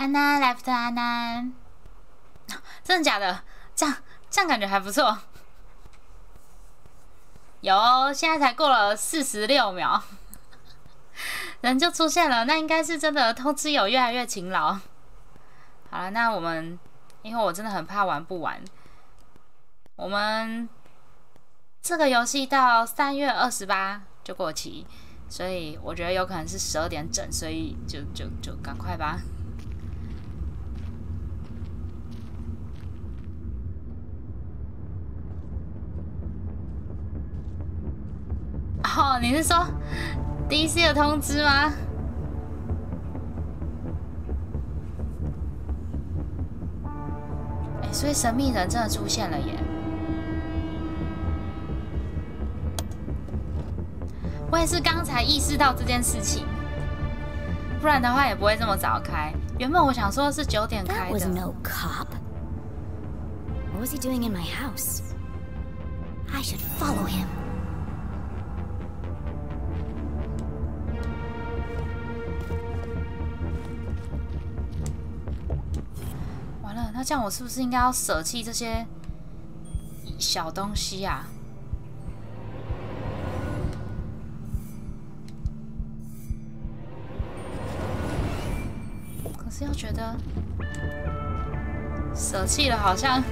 安娜 ，left 安娜，真的假的？这样感觉还不错。有，现在才过了46秒，人就出现了，那应该是真的通知有越来越勤劳。好了，那我们因为我真的很怕玩不完，我们这个游戏到3月28就过期，所以我觉得有可能是12点整，所以就赶快吧。哦，你是说 DC 的通知吗？哎，所以神秘人真的出现了耶！我也是刚才意识到这件事情，不然的话也不会这么早开。原本我想说是9点开的。That was no cop. What was he doing in my house? I should follow him. 完了，那这样我是不是应该要舍弃这些小东西啊？可是又觉得舍弃了好像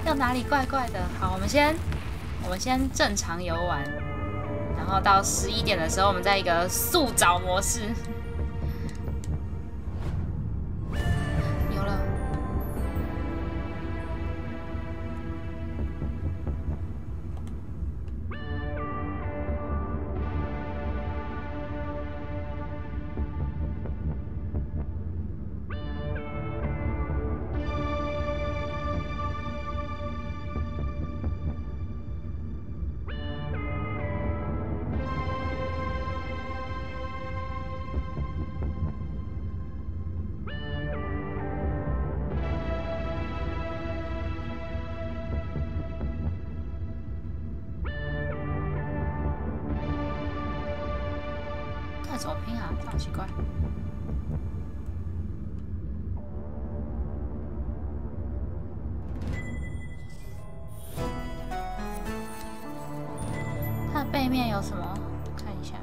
又哪里怪怪的。好，我们先正常游玩，然后到11点的时候，我们在一个速找模式。有了。怎么拼啊？好奇怪。它的背面有什么？看一下。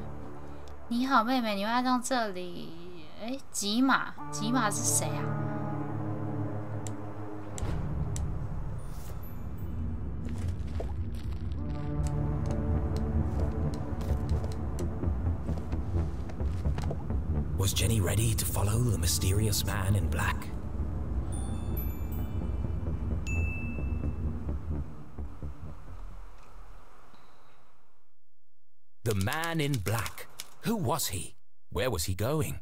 你好，妹妹，你会到这里？哎，吉马是谁啊？ Was Jenny ready to follow the mysterious man in black? The man in black. Who was he? Where was he going?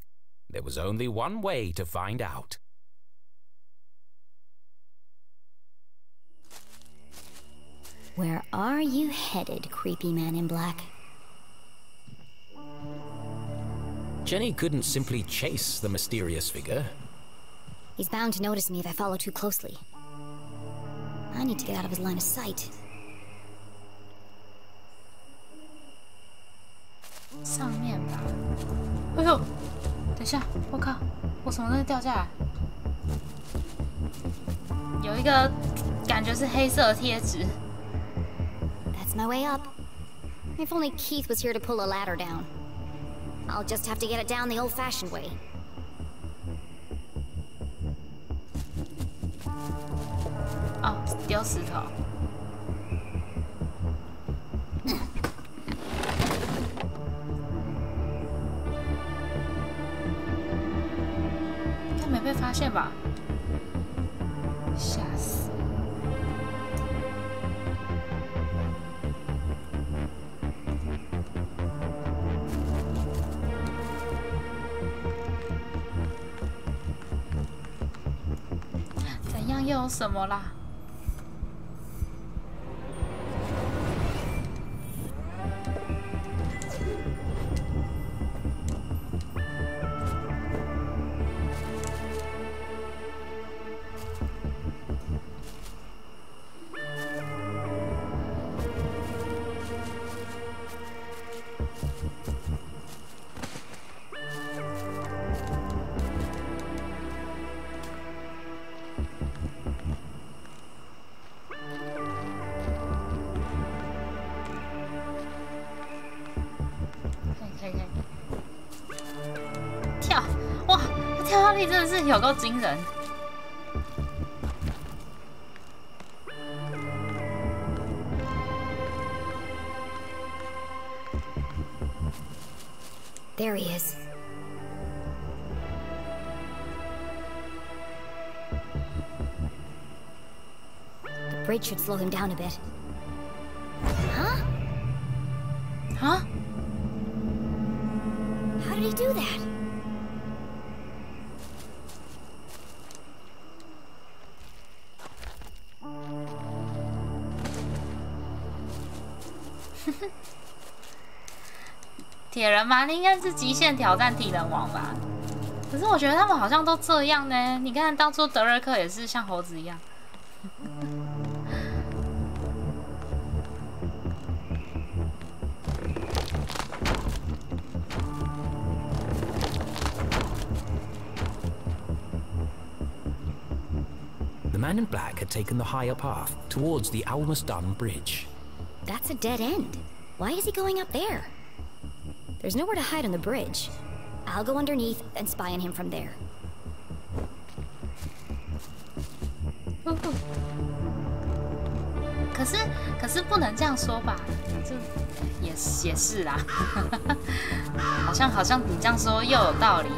There was only one way to find out. Where are you headed, creepy man in black? Jenny couldn't simply chase the mysterious figure. He's bound to notice me if I follow too closely. I need to get out of his line of sight. 上面吧。哎呦，等一下，我靠，我什么东西掉下来？有一个感觉是黑色的贴纸。That's my way up. If only Keith was here to pull a ladder down. I'll just have to get it down the old-fashioned way. 哦，丢石头。应该没被发现吧？吓死！怎样又有什么啦？跳跃力真的是有够惊人。There he is. The bridge should slow him down a bit. Huh? Huh? How did he do that? 铁人嘛，应该是极限挑战体能王吧？可是我觉得他们好像都这样呢。你看当初德瑞克也是像猴子一样。The man in black had taken the higher path towards the Almaston Bridge. That's a dead end. Why is he going up there? There's nowhere to hide on the bridge. I'll go underneath and spy on him from there. 可是不能这样说吧？这也是啦，好像你这样说又有道理。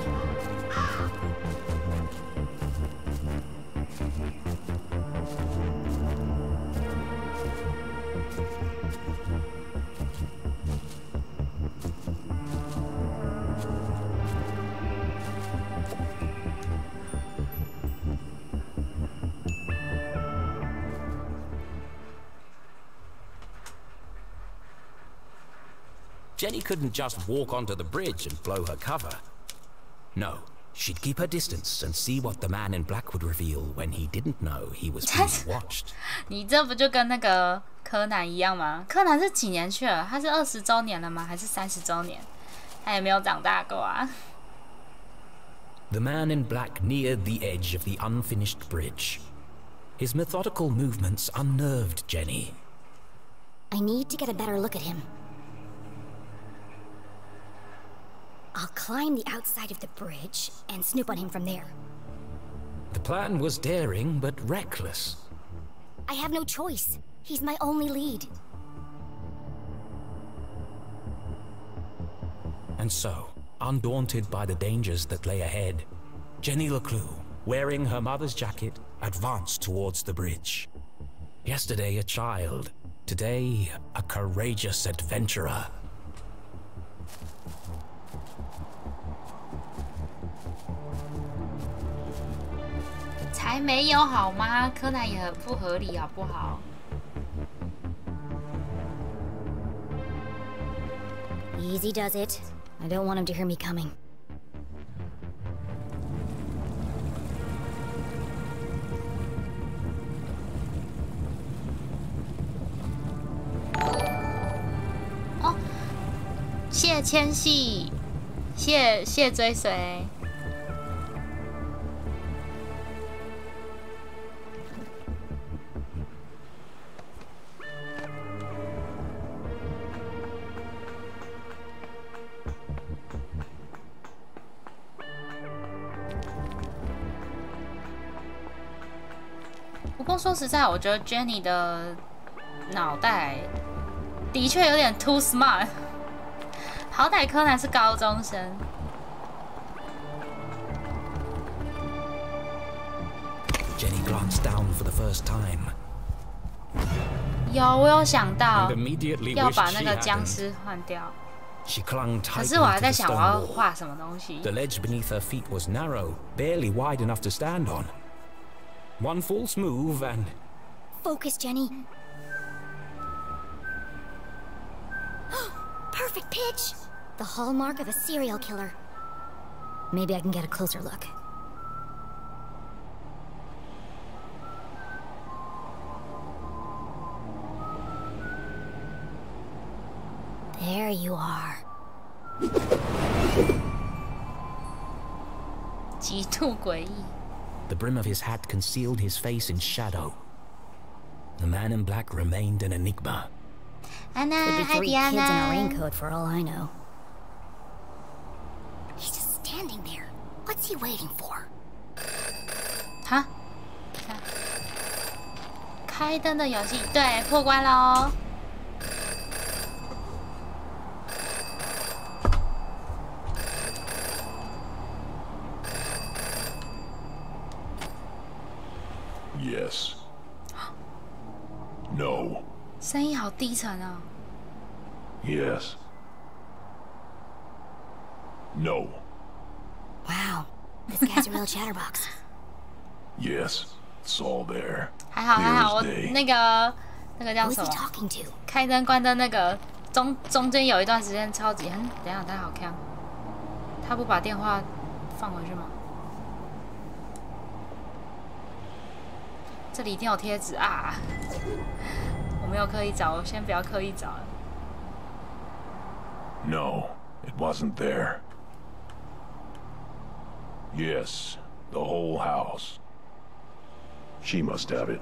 Jenny couldn't just walk onto the bridge and blow her cover. No, she'd keep her distance and see what the man in black would reveal when he didn't know he was being watched. 你这不就跟那个柯南一样吗？柯南是几年去了？他是20周年了吗？还是30周年？他也没有长大过啊。The man in black neared the edge of the unfinished bridge. His methodical movements unnerved Jenny. I need to get a better look at him. I'll climb the outside of the bridge and snoop on him from there. The plan was daring but reckless. I have no choice. He's my only lead. And so, undaunted by the dangers that lay ahead, Jenny leclue, wearing her mother's jacket, advanced towards the bridge. Yesterday a child, today a courageous adventurer. 才没有好吗？柯南也很不合理，好不好？Easy does it. I don't want him to hear me coming. Oh, 谢千玺，谢追随。不过说实在，我觉得 Jenny 的脑袋的确有点 too smart。好歹柯南是高中生。Jenny glanced down for the first time. 我有想到要把那个僵尸换掉。可是我还在想我要画什么东西。The ledge beneath her feet was narrow, barely wide enough to stand on. One false move and... Focus, Jenny. Perfect pitch! The hallmark of a serial killer. Maybe I can get a closer look. There you are. 极度诡异。The brim of his hat concealed his face in shadow. The man in black remained an enigma. Could be 3 kids in a raincoat for all I know. He's just standing there. What's he waiting for? 哈，开灯的游戏，对，破关喽。Yes. No. 声音好低沉哦。Yes. No. Wow, this guy's a real chatterbox. Yes. It's all there. 还好还好，我 Clear as day. 那个叫 Who's 什 he 么？ talking to? 开灯关灯那个中间有一段时间超级等一下他好看，他不把电话放回去吗？这里一定有贴纸啊！我没有刻意找，我先不要刻意找了。No, it wasn't there. Yes, the whole house. She must have it.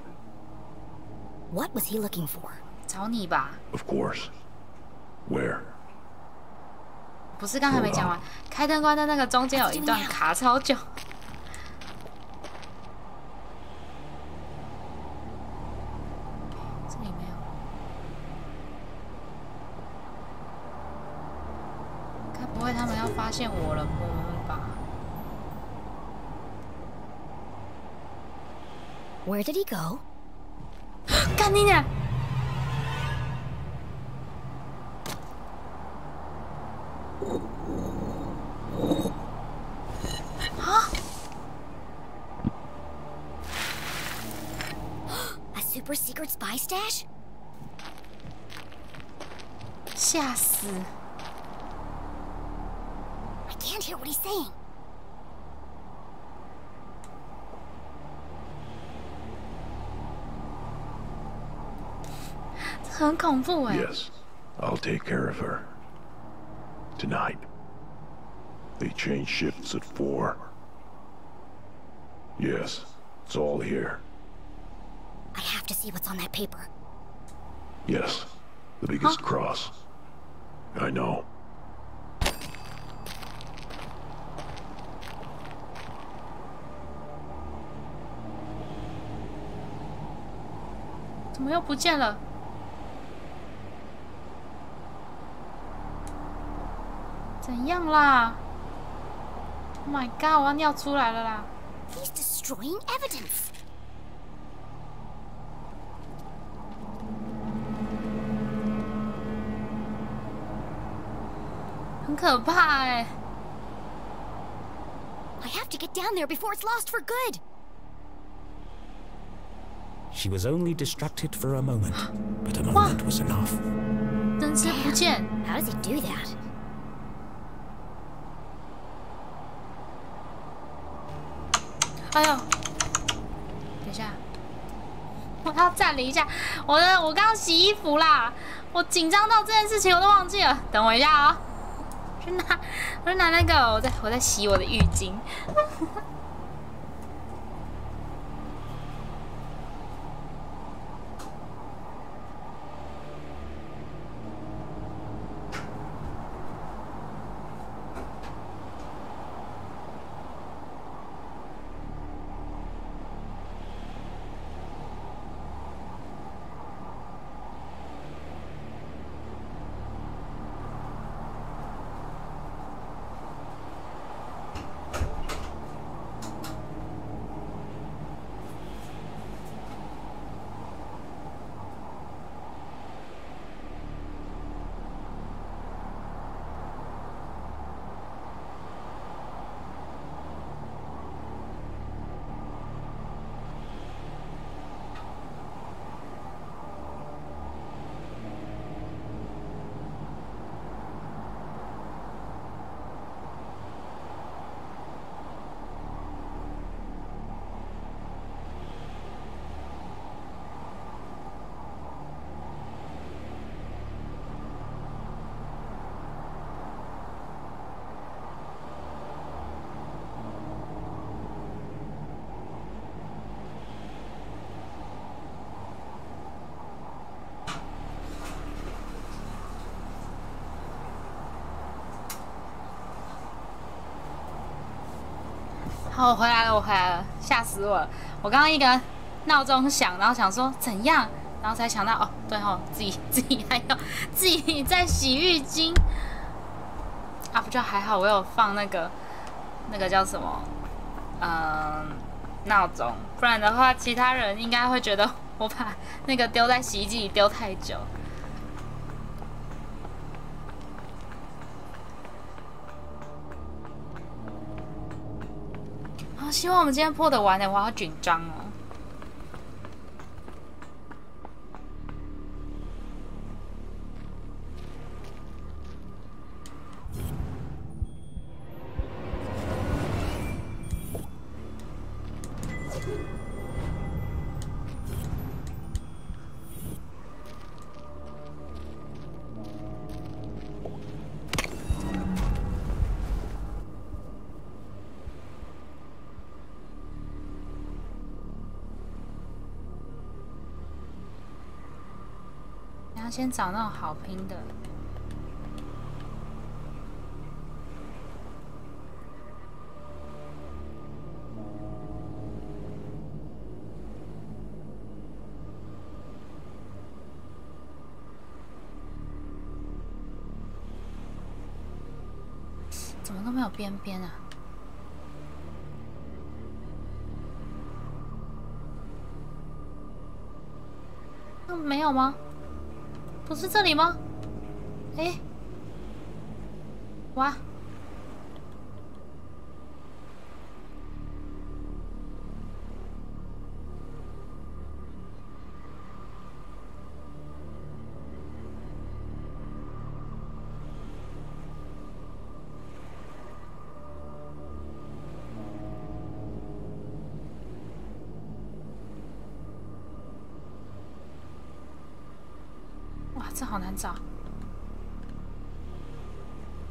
What was he looking for? 找你吧， Of course. Where? 不是刚才没讲完，开灯关灯那个中间有一段卡超久。这里没有。该不会他们要发现我们吧？ Where did he go? 干你娘！啊！ A super secret spy stash? 吓死！ I can't hear what he's saying. 很恐怖哎。 Yes, I'll take care of her. Tonight. They change shifts at 4. Yes, it's all here. I have to see what's on that paper. Yes, the biggest cross. I know. 怎么又不见了？ 怎样啦 ？Oh my god！ 我要尿出来了啦！ He's destroying evidence. 很可怕哎！ I have to get down there before it's lost for good. She was only distracted for a moment, but a moment was enough. 灯丝不见， How does he do that? 哎呦！等一下，我要暂停一下。我刚刚洗衣服啦，我紧张到这件事情我都忘记了。等我一下哦，我去拿那个，我在洗我的浴巾。好，我回来了，我回来了，吓死我了！我刚刚一个闹钟响，然后想说怎样，然后才想到哦，对哦，自己还有自己在洗浴巾啊，不就还好，我有放那个叫什么，闹钟，不然的话，其他人应该会觉得我把那个丢在洗衣机里丢太久。好，希望我们今天破得完的，我好紧张哦。然后先找那种好拼的。怎么都没有边边啊？没有吗？不是这里吗？哎，哇！哇，这好难找。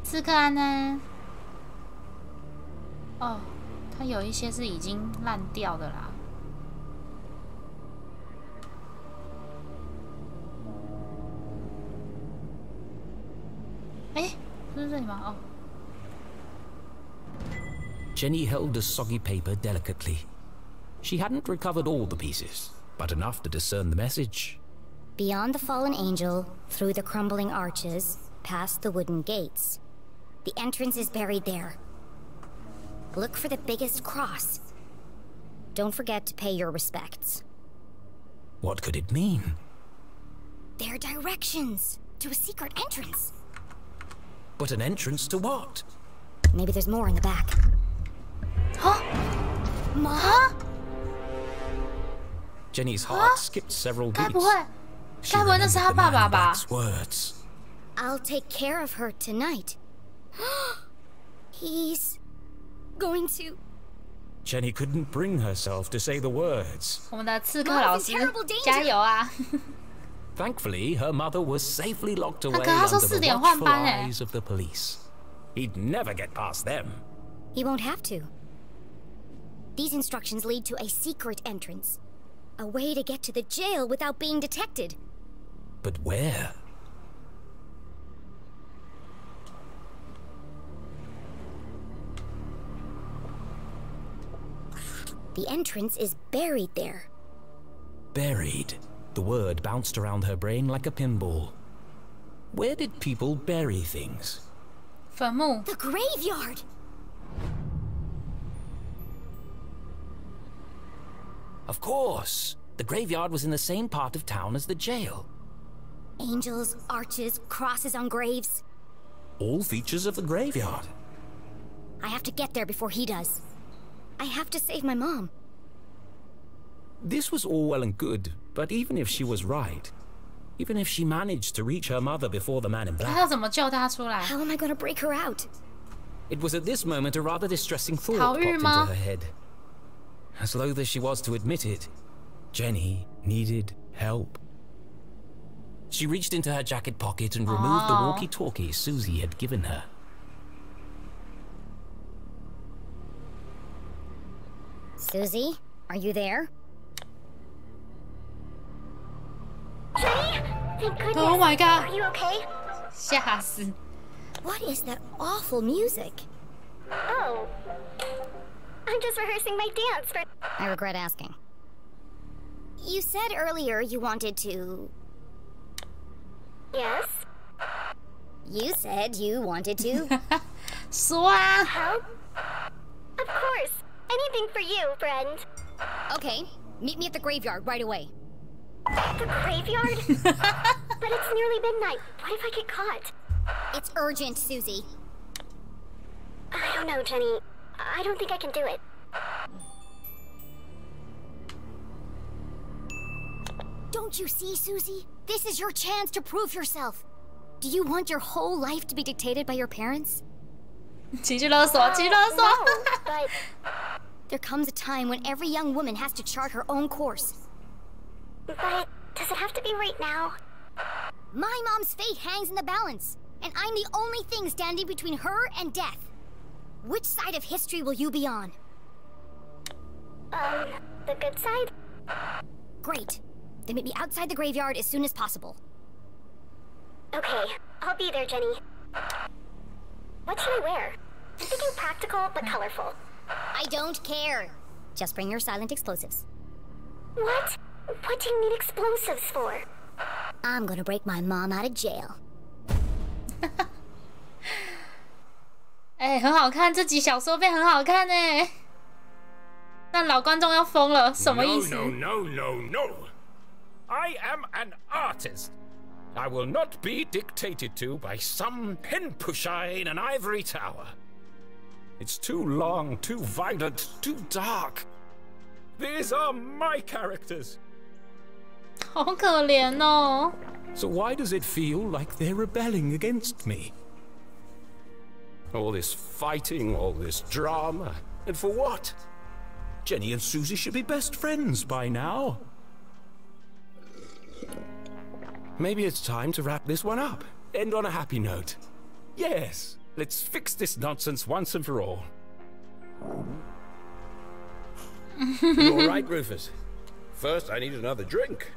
刺客安呢？哦，它有一些是已经烂掉的啦。哎，是这里吗？哦。Jenny held the soggy paper delicately. She hadn't recovered all the pieces, but enough to discern the message. Beyond the fallen angel, through the crumbling arches, past the wooden gates. The entrance is buried there. Look for the biggest cross. Don't forget to pay your respects. What could it mean? They're directions to a secret entrance. But an entrance to what? Maybe there's more in the back. Huh? Mom? Huh? Jenny's heart skipped several beats. 该不会那是他爸爸吧？ Words. I'll take care of her tonight. He's going to. Jenny couldn't bring herself to say the words. 我们的刺客老师，加油啊！ Thankfully, her mother was safely locked away 他说 under the 4点换 watchful 班哎。 eyes of the police. He'd never get past them. He won't have to. These instructions lead to a secret entrance. A way to get to the jail without being detected. But where? The entrance is buried there. Buried. The word bounced around her brain like a pinball. Where did people bury things? 坟墓。 The graveyard! Of course. The graveyard was in the same part of town as the jail. Angels, arches, crosses on graves. All features of the graveyard. I have to get there before he does. I have to save my mom. This was all well and good, but even if she was right, even if she managed to reach her mother before the man in 他 black, 要怎么救他出来？ How am I gonna break her out? it was at this moment a rather distressing thought 逃 popped 狱 into 吗？ her head. As loath as she was to admit it, Jenny needed help. She reached into her jacket pocket and removed the walkie-talkie Susie had given her. Susie, are you there? Jenny? Thank goodness. Oh my god! Are you okay? 吓死！ What is that awful music? Oh. I'm just rehearsing my dance for... I regret asking. You said earlier you wanted to... Yes? You said you wanted to... 说啊 Help? Of course. Anything for you, friend. Okay, meet me at the graveyard right away. The graveyard? But it's nearly midnight. What if I get caught? It's urgent, Susie. I don't know, Jenny. I don't think I can do it. Don't you see, Susie? This is your chance to prove yourself. Do you want your whole life to be dictated by your parents? 情绪勒索，情绪勒索。 No, but... There comes a time when every young woman has to chart her own course. But does it have to be right now? My mom's fate hangs in the balance, and I'm the only thing standing between her and death. Which side of history will you be on? The good side? Great. Then meet me outside the graveyard as soon as possible. Okay, I'll be there, Jenny. What should I wear? I'm thinking practical but colorful. I don't care. Just bring your silent explosives. What? What do you need explosives for? I'm gonna break my mom out of jail. 哎，很好看，这集小说变很好看哎。那老观众要疯了，什么意思 No, no, no, no, no. I am an artist. I will not be dictated to by some pen pusher in an ivory tower. It's too long, too violent, too dark. These are my characters. 好可怜哦。 So why does it feel like they're rebelling against me? All this fighting, all this drama, and for what? Jenny and Susie should be best friends by now. Maybe it's time to wrap this one up. End on a happy note. Yes, let's fix this nonsense once and for all. You all right, Rufus? First, I need another drink.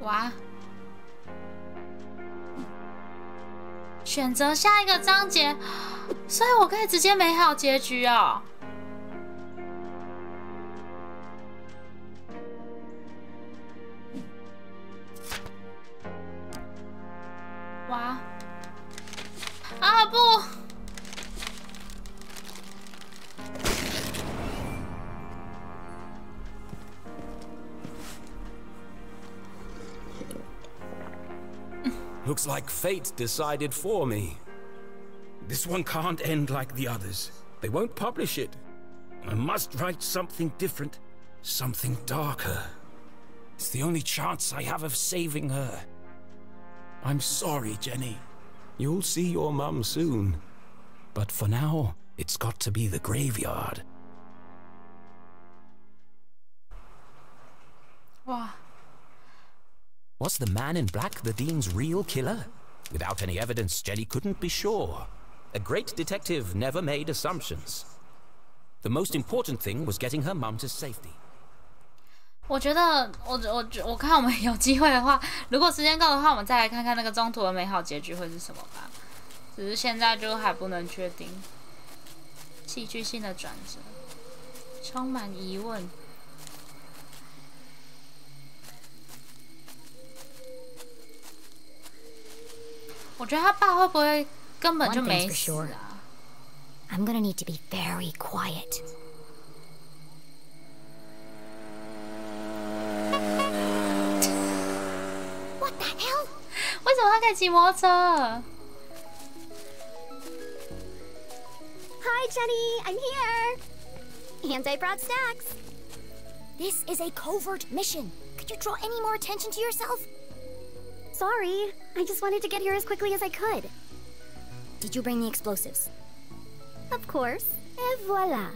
哇！选择下一个章节，所以我可以直接美好结局哦。哇！啊不！ Looks like fate decided for me. This one can't end like the others. They won't publish it. I must write something different, something darker. It's the only chance I have of saving her. I'm sorry, Jenny. You'll see your mum soon. But for now, it's got to be the graveyard. 哇！ Was the man in black the Dean's real killer? Without any evidence, Jenny couldn't be sure. A great detective never made assumptions. The most important thing was getting her mum to safety. 我觉得，我看我们有机会的话，如果时间够的话，我们再来看看那个中途的美好结局会是什么吧。只是现在就还不能确定。戏剧性的转折，充满疑问。 我觉得他爸会不会根本就没死啊 I'm gonna need to be very quiet. What the hell? 为什么他可以骑摩托车 Hi, Jenny. I'm here. And I brought snacks. This is a covert mission. Could you draw any more attention to yourself? Sorry, I just wanted to get here as quickly as I could. Did you bring the explosives? Of course. Et voila.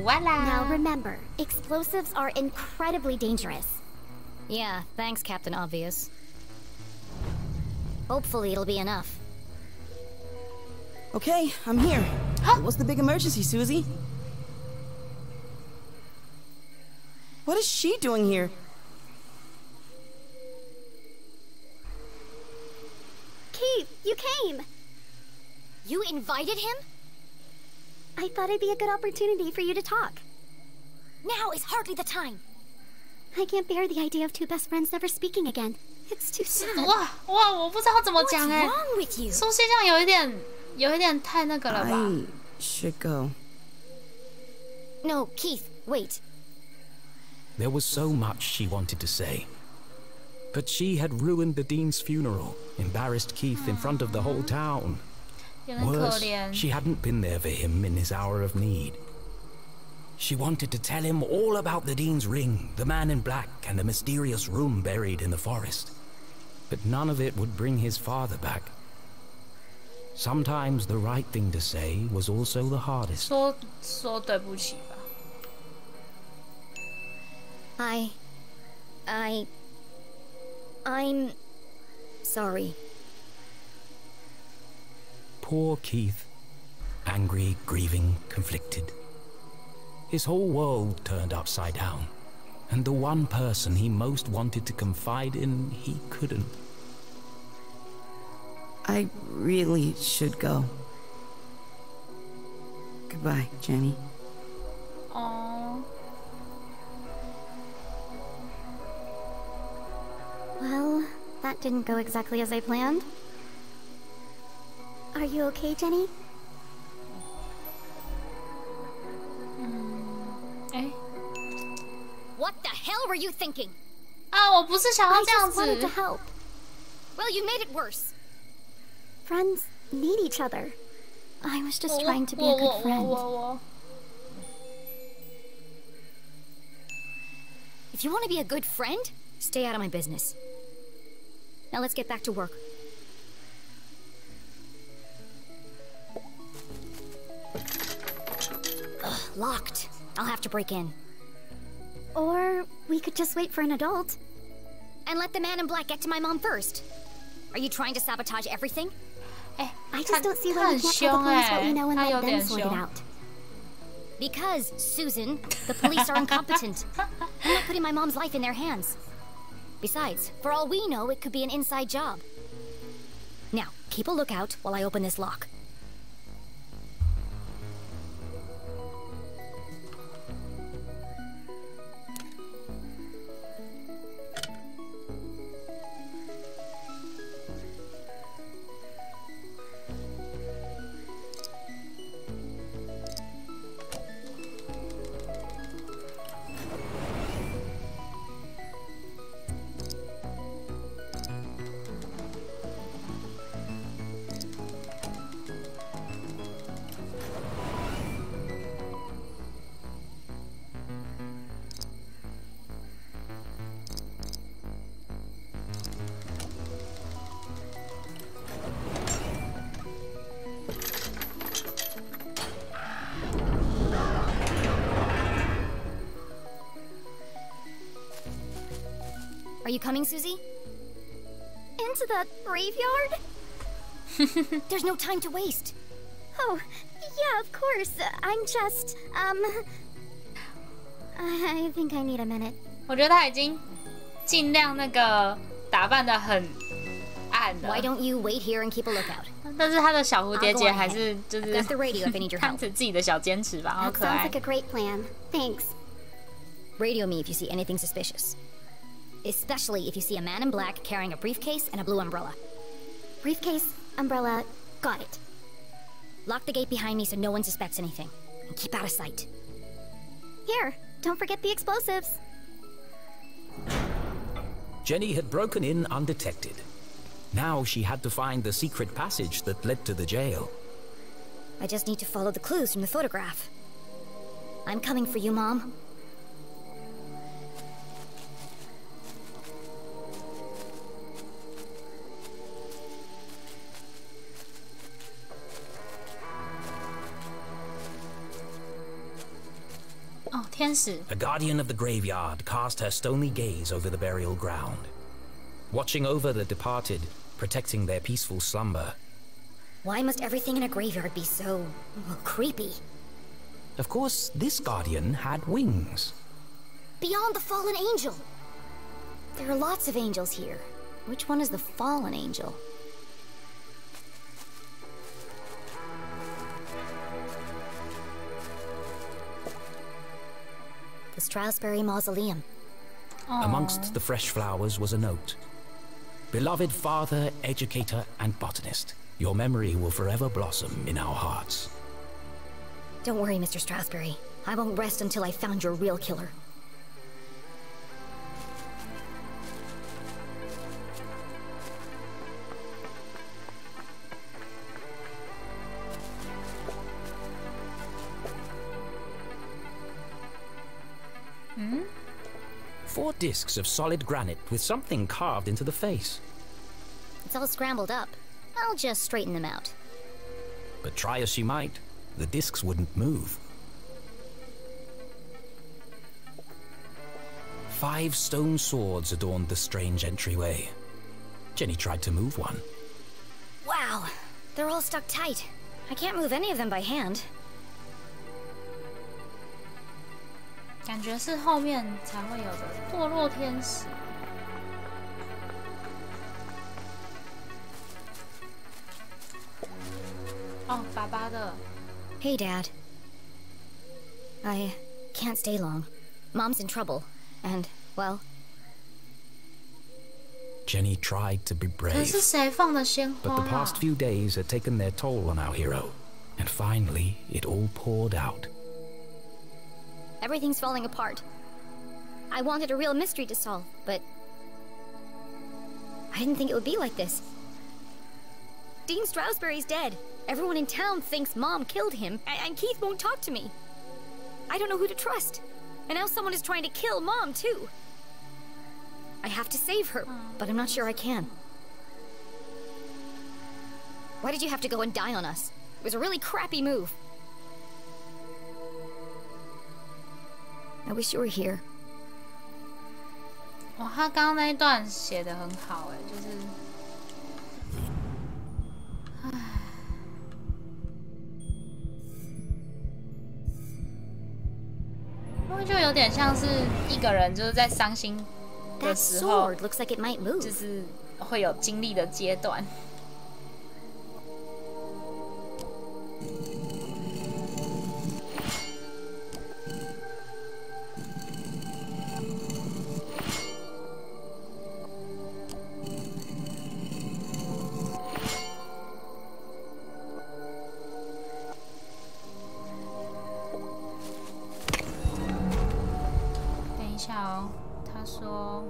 Voila. Now remember, explosives are incredibly dangerous. Yeah, thanks, Captain Obvious. Hopefully it'll be enough. Okay, I'm here. What's the big emergency, Susie? What is she doing here? Keith, you came! You invited him? I thought it'd be a good opportunity for you to talk. Now is hardly the time. I can't bear the idea of two best friends never speaking again. It's too sad. 哇，我不知道怎么 What's 讲哎。 wrong with you? 苏西这样有一点太那个了吧？ I should go. No, Keith, wait. There was so much she wanted to say. But she had ruined the dean's funeral, embarrassed Keith in front of the whole town. 有点可 Worse, 怜。 she hadn't been there for him in his hour of need. She wanted to tell him all about the dean's ring, the man in black, and the mysterious room buried in the forest. But none of it would bring his father back. Sometimes the right thing to say was also the hardest. 说对不起吧。 I'm sorry. Poor Keith. Angry, grieving, conflicted. His whole world turned upside down. And the one person he most wanted to confide in, he couldn't. I really should go. Goodbye, Jenny. 哦， Well, that didn't go exactly as I planned. Are you okay, Jenny? 哎， What the hell were you thinking? 啊，我不是想 I 要这样 just wanted to 子。 help. Well, you made it worse. Friends need each other. I was just 我 trying to be a good friend. 我 If you want to be a good friend, stay out of my business. Now let's get back to work. Ugh, locked. I'll have to break in. Or we could just wait for an adult. And let the man in black get to my mom first. Are you trying to sabotage everything? 哎， I 他 just don't see 他 why 很 we can't 凶 tell the police what 哎 we know，and 他 let 有 them 点 sort it 凶。 out. Because, Susan, the police are incompetent. I'm not putting my mom's life in their hands. Besides, for all we know, it could be an inside job. Now, keep a lookout while I open this lock. Are you coming, Susie? Into the graveyard? There's no time to waste. Oh, yeah, of course. I'm just, I think I need a minute. 我觉得他已经尽量那个打扮的很暗 Why 了， don't you wait here and keep a lookout? 但是他的小蝴蝶 I'll go 结 ahead. 还是就 I've 是 got the radio if I need your 看 help. 着自己的小坚持吧，好 That 可 sounds 爱 like。a great plan. Thanks. Radio me if you see anything suspicious. Especially if you see a man in black carrying a briefcase and a blue umbrella. Briefcase, umbrella, got it. Lock the gate behind me so no one suspects anything. And keep out of sight. Here, don't forget the explosives. Jenny had broken in undetected. Now she had to find the secret passage that led to the jail. I just need to follow the clues from the photograph. I'm coming for you, Mom. Oh, 天使 A guardian of the graveyard cast her stony gaze over the burial ground. watching over the departed, protecting their peaceful slumber. Why must everything in a graveyard be so creepy? Of course, this guardian had wings. Beyond the fallen angel! There are lots of angels here. Which one is the fallen angel? The Strasberry Mausoleum. Aww. Amongst the fresh flowers was a note. Beloved father, educator, and botanist, your memory will forever blossom in our hearts. Don't worry, Mr. Strasberry. I won't rest until I've found your real killer. Hmm? 4 discs of solid granite with something carved into the face. It's all scrambled up. I'll just straighten them out. But try as she might, the discs wouldn't move. 5 stone swords adorned the strange entryway. Jenny tried to move one. Wow, they're all stuck tight. I can't move any of them by hand. 感觉是后面才会有的堕落天使。哦，爸爸的。Hey, Dad. I can't stay long. Mom's in trouble, and, well... Jenny tried to be 可 brave, 是谁放的鲜 but 花 the 啊 past few days had taken their toll on our hero, and finally it all poured out. Everything's falling apart. I wanted a real mystery to solve, but... I didn't think it would be like this. Dean Strasberry's dead. Everyone in town thinks Mom killed him, and Keith won't talk to me. I don't know who to trust. And now someone is trying to kill Mom, too. I have to save her, but I'm not sure I can. Why did you have to go and die on us? It was a really crappy move. I wish you were here. 哦，他刚刚那一段写得很好，哎，就是，唉，因为就有点像是一个人就是在伤心的 That 时候， sword looks like it might move. 就是会有经历的阶段。等一下哦，他说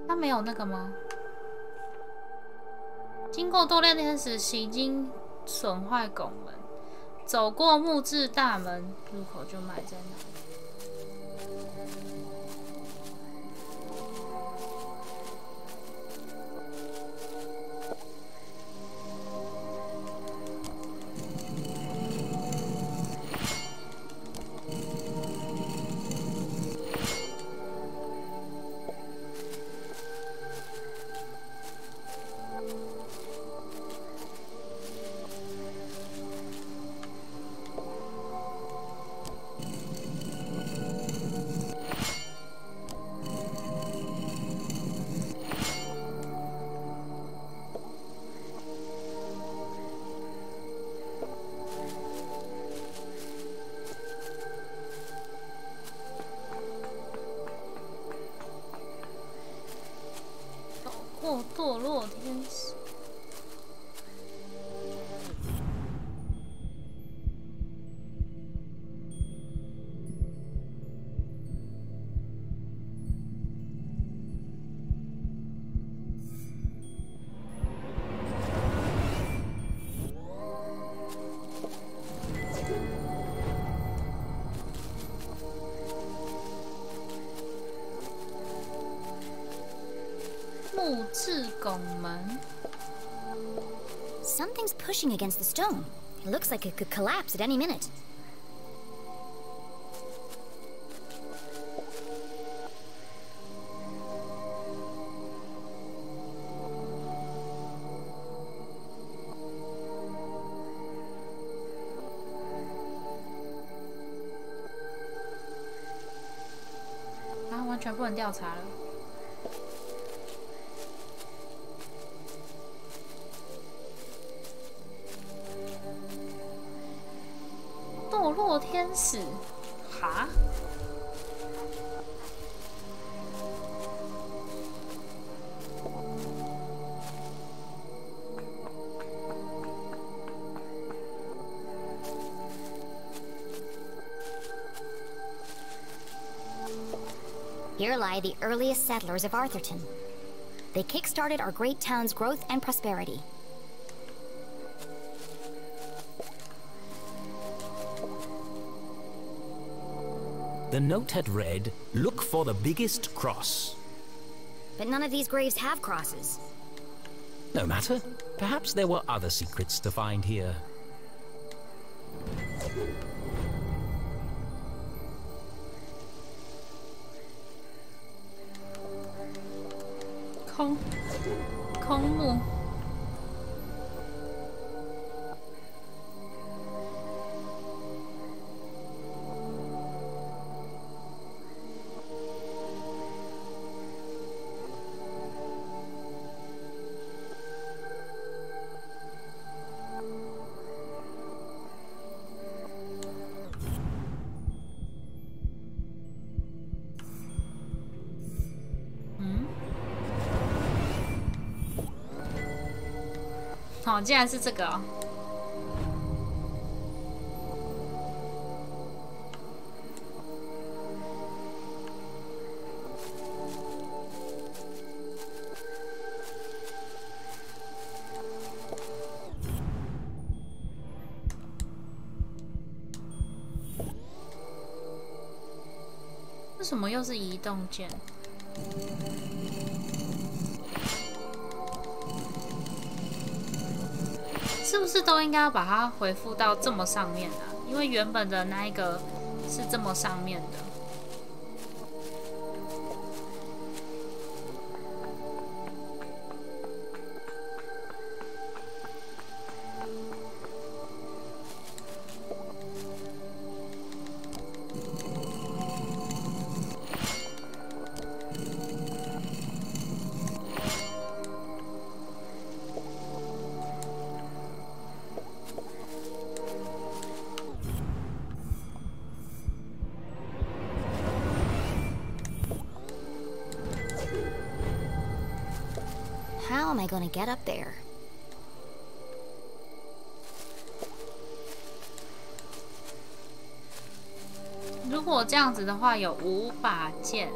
他没有那个吗？经过多练天使洗经损坏拱门，走过木质大门，入口就埋在那里。过堕落天使。木质拱门。 Something's pushing against the stone. It looks like it could collapse at any minute. 完全不能调查了。堕落天使，哈？Here lie the earliest settlers of Arthurton. They kick-started our great town's growth and prosperity. The note had read, "Look for the biggest cross." But none of these graves have crosses. No matter. Perhaps there were other secrets to find here. 空墓。哦，竟然是这个哦！为什么又是移动键？是不是都应该要把它回复到这么上面啊？因为原本的那一个是这么上面的。How am I going to get up there? 如果这样子的话，有5把剑，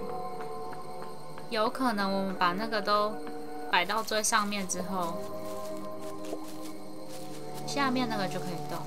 有可能我们把那个都摆到最上面之后，下面那个就可以动。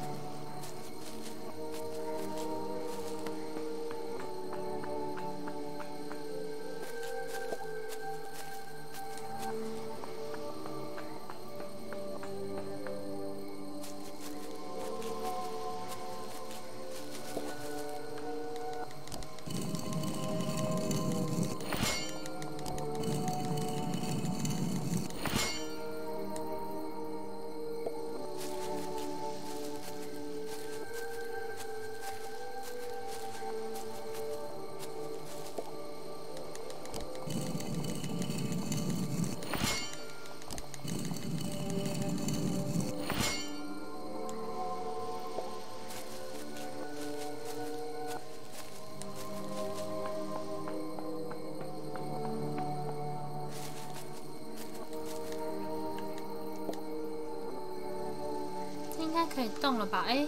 可以动了吧？哎，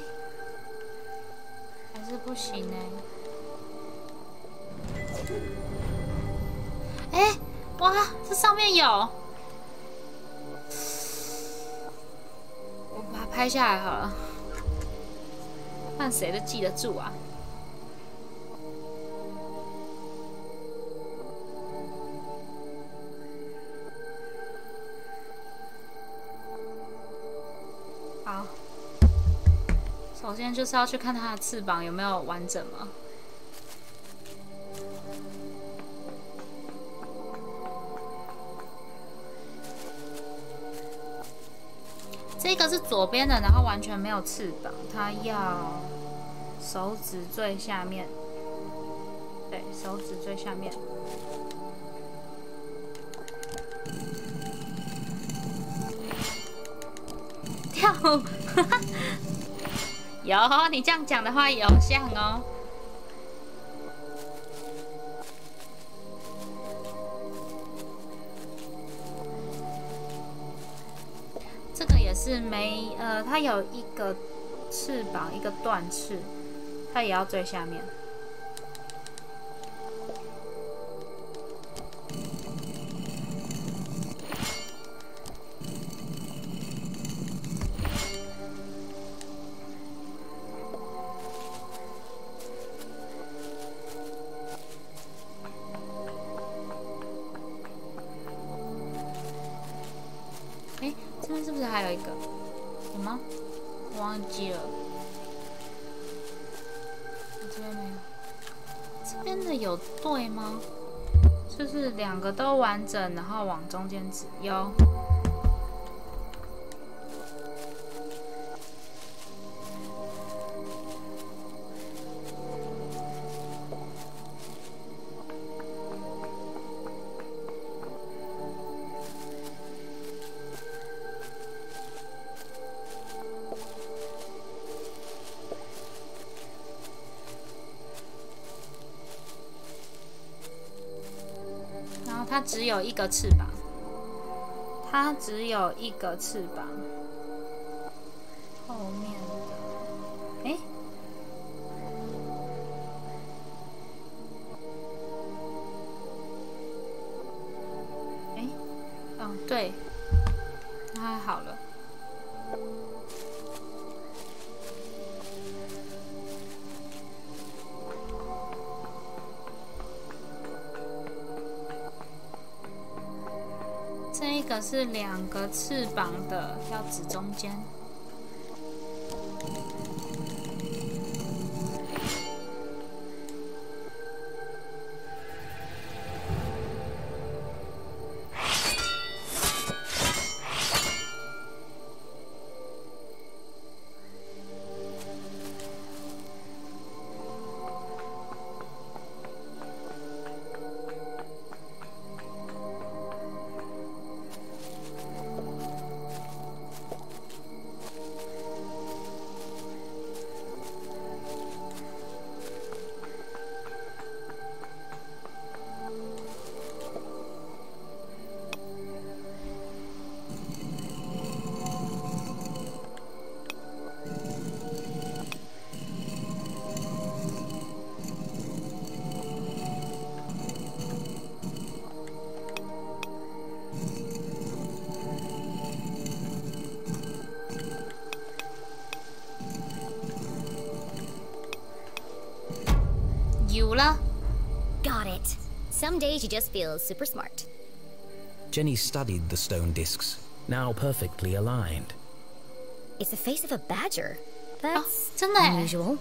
还是不行呢。哎，哇，这上面有，我把它拍下来好了，看谁都记得住啊。好。首先就是要去看它的翅膀有没有完整嘛。这个是左边的，然后完全没有翅膀，它要手指最下面，对，手指最下面。跳舞，有你这样讲的话有像哦。这个也是它有一个翅膀，一个断翅，它也要最下面。哎，这边是不是还有一个？有吗？我忘记了。这边没有。这边的有对吗？就是两个都完整，然后往中间指。有。它只有一个翅膀，它只有一个翅膀。后面的，哎，哎，哦，对，那还好了。这个是两个翅膀的，要指中间。有了 Got it. Some days you just feel super smart. Jenny studied the stone discs, now perfectly aligned. It's the face of a badger. That's 真的耶 unusual.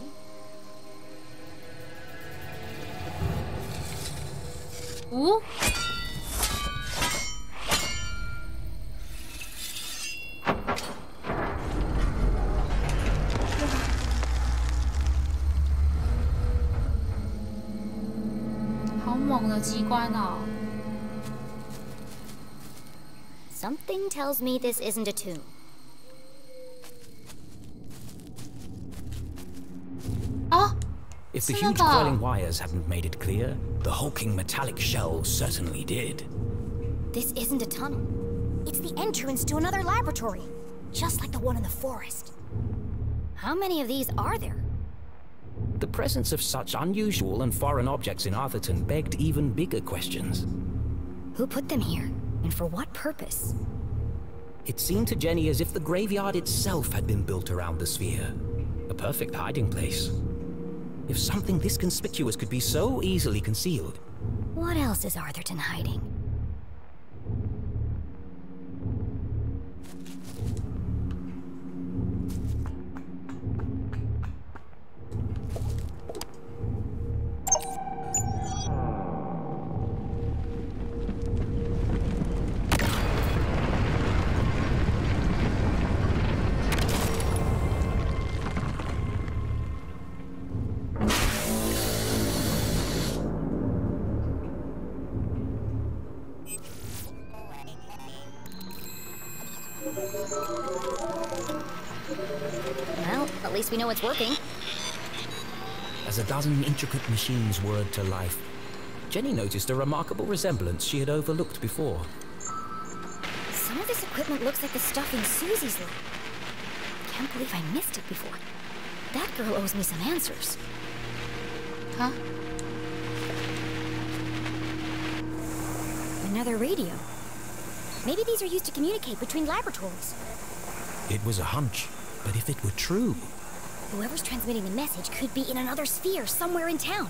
哦，好猛的机关哦！ Something tells me this isn't a tomb. If the 是那 huge 个 coiling wires hadn't made it clear, the hulking metallic shell certainly did. This isn't a tunnel. It's the entrance to another laboratory, just like the one in the forest. How many of these are there? The presence of such unusual and foreign objects in Arthurton begged even bigger questions. Who put them here? And for what purpose? It seemed to Jenny as if the graveyard itself had been built around the sphere. A perfect hiding place. If something this conspicuous could be so easily concealed... What else is Arthurton hiding? Well, at least we know it's working. As a dozen intricate machines whirred to life, Jenny noticed a remarkable resemblance she had overlooked before. Some of this equipment looks like the stuff in Susie's lab. Can't believe I missed it before. That girl owes me some answers. Huh? Another radio. Maybe these are used to communicate between laboratories. It was a hunch, but if it were true... Whoever's transmitting the message could be in another sphere somewhere in town.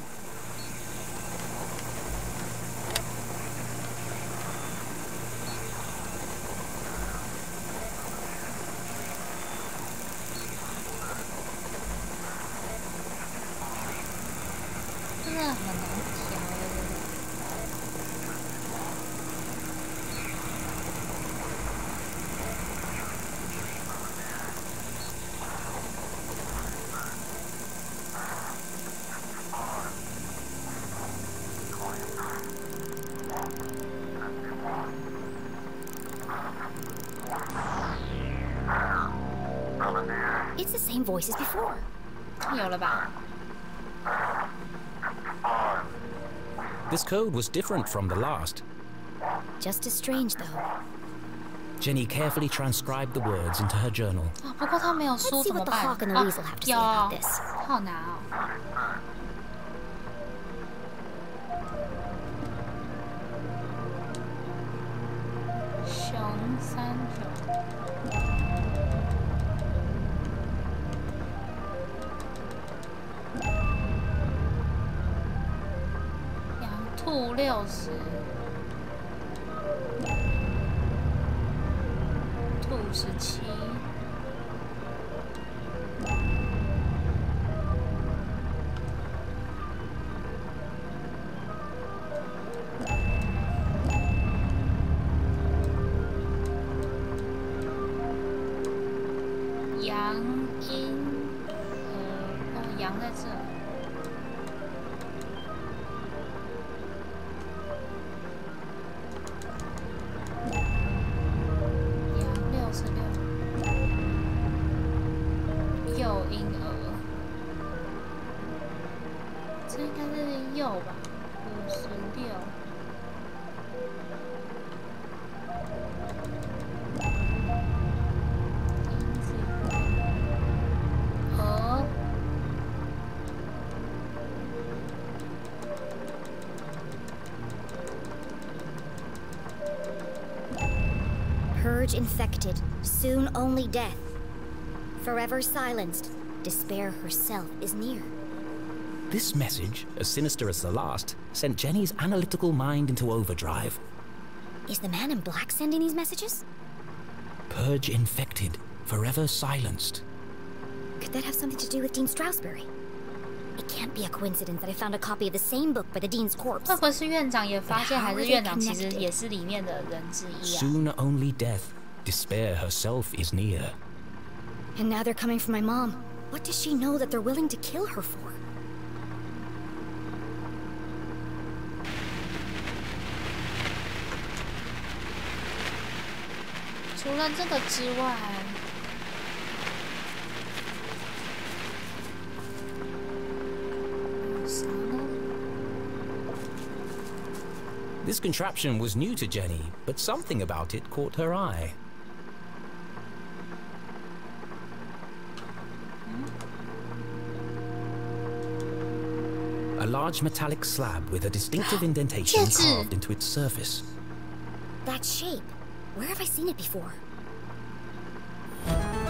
It's the same voice as before. 有了吧？ This code was different from the last. Just as strange, though. Jenny carefully transcribed the words into her journal. 啊，不过他没有 Let's 书 see 怎么 what the 办？ hawk and the weasel have to say 有， about this. 好难哦。熊39。羊兔60，兔17。羊阴，羊在这。羊66，幼婴儿，这应该是幼吧，56。Purge infected, soon only death. Forever silenced, despair herself is near. This message, as sinister as the last, sent Jenny's analytical mind into overdrive. Is the man in black sending these messages? Purge infected, forever silenced. Could that have something to do with Dean Strasberry? It can't be a coincidence that I found a copy of the same book by the Dean's corpse. 会不会是院长也发现，还是院长其实也是里面的人之一啊？ Soon only death, despair herself is near. And now they're coming for my mom. What does she know that they're willing to kill her for? 除了这个之外， This contraption was new to Jenny, but something about it caught her eye. A large metallic slab with a distinctive indentation carved into its surface. That shape. Where have I seen it before?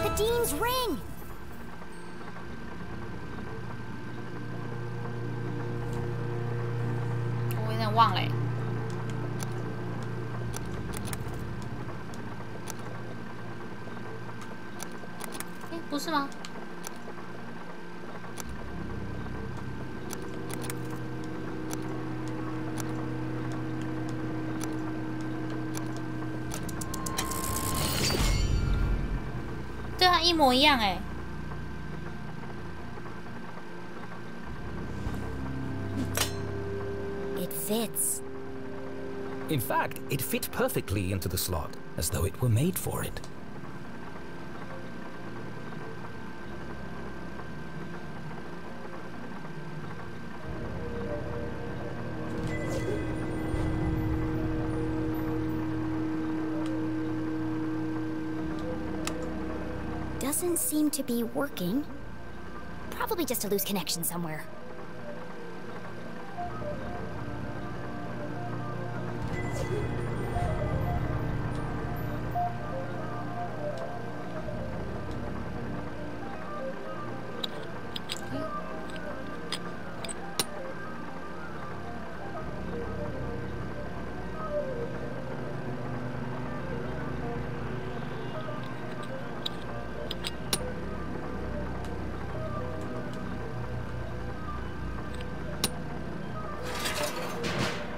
The Dean's ring! 我有点忘了。哎，不是吗？对啊，一模一样哎。 It fits. In fact, it fit perfectly into the slot, as though it were made for it. doesn't seem to be working. Probably just a loose connection somewhere.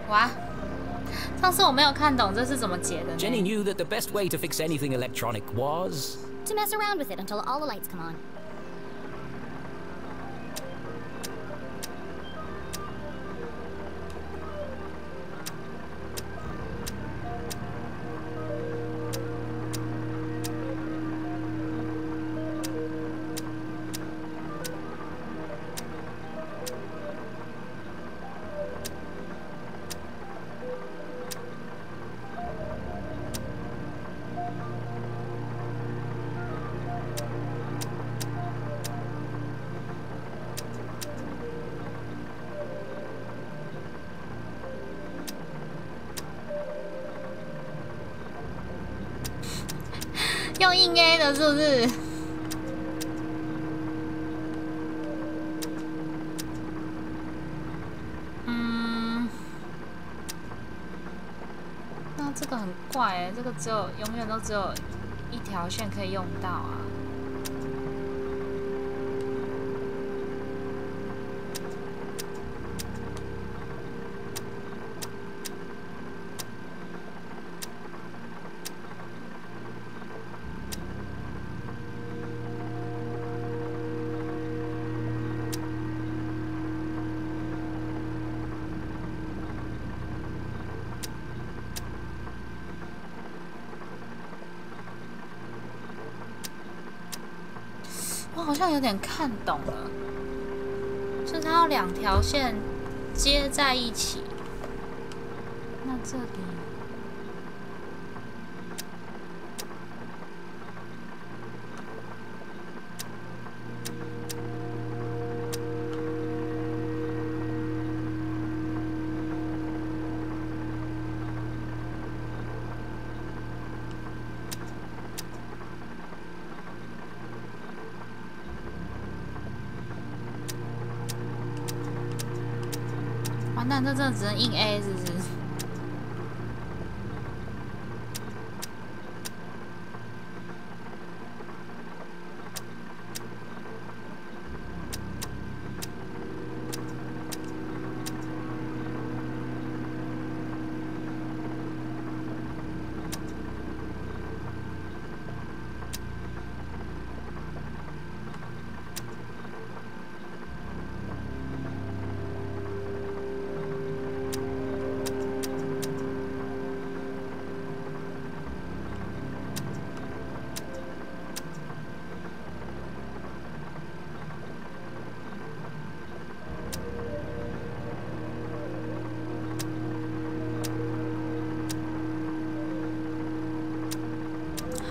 哇，上次我没有看懂这是怎么解的呢。 Jenny knew that the best way to fix anything electronic was... To mess around with it until all the lights come on.用硬 A 的是不是？那这个很怪哎，这个永远都只有一条线可以用到啊。我好像有点看懂了，就是它要两条线接在一起。那这里，完蛋，这真的只能硬 A 是不是？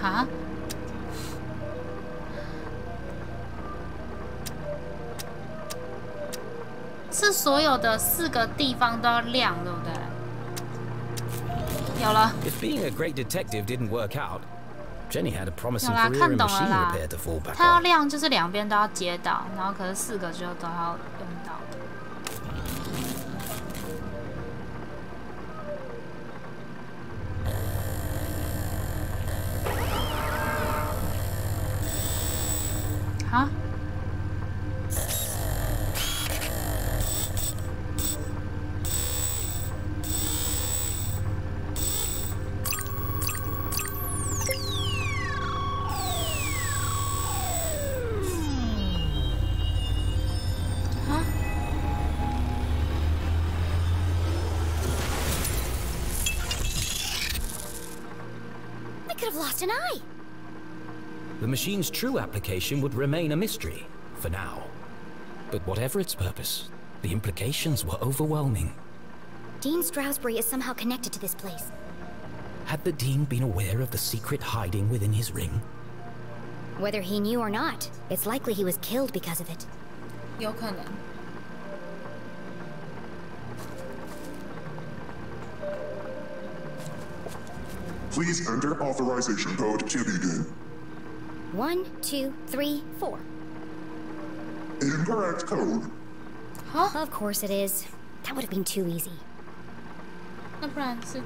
哈？是所有的4个地方都要亮，对不对？有了。If being a great detective didn't work out, Jenny had a promising 有啦， career 看 in 懂了 machine 啦 repair to fall back 它要 on. 亮就是两边都要接到，然后可是4个就都要用到。啊？I could have lost an eye. The machine's true application would remain a mystery, for now. But whatever its purpose, the implications were overwhelming. Dean Stroudsbury is somehow connected to this place. Had the Dean been aware of the secret hiding within his ring? Whether he knew or not, it's likely he was killed because of it. 有可能。Please enter authorization code to begin. 1, 2, 3, 4. Incorrect code. Huh? Of course it is. That would have been too easy. 那不然是？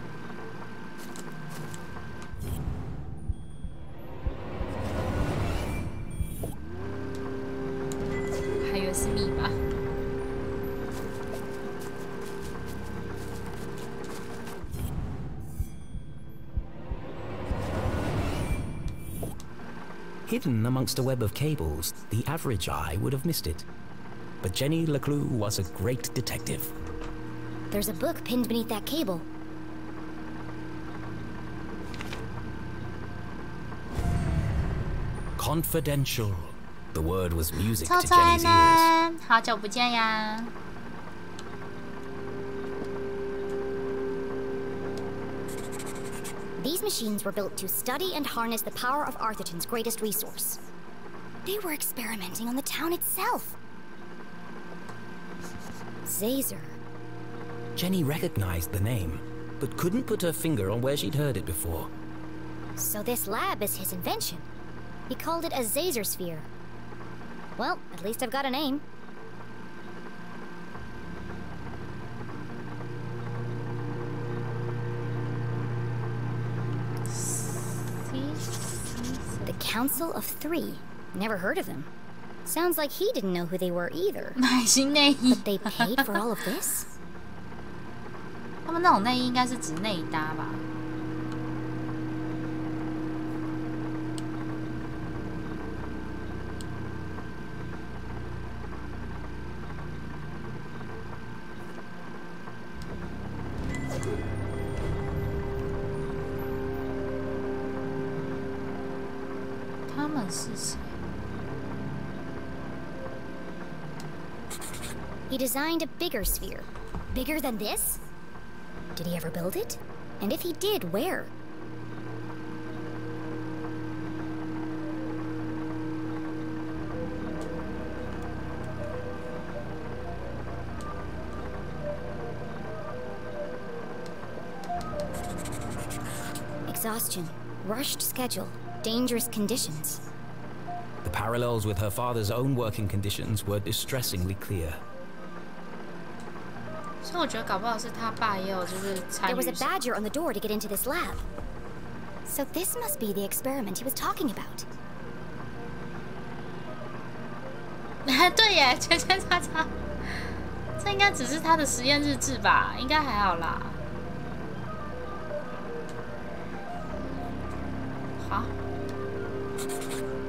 还以为是密码。Hidden amongst a web of cables, the average eye would have missed it. But Jenny leclue was a great detective. There's a book pinned beneath that cable. Confidential. The word was music 臭 to 臭 Jenny's ears. 呢？好久不见呀！ These machines were built to study and harness the power of Arthurton's greatest resource. They were experimenting on the town itself. Zazer. Jenny recognized the name, but couldn't put her finger on where she'd heard it before. So this lab is his invention. He called it a Zazer sphere. Well, at least I've got a name. The Council of Three. Never heard of them. Sounds like he didn't know who they were either. 买新内衣。 But they paid for all of this? 他们那种内衣应该是指内搭吧？他们是谁？ He designed a bigger sphere. Bigger than this? Did he ever build it? And if he did, where? Exhaustion, rushed schedule, dangerous conditions. The parallels with her father's own working conditions were distressingly clear. 所以我觉得搞不好是他爸也有就是参 There 与 was a badger on the door to get into this lab. So this must be the experiment he was talking about. 对耶，圈圈叉叉，这应该只是他的实验日志吧？应该还好啦。好，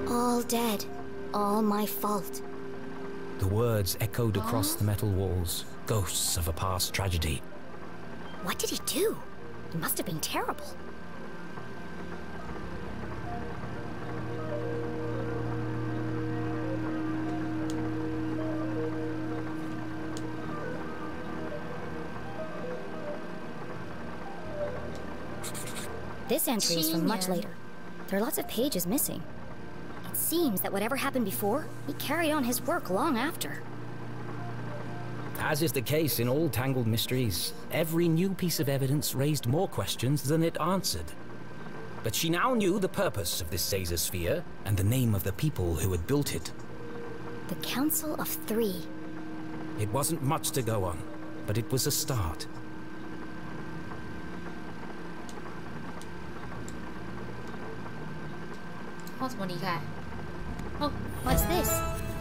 All dead. All my fault. The words echoed across the metal walls, ghosts of a past tragedy. What did he do? It must have been terrible. This entry is from much later. There are lots of pages missing. It seems that whatever happened before, he carried on his work long after. As is the case in all tangled mysteries, every new piece of evidence raised more questions than it answered. But she now knew the purpose of this Zazer sphere and the name of the people who had built it. The Council of Three. It wasn't much to go on, but it was a start. Oh, What's this?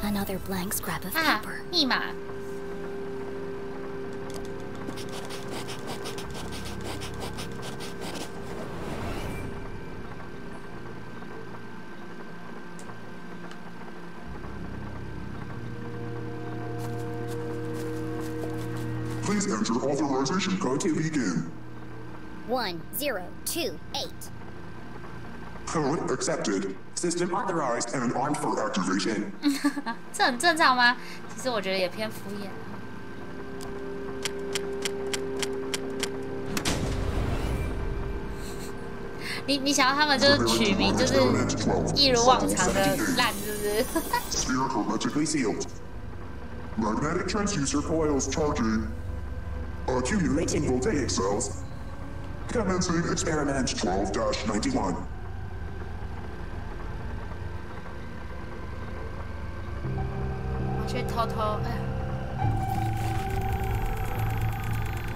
Another blank scrap of 啊 paper. 密码。 Please enter authorization code to begin. 1028. Code accepted. System authorized and armed for activation. 这很正常吗？其实我觉得也偏敷衍。你想要他们就是取名就是一如往常的烂，是不是？ Sphere hermetically sealed. Magnetic transducer coils charging. Accumulating voltaic cells. Commencing experiment 12-91. 我去偷偷，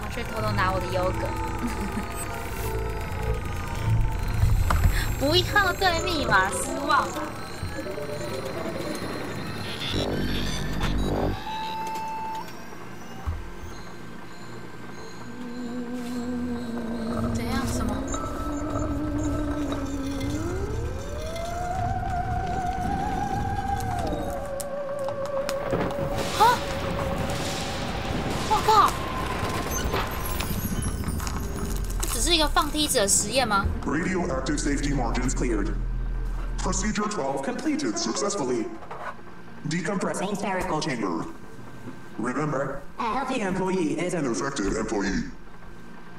我去偷偷拿我的优格。不要对密码失望啊！怎样？什么？啊！我靠！这只是一个放梯子的实验吗？ Radioactive safety margins cleared. Procedure 12 completed successfully. Decompressing spherical chamber. Remember, a healthy employee is an effective employee.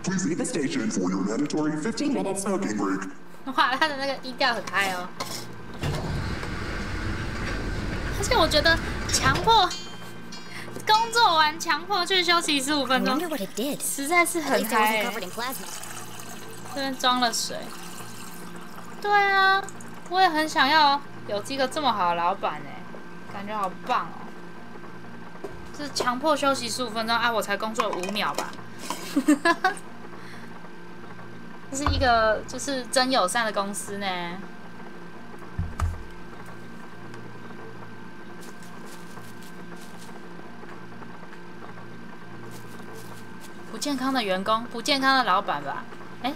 Please leave the station for your mandatory 15-minute smoking break. 哇，他的那个音调很嗨哦！而且我觉得强迫工作完强迫去休息15分钟，实在是很嗨欸。这边装了水。对啊，我也很想要有一个这么好的老板哎，感觉好棒哦！是强迫休息15分钟啊，我才工作5秒吧。这是一个就是真友善的公司呢。不健康的员工，不健康的老板吧？哎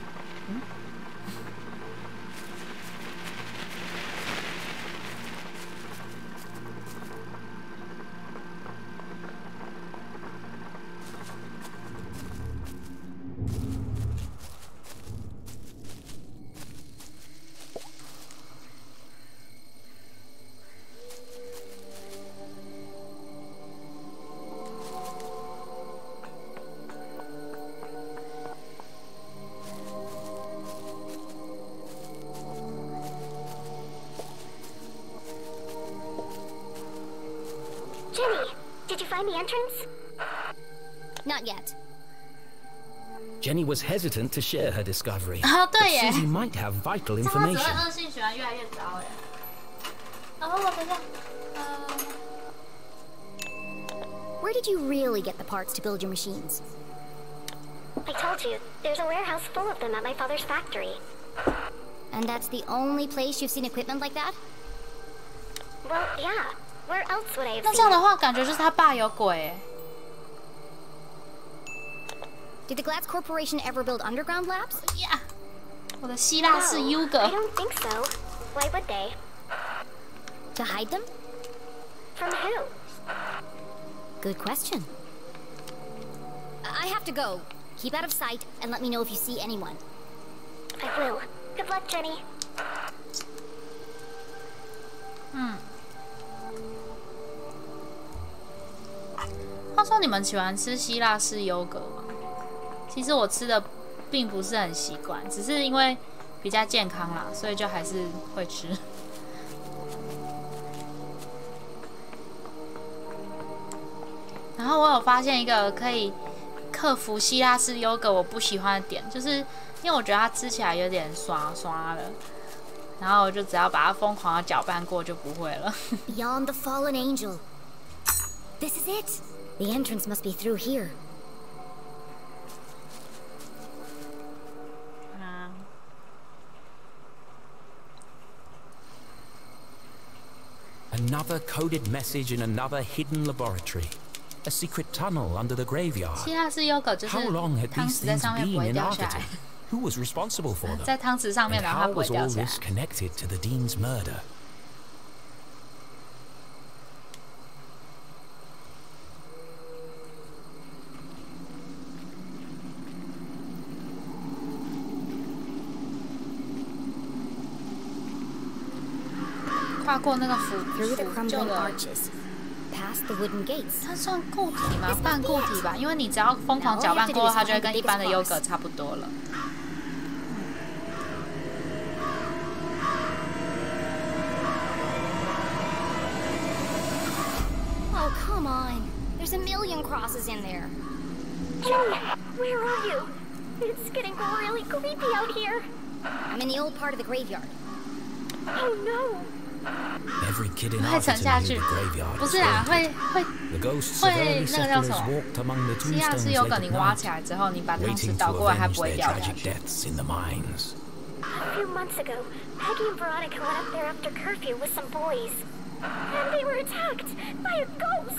，Jenny, did you find the entrance? Not yet. Jenny was hesitant to share her discovery. 哦， but 对耶， Susie might have vital 这样他只 information. 会恶性循环越来越糟哎。哦，等一下，Where did you really get the parts to build your machines? I told you, there's a warehouse full of them at my father's factory. And that's the only place you've seen equipment like that? Well, yeah. Where else would I have 那这样 seen 的 it? 话，感觉就是他爸有鬼哎。 Did the Glatz Corporation ever build underground labs? 呀，我的希腊式 U 格 I。don't think so. Why would they? To hide them? From who? Good question. I have to go. Keep out of sight and let me know if you see anyone. I will. Good luck, Jenny. 话说你们喜欢吃希腊式优格吗？其实我吃的并不是很习惯，只是因为比较健康啦，所以就还是会吃。然后我有发现一个可以克服希腊式优格我不喜欢的点，就是因为我觉得它吃起来有点刷刷的，然后我就只要把它疯狂的搅拌过就不会了。Beyond the fallen angel. This is it. The entrance must be through here. Another coded message in another hidden laboratory. A secret tunnel under the graveyard. 希腊式优格就是 How long had 汤 these 匙在 things 上面不 been 会 in 掉下 Arctic? 来， Who was responsible for them? 在汤匙上面 And 然后它 how 不会 was 掉 all 下来。 this connected to the Dean's murder? 跨过那个腐 Through the 腐旧 crumbling 的， arches. Past the wooden gates. 它算固体吗？半固体吧，因为你只要疯 Oh, 狂搅拌过后，它就会跟一般的优格差不多了。 Now all you have to do is find the biggest cross. 在汤匙上面，然后它不会掉下来。 Good come on. There's a million crosses in there. Jenny, where are you? It's getting really creepy out here. I'm in the old part of the graveyard. Oh no. Every kid in 会沉 Arlington 下 knew 去 the graveyard 不 was 是啊， haunted. 会 The ghosts of 会 early 那个叫什 settlers 么？ walked among the 西亚 tombstones 是有 late 梗， at 你挖 night, 起来之后，你把汤匙 waiting 倒 to 过来，它 avenge 不会 their 掉下 tragic 去。 deaths in the mines. A few months ago, Peggy and Veronica went up there after curfew with some boys. And they were attacked by a ghost.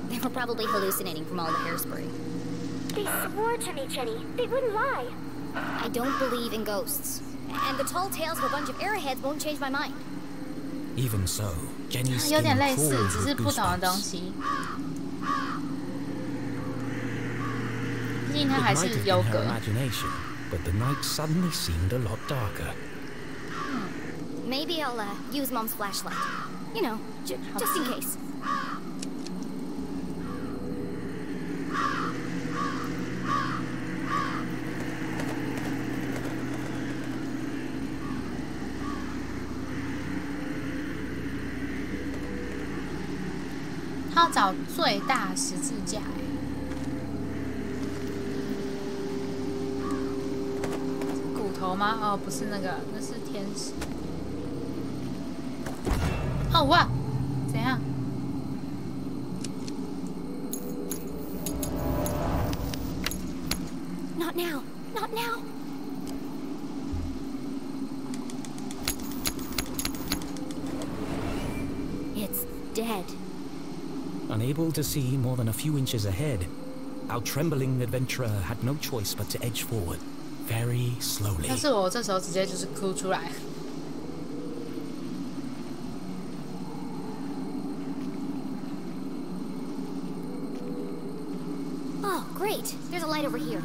They were probably hallucinating from all the hairspray. They swore to me, Jenny. They wouldn't lie. I don't believe in ghosts. And the tall tales of a bunch of arrowheads won't change my mind. Even so, Jenny's 有 skin 点类似， crawled 只是 with 不同的东 goosebumps. 西。毕竟 It 它还 might 是 have 有 been her 格。 imagination, but the night suddenly seemed a lot darker. Maybe I'll use Mom's flashlight. You know, just in case. 他要找最大十字架。骨头吗？哦，不是那个，那是天使。哦哇，怎样？ Not now! Not now! It's dead. Unable to see more than a few inches ahead, our trembling adventurer had no choice but to edge forward, very slowly. 但是我这时候直接就是哭出来。 Oh, great. There's a light over here.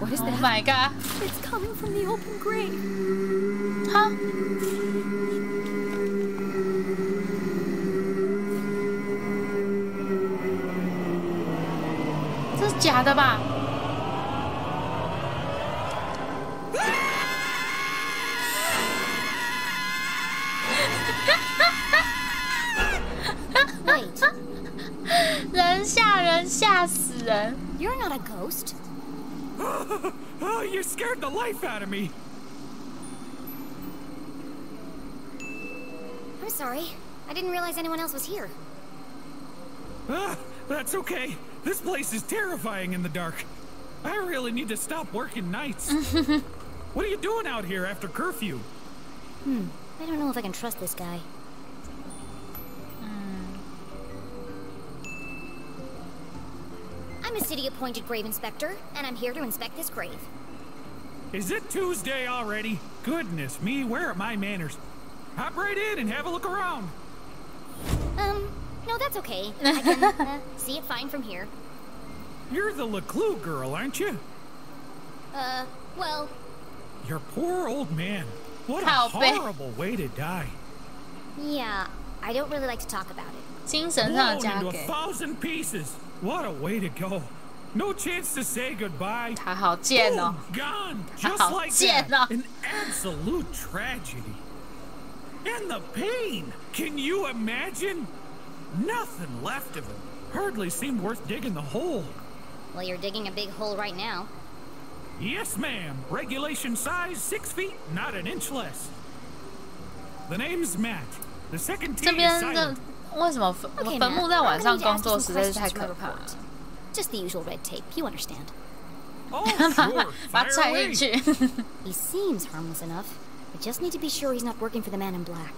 What is Oh that? my god！ It's coming from the open grave. 哈？这是假的吧？ Wait, 人吓人，吓死人！ you're not a ghost. Oh, you scared the life out of me. I'm sorry. I didn't realize anyone else was here. That's okay. This place is terrifying in the dark. I really need to stop working nights. What are you doing out here after curfew? I don't know if I can trust this guy. I'm a city-appointed grave inspector, and I'm here to inspect this grave. Is it Tuesday already? Goodness me, where are my manners? Hop right in and have a look around. No, that's okay. I can see it fine from here. You're the leclue girl, aren't you? Well, Your poor old man. What a How bad. horrible way to die. yeah, I don't really like to talk about it. 精神上的 Blown 加 into 给 1,000 pieces. What a way to go. No chance to say goodbye. 他好贱 Boom, 哦！ gone. Just How like贱 that. 哦！ An absolute tragedy. And the pain. Can you imagine? Nothing left of him. Hardly seemed worth digging the hole. Well, you're digging a big hole right now. Yes, ma'am. Regulation size 6 feet, not an inch less. The name's Matt. The second T 这 is 边的 silent. 为什么 Okay, 坟墓 Matt, 在 I'm 晚 gonna 上 need to 工 ask you 作 some 实在是 questions 太 for my 可怕了 report.？ Just the usual red tape, you understand. Oh, sure. 把 Fire 它踹 away. 进去。 He seems harmless enough. I just need to be sure he's not working for the man in black.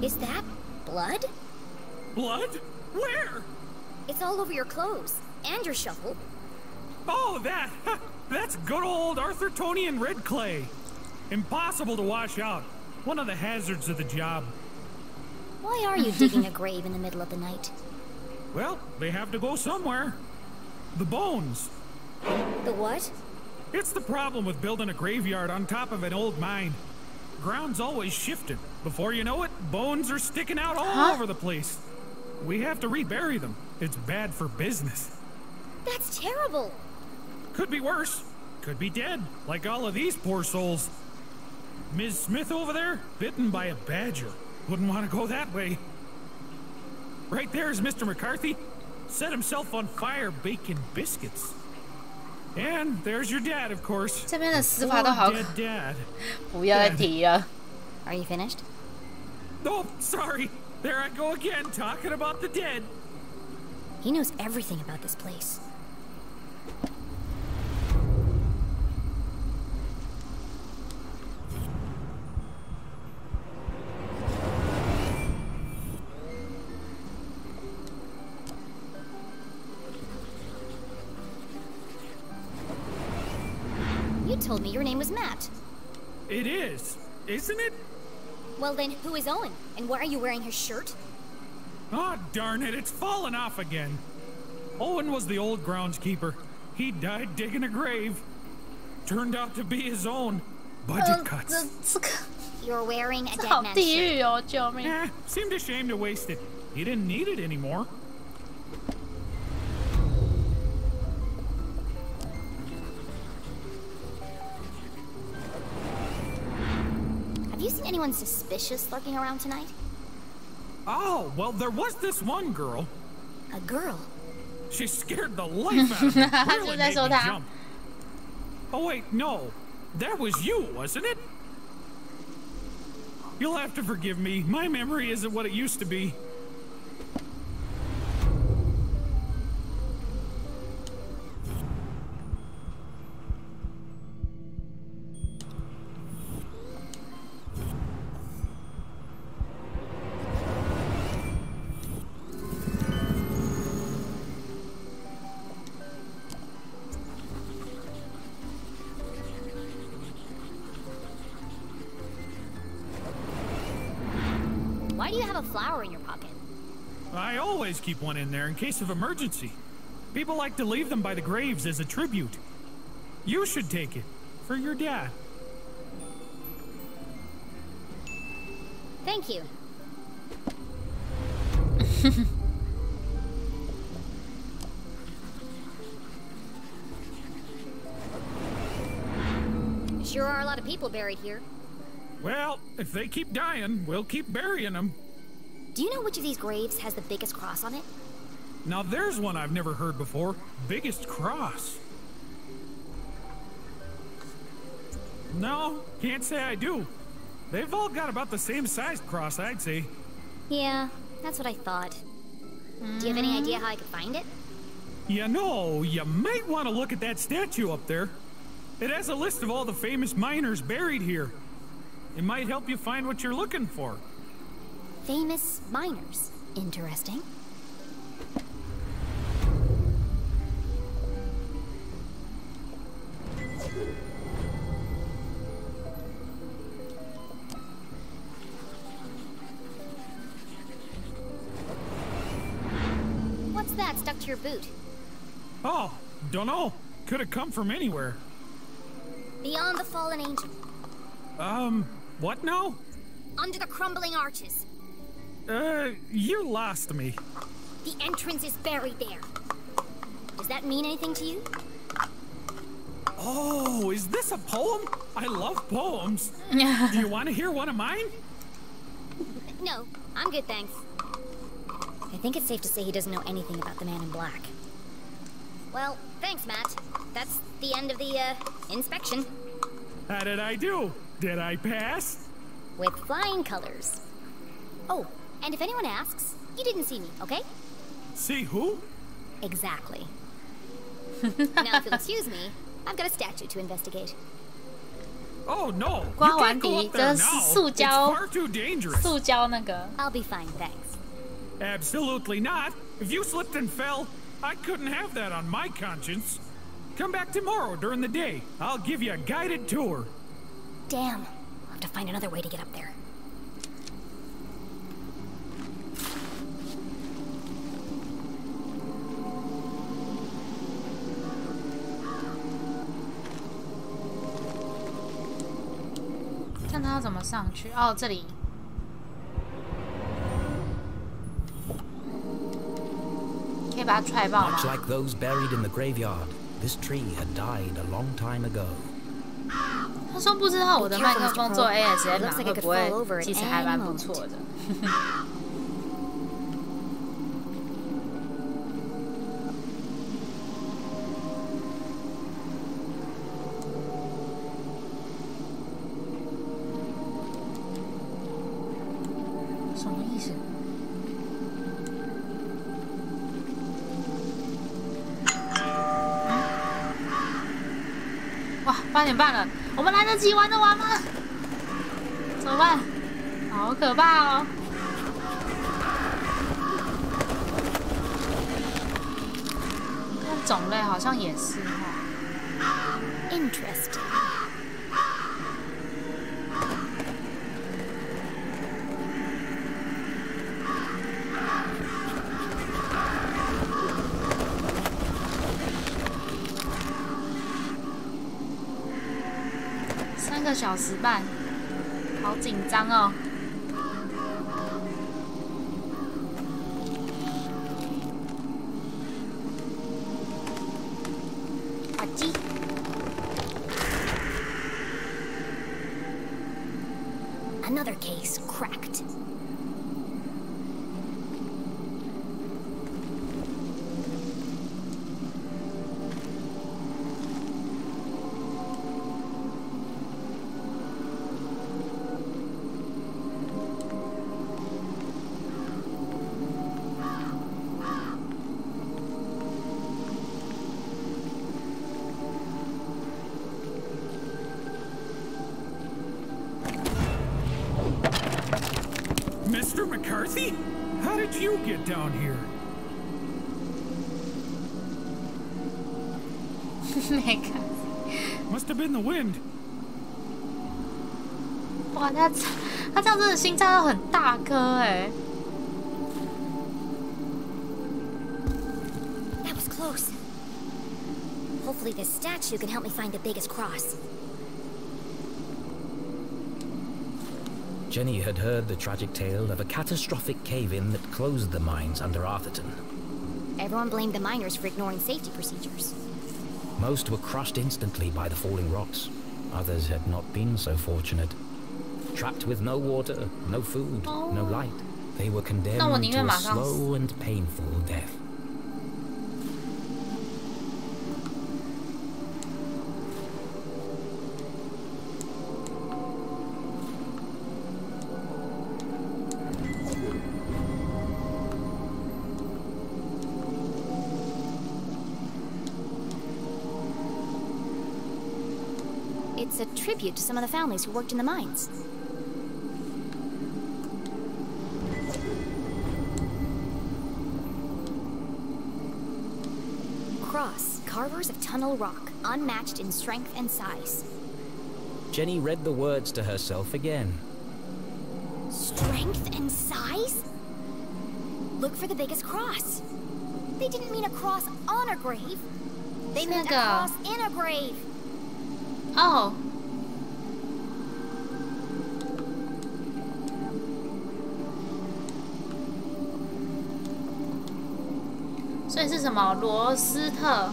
Is that blood? Blood? Where? It's all over your clothes and your shovel. Oh, that. That's good old Arthurtonian red clay. Impossible to wash out. One of the hazards of the job. Why are you digging a grave in the middle of the night? Well, they have to go somewhere. The bones. The what? It's the problem with building a graveyard on top of an old mine. Ground's always shifting. Before you know it, bones are sticking out all over the place. We have to rebury them. It's bad for business. That's terrible. Could be worse. Could be dead, like all of these poor souls. Ms. Smith over there, bitten by a badger. Wouldn't want to go that way. Right there is Mr. McCarthy. Set himself on fire baking biscuits. And there's your dad, of course. 这边的死法都好可 Poor dead dad. 不要再提了。 Are you finished? Oh, sorry. There I go again, talking about the dead. He knows everything about this place. You told me your name was Matt. It is, isn't it? Well then, who is Owen? And why are you wearing his shirt? Oh, darn it, it's fallen off again. Owen was the old groundskeeper. He died digging a grave. Turned out to be his own. Budget cuts. 这个 You're wearing a 这 dead 好 man's 地 shirt. 狱哦！救命！ Seemed ashamed to waste it. He didn't need it anymore. Have you seen anyone suspicious lurking around tonight? Oh, well, there was this one girl. A girl? She scared the life out of me. Really made me 就在说她。 jump. Oh, wait, no. That was you, wasn't it? You'll have to forgive me. My memory isn't what it used to be. Why do you have a flower in your pocket? I always keep one in there in case of emergency. People like to leave them by the graves as a tribute. You should take it. For your dad. Thank you. Sure are a lot of people buried here. Well, if they keep dying, we'll keep burying them. Do you know which of these graves has the biggest cross on it? Now there's one I've never heard before. Biggest cross. No, can't say I do. They've all got about the same sized cross, I'd say. Yeah, that's what I thought. Do you have any idea how I could find it? You know, you might want to look at that statue up there. It has a list of all the famous miners buried here. It might help you find what you're looking for. Famous miners. Interesting. What's that stuck to your boot? Oh, dunno. Could have come from anywhere. Beyond the fallen angel. What now? Under the crumbling arches. You lost me. The entrance is buried there. Does that mean anything to you? Oh, is this a poem? I love poems. Do you want to hear one of mine? No, I'm good, thanks. I think it's safe to say he doesn't know anything about the man in black. Well, thanks, Matt. That's the end of the, inspection. How did I do? Did I pass? With flying colors. Oh, and if anyone asks, you didn't see me, okay? See who? Exactly. Now, if you'll excuse me, I've got a statue to investigate. Oh no! 刮 You 完 can't go 底 up 这 there 是 now. 塑 It's 胶 far too dangerous. 塑胶那个。 I'll be fine, thanks. Absolutely not. If you slipped and fell, I couldn't have that on my conscience. Come back tomorrow during the day. I'll give you a guided tour. Damn. I'll have to find another way to get up there.看他要怎么上去。哦，这里。把它踹爆吗？ Much like those buried in the graveyard, this tree had died a long time ago. 他说不知道我的麦克风做 ASMR 会不会其实还蛮不错的。什么意思？哇，8点半了，我们来得及玩得完吗？怎么办？好可怕哦！看种类好像也是哈。Interesting. 3个小时半，好紧张哦。打击。Another case cracked. Mr. McCarthy? How did you get down here? 没看。 Must have been the wind. 哇，他这样真的心脏要很大颗哎。That was close. Hopefully this statue can help me find the biggest cross. Jenny had heard the tragic tale of a catastrophic cave-in that closed the mines under Arthurton. Everyone blamed the miners for ignoring safety procedures. Most were crushed instantly by the falling rocks. Others had not been so fortunate. Trapped with no water, no food, no light, they were condemned to a slow and painful death. It's a tribute to some of the families who worked in the mines. Cross, carvers of tunnel rock, unmatched in strength and size. Jenny read the words to herself again. Strength and size? Look for the biggest cross. They didn't mean a cross on a grave. They meant a cross in a grave. Oh. 所以是什么？罗斯特。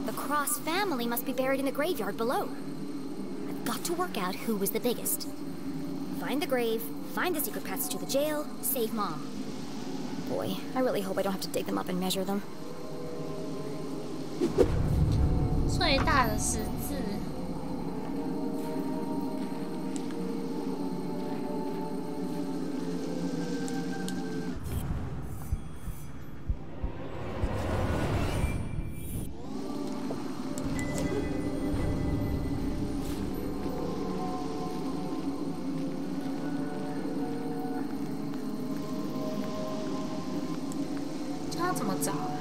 The Cross family must be buried in the graveyard below. I've got to work out who was the biggest. Find the grave, find the secret paths to the jail, save Mom. Boy, I really hope I don't have to dig them up and measure them. 最大的十字。这要怎么找啊？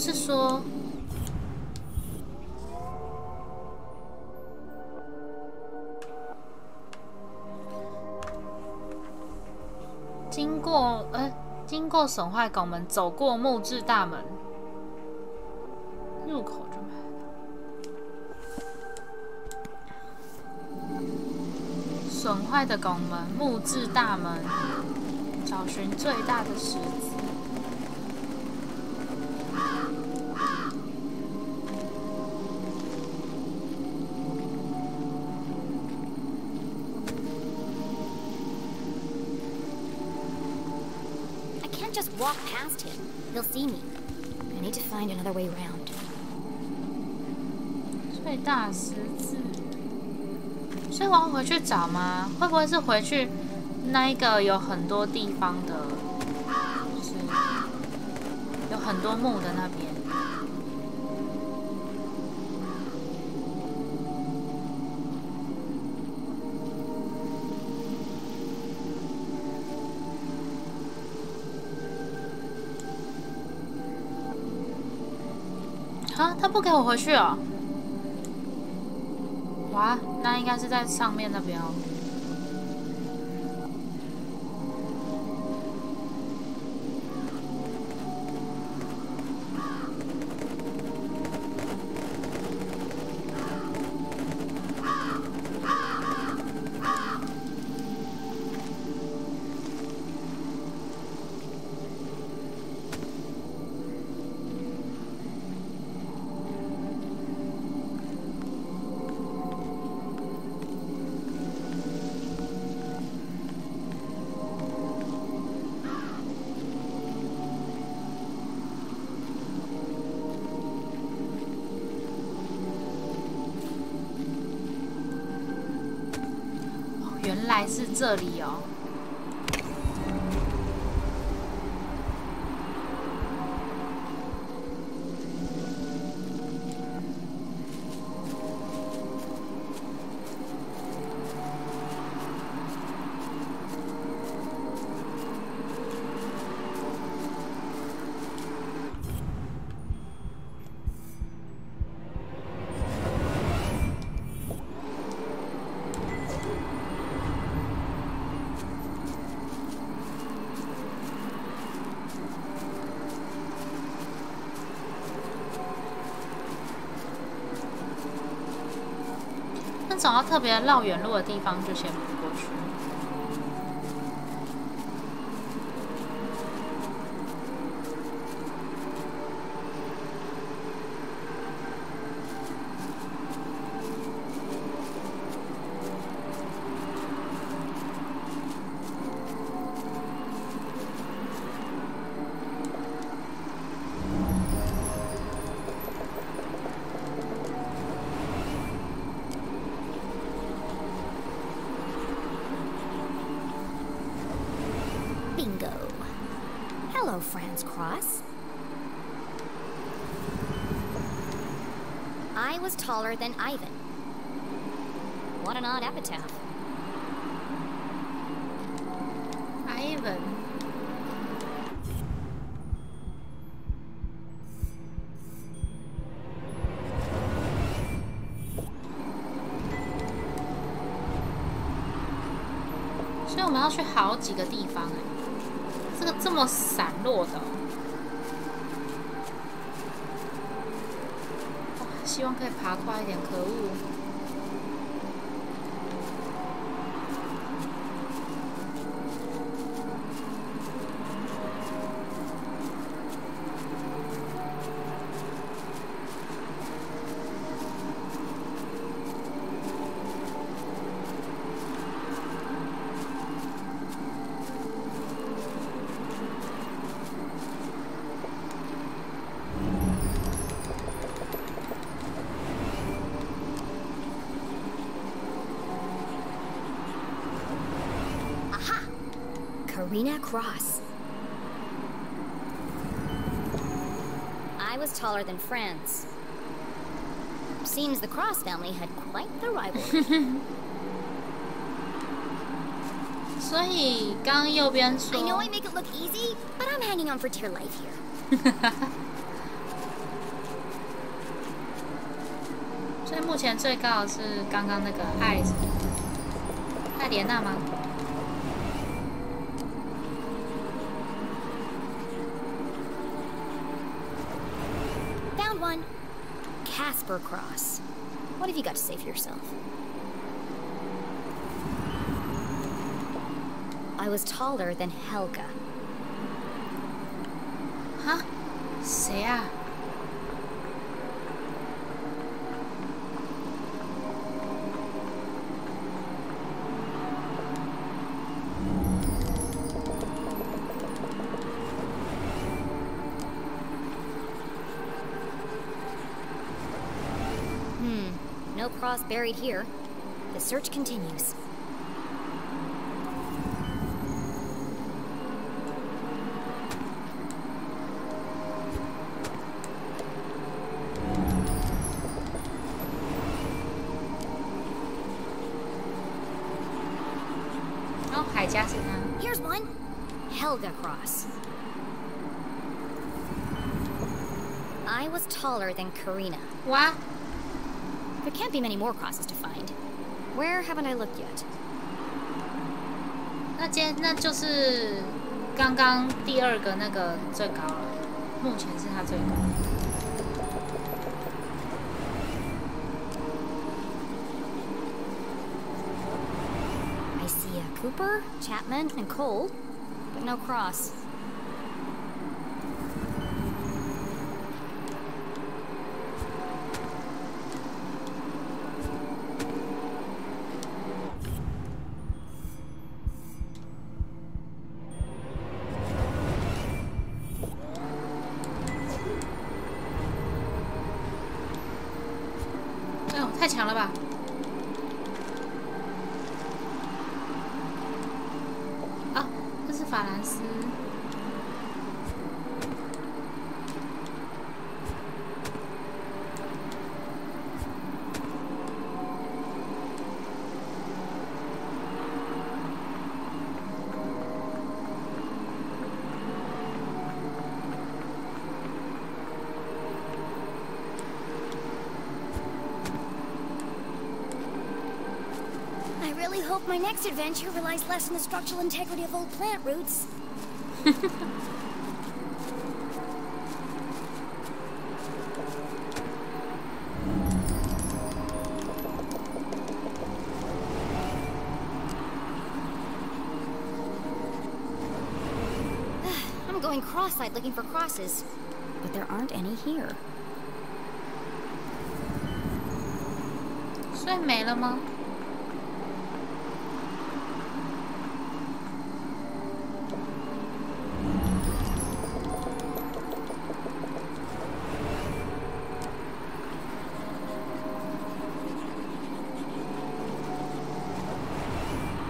是说经过损坏拱门，走过木质大门，入口就没了。损坏的拱门，木质大门，找寻最大的石子。Just walk past him. He'll see me. I need to find another way around. 最大石子，所以我要回去找吗？会不会是回去那一个有很多地方的，就是有很多木的那边？啊，他不给我回去哦！哇，那应该是在上面那边哦。原来是这里哦。找到特别绕远路的地方，就先不过去。Bingo. Hello, Franz Cross. I was taller than Ivan. What an odd epitaph. Ivan. 所以我们要去好几个地方哎。这个这么散落的、哦，哇！希望可以爬快一点，可恶！Arena Cross. I was taller than Franz. Seems the Cross family had quite the rivalry. 所以刚刚右边说 I know I make it look easy, but I'm hanging on for dear life here. 所以目前最高的是刚刚那个艾莲娜吗？ Found one. Casper Cross. What have you got to say for yourself? I was taller than Helga. 哈？谁啊？ No cross buried here. The search continues. Oh, 海家是他。 Here's one. Helga Cross. I was taller than Karina. 哇！ There can't be many more crosses to find. Where haven't I looked yet? 那就是刚刚第二个那个最高了，目前是他最高。 I see a Cooper, Chapman, and Cole, but no cross. Oh, 太强了吧！ 哦，这是法兰斯。I really hope my next adventure relies less on the structural integrity of old plant roots. I'm going cross-eyed looking for crosses, but there aren't any here. 所以没了吗？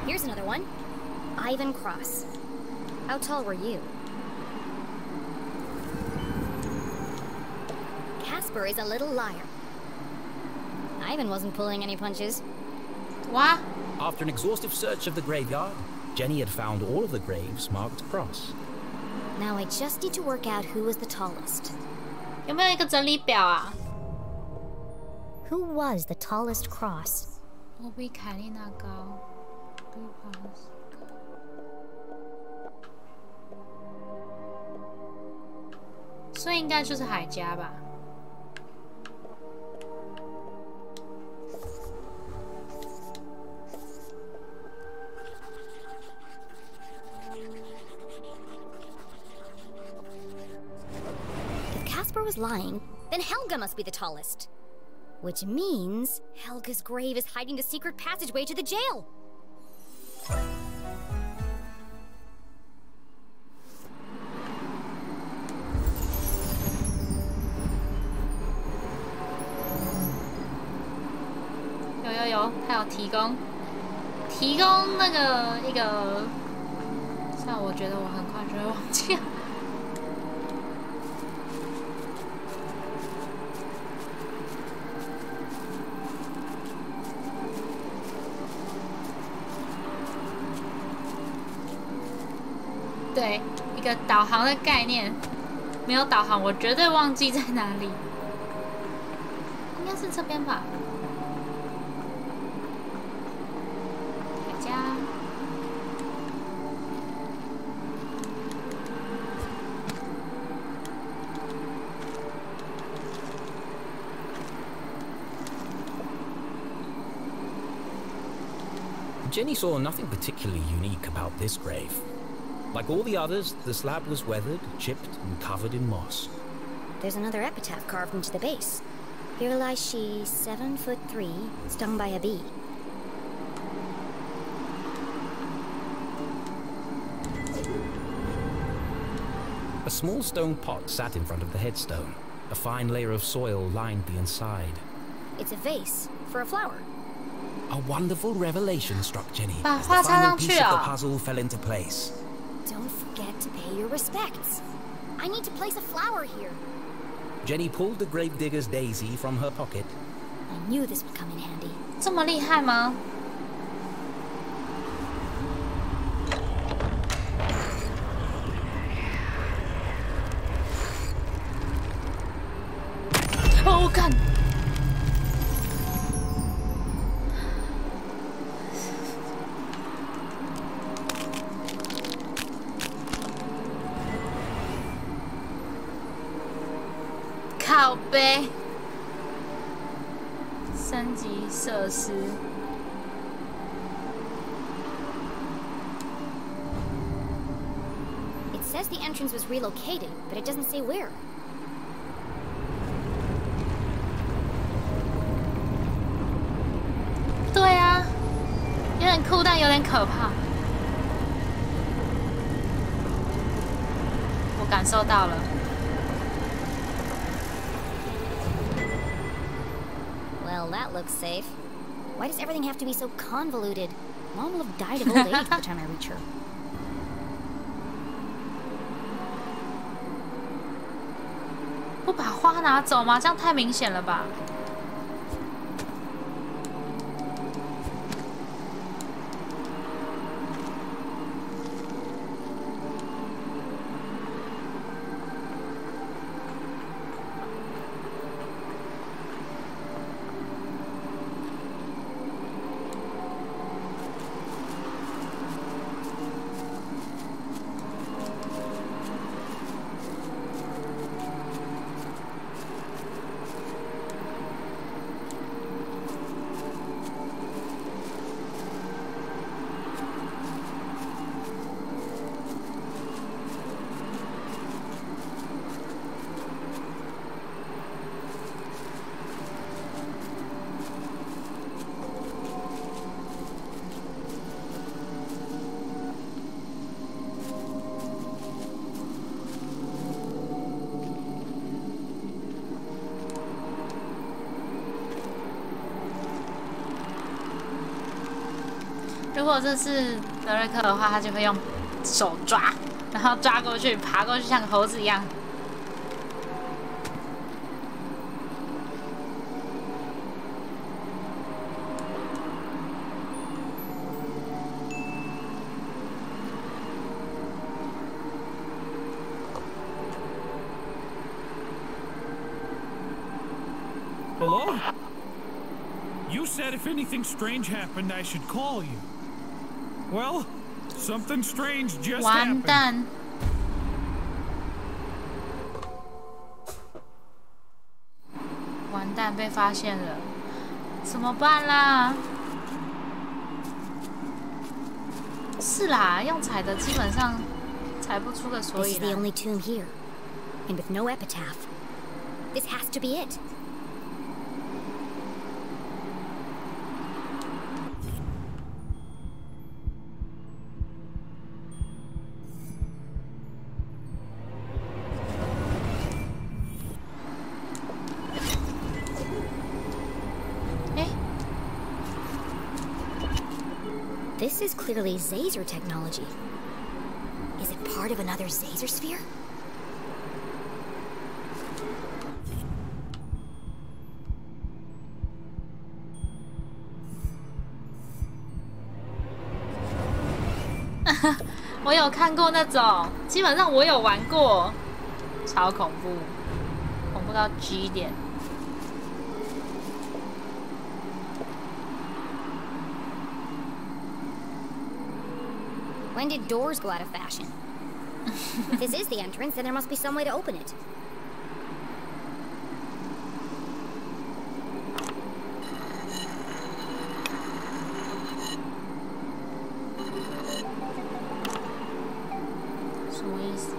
Here's another one. Ivan Cross. How tall were you? Casper is a little liar. Ivan wasn't pulling any punches. 哇！ After an exhaustive search of the graveyard, Jenny had found all of the graves marked cross. Now I just need to work out who was the tallest. 有没有一个整理表啊？ Who was the tallest cross? 我比凯莉娜高。 所以应该就是海家吧。If Casper was lying, then Helga must be the tallest. Which means Helga's grave is hiding the secret passageway to the jail.有，他有提供那个一个，像我觉得我很快就会忘记了。对，一个导航的概念，没有导航我绝对忘记在哪里，应该是这边吧。Jenny saw nothing particularly unique about this grave. Like all the others, the slab was weathered, chipped, and covered in moss. There's another epitaph carved into the base. Here lies she, 7'3", stung by a bee. A small stone pot sat in front of the headstone. A fine layer of soil lined the inside. It's a vase for a flower. A wonderful revelation struck Jenny Bah, as the花插 final 上去 piece of the 哦。 puzzle fell into place. Don't forget to pay your respects. I need to place a flower here. Jenny pulled the gravedigger's daisy from her pocket. I knew this would come in handy. 这么厉害吗？哦，看。靠背，升级设施。It says the entrance was relocated, but it doesn't say where. “对啊，有点酷，但有点可怕。”我感受到了。 Well, that looks safe. Why does everything have to be so convoluted? Mom will have died of old age by the time I reach her. 不把花拿走吗？这样太明显了吧？如果这是德瑞克的话，他就会用手抓，然后抓过去，爬过去，像个猴子一样。Hello? You said if anything strange happened, I should call you. Well, something strange just 完 happened. 蛋！完蛋，被发现了，怎么办啦？是啦，用踩的基本上踩不出个所 This 以 is the 然。 only tomb here, and with no epitaph. This has to be it. This is clearly Zazer technology. Is it part of another Zazer sphere? “我有看过那种，基本上我有玩过，超恐怖，恐怖到 G 点。” When did doors go out of fashion? If this is the entrance, then there must be some way to open it. 什么意思？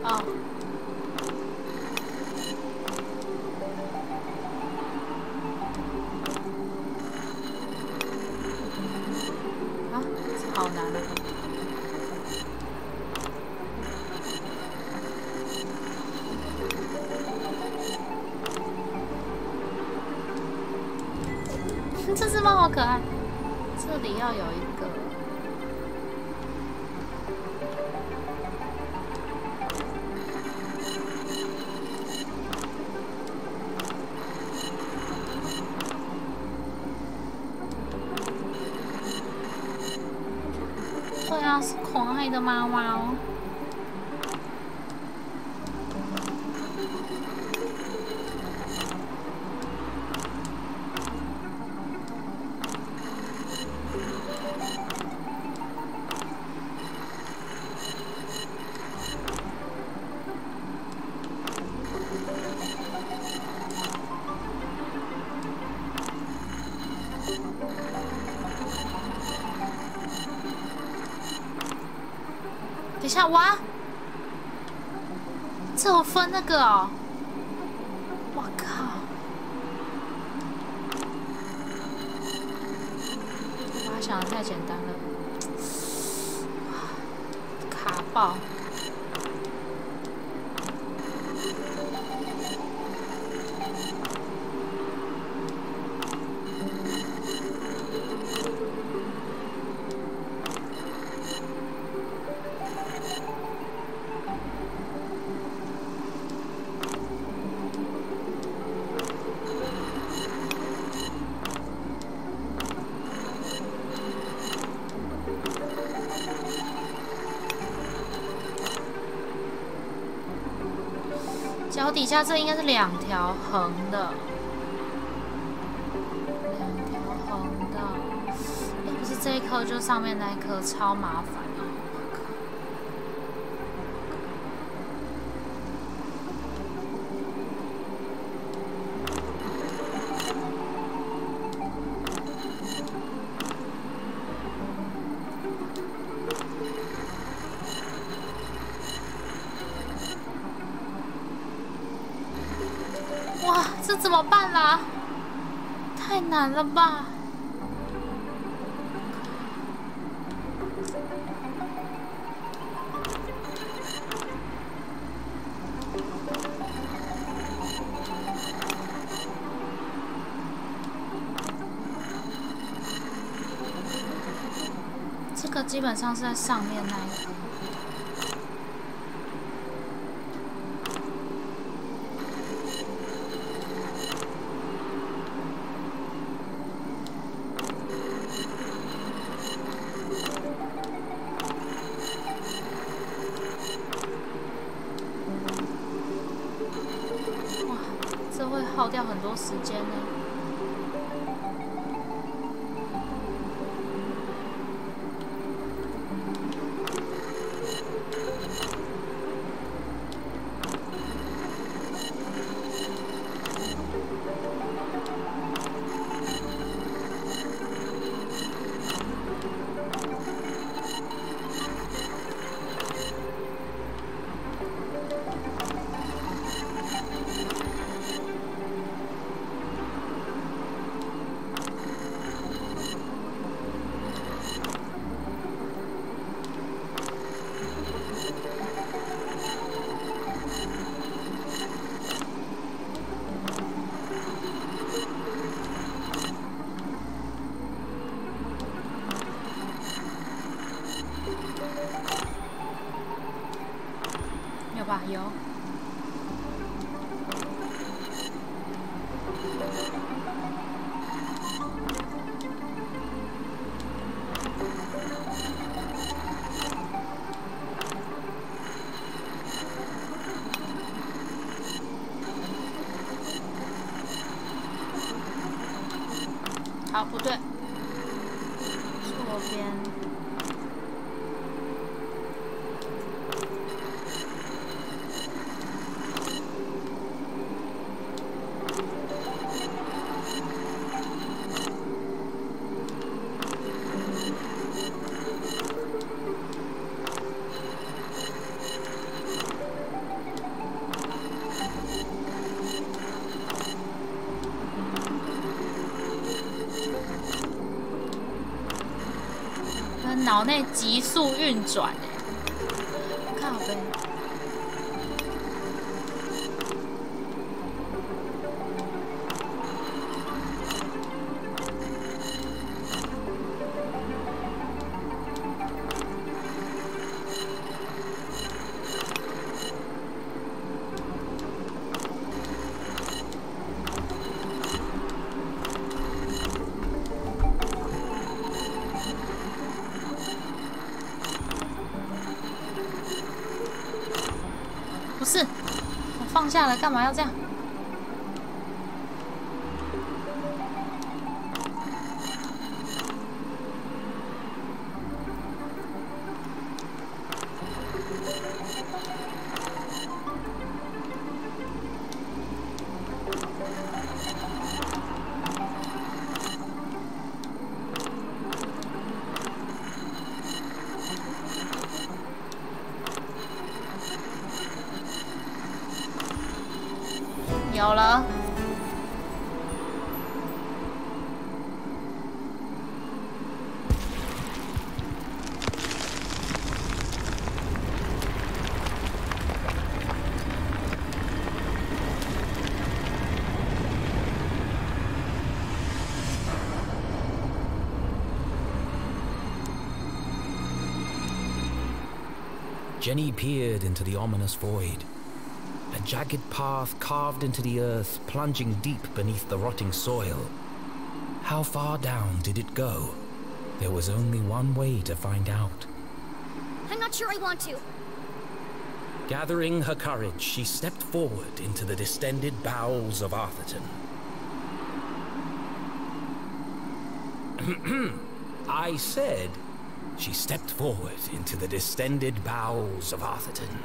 哦。啊，这好难啊！这只猫好可爱。这里要有一个。对啊，是可爱的猫猫。等一下，哇！这有分那个哦！我靠！我把它想的太简单了，卡爆！脚底下这应该是2条横的，2条横的。要不是这一颗，就上面那一颗，超麻烦啊！哇，这怎么办啦？太难了吧！这个基本上是在上面那一个。这会耗掉很多时间呢。有吧？有。好，不对，左边。他脑内急速运转，靠背。不是，我放下了，干嘛要这样？有了。Jenny peered into the ominous void. A jagged path carved into the earth, plunging deep beneath the rotting soil. How far down did it go? There was only one way to find out. I'm not sure I want to. Gathering her courage, she stepped forward into the distended bowels of Arthurton. I said she stepped forward into the distended bowels of Arthurton.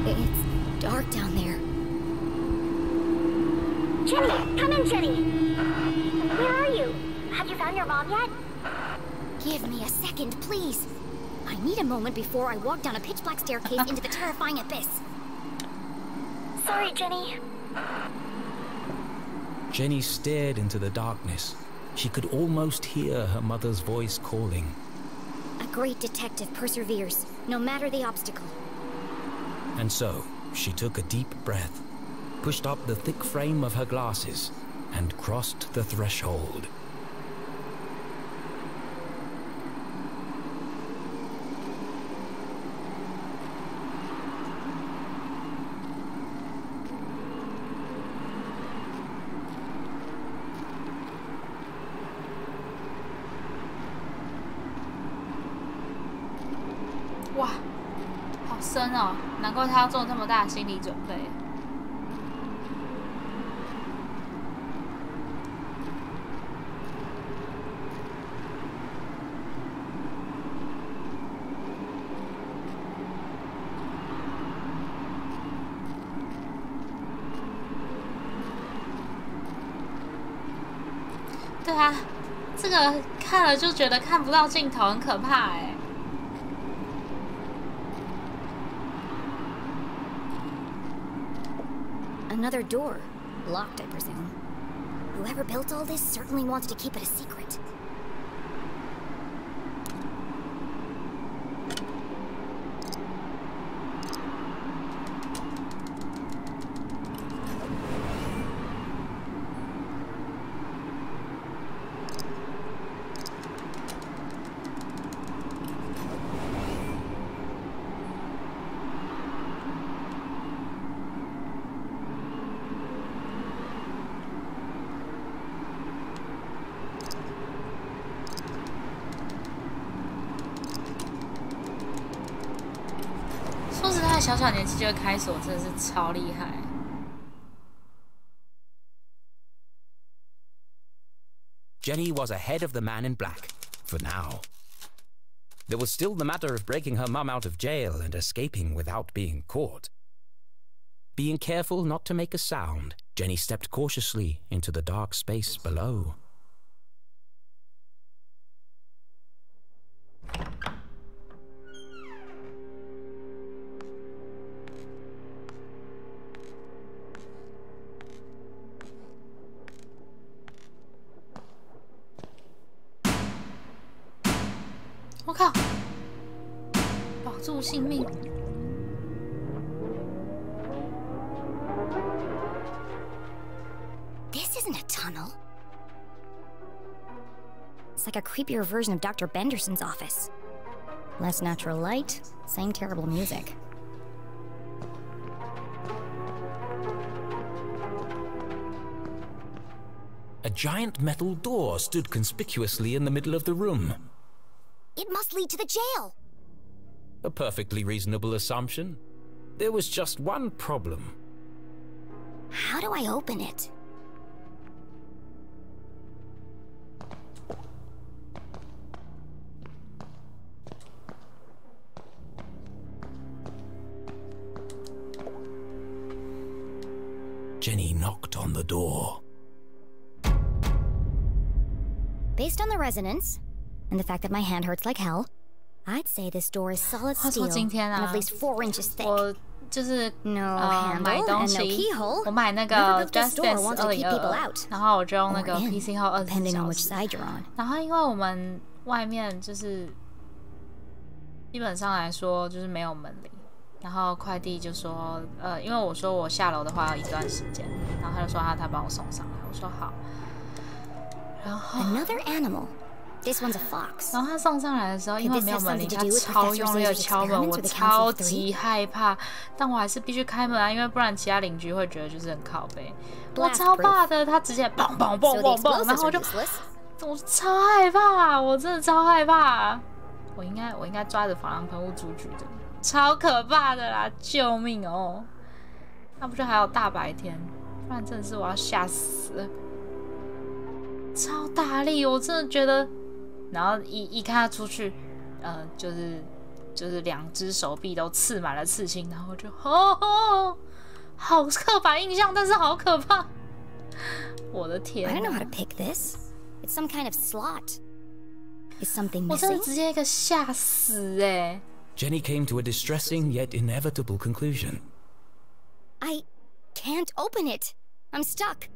It's dark down there. Jenny! Come in, Jenny! Where are you? Have you found your mom yet? Give me a second, please. I need a moment before I walk down a pitch-black staircase into the terrifying abyss. Sorry, Jenny. Jenny stared into the darkness. She could almost hear her mother's voice calling. A great detective perseveres, no matter the obstacle. And so, she took a deep breath, pushed up the thick frame of her glasses, and crossed the threshold.哇，好深哦！难怪他要做这么大的心理准备。对啊，这个看了就觉得看不到尽头，很可怕哎。Another door. Locked, I presume. Whoever built all this certainly wanted to keep it a secret.说实在，小小年纪就会开锁，真的是超厉害。Jenny was ahead of the man in black, for now. There was still the matter of breaking her mum out of jail and escaping without being caught. Being careful not to make a sound, Jenny stepped cautiously into the dark space below. 住性命。This isn't a tunnel. It's like a creepier version of Dr. Benderson's office. Less natural light, same terrible music. A giant metal door stood conspicuously in the middle of the room. It must lead to the jail. A perfectly reasonable assumption. There was just one problem. How do I open it? Jenny knocked on the door. Based on the resonance, and the fact that my hand hurts like hell, I'd say this door is solid steel and at least 4 inches thick. 我就是No 买 handle 东 and no 西， keyhole. 我买那个 Whoever built this Just door Dance wants to keep people 2022， out 然后我就用那 or 个 in, PC 后24 depending on 小 which 时。 side you're on. 然后因为我们外面就是基本上来说就是没有门铃，然后快递就说因为我说我下楼的话要一段时间，然后他就说他帮我送上来，我说好。然后 Another animal. This one's a fox. 然后他送上来的时候，因为没有门铃，他超用力的敲门，我超级害怕，但我还是必须开门啊，因为不然其他邻居会觉得就是很靠北。我超怕的，他直接砰砰砰砰砰，然后我超害怕，我真的超害怕。我应该抓着防狼喷雾出去的，超可怕的啦！救命哦！那不就还有大白天，不然真的是我要吓死了。超大力，我真的觉得。然后一看他出去，就是2只手臂都刺满了刺青，然后我就好刻板印象，但是好可怕，我的天！ I don't know how to pick this. It's some kind of slot. Is something 我真的 missing? 直接一个吓死欸。 Jenny came to a distressing yet inevitable conclusion. I can't open it. I'm stuck.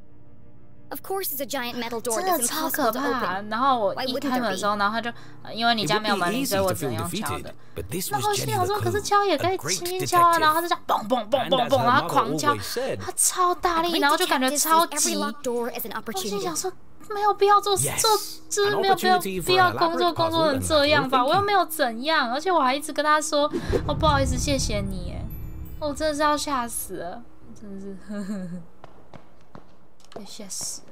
Of course, it's a giant metal door 真的 that's 超可 impossible to 怕。 open. 然后我 Why 一 wouldn't 开 there 门的时候， be? 然后他就因为你 It 家 would 没有 be 门铃， easy 所以我 to 只能 feel 用敲 defeated, 的。 but this 然 was 后我心里 Jenny 想说，可是 leclue, 敲也可 a 以 great 轻轻敲啊，然后他 detective. 就这样嘣嘣嘣 And 嘣 as 嘣， her 然后 mother 狂敲， always said, 他超大 A 力， great 然后就感觉 detective 超 sees every 急。 locked door as an 我心 opportunity. 想说，没有必要做 Yes, 就是 an 没有必 opportunity for 要 an 工作 elaborate 工作 puzzle 成 and 这样吧？ lateral 我又没 thinking. 有怎样，而且我还一直跟他说，哦，不好意思，谢谢你，哎，我真的是要吓死了，真的是，被吓死了。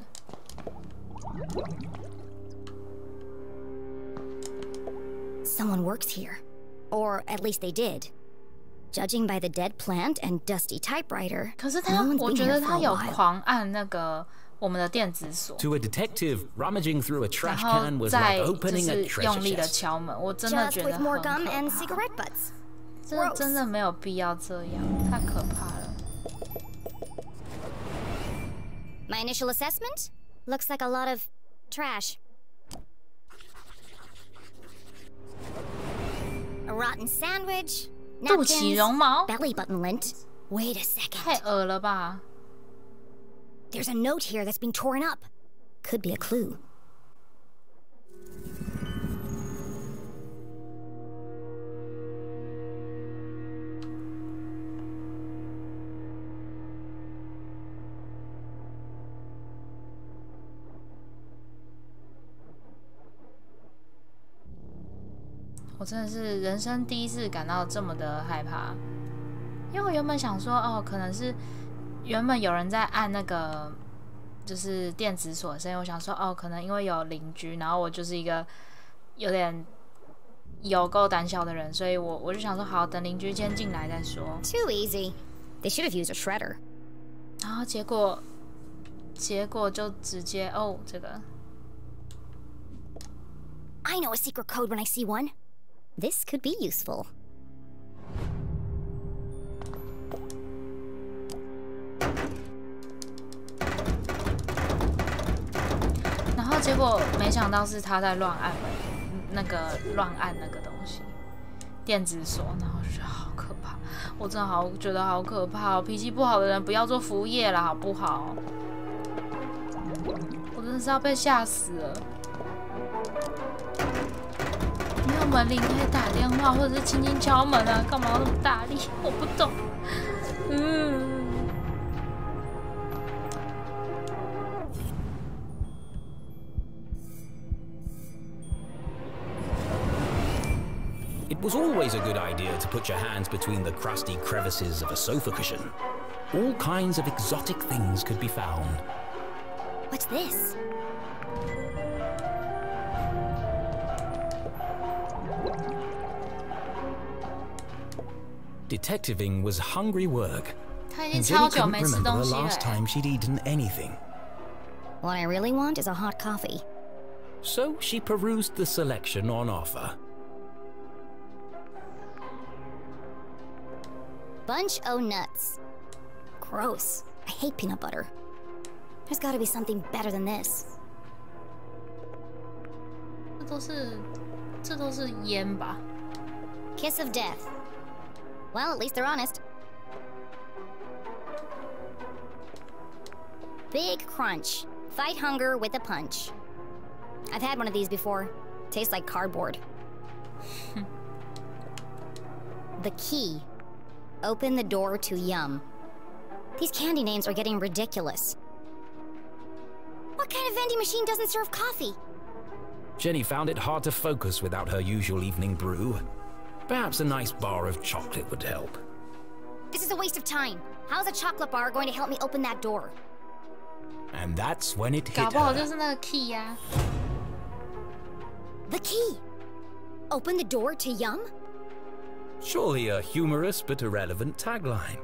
Someone works here. Or at least they did. Judging by the dead plant and dusty typewriter, 可是 no 他， one's 我 been 觉 here 得 for 他 a 有 while. 狂按那个我们的电子锁， To a detective, rummaging through a 然 trash 后 can was 再 like 就 opening a 是用 treasure 力的 chest. 敲门，我真的 Just 觉得 with 很 more 可 gum 怕， and cigarette butts. 真的没有必要这样，太可怕了。 My initial assessment? Looks like a lot of trash. A rotten sandwich, 肚脐 napkins, 绒毛 belly button lint. Wait a 太 second. 恶了吧！ There's a note here that's been torn up. Could be a clue. “我真的是人生第一次感到这么的害怕，因为我原本想说，哦，可能是原本有人在按那个就是电子锁的声音，我想说，哦，可能因为有邻居，然后我就是一个有点有够胆小的人，所以我就想说，好，等邻居先进来再说。 Too easy. They should have used a shredder. 然后结果就直接哦，这个 I know a secret code when I see one. This could be useful. 然后结果没想到是他在乱按那个东西，电子锁，然后就觉得好可怕，我真的觉得好可怕哦！脾气不好的人不要做服务业啦，好不好？我真的是要被吓死了。没有有门铃可以打电话，或者是轻轻敲门啊？干嘛要那么大力？我不懂。It was always a good idea to put your hands between the crusty crevices of a sofa cushion. All kinds of exotic things could be found. What's this? Detectiving was hungry work. 他已经 And 超 Jenny 久 couldn't 没吃 remember 东 the 西了 last time she'd eaten anything. What I really want is a hot coffee. So she perused the selection on offer. Bunch o' nuts. Gross. I hate peanut butter. There's gotta be something better than this. 这都是烟吧？ Kiss of death. Well, at least they're honest. Big crunch. Fight hunger with a punch. I've had one of these before. Tastes like cardboard. The key. Open the door to yum. These candy names are getting ridiculous. What kind of vending machine doesn't serve coffee? Jenny found it hard to focus without her usual evening brew. Perhaps a nice bar of chocolate would help. This is a waste of time. How's a chocolate bar going to help me open that door? And that's when it 搞 hit 不好 her. 就是那个 key 呀、The key. Open the door to yum? Surely a humorous but irrelevant tagline.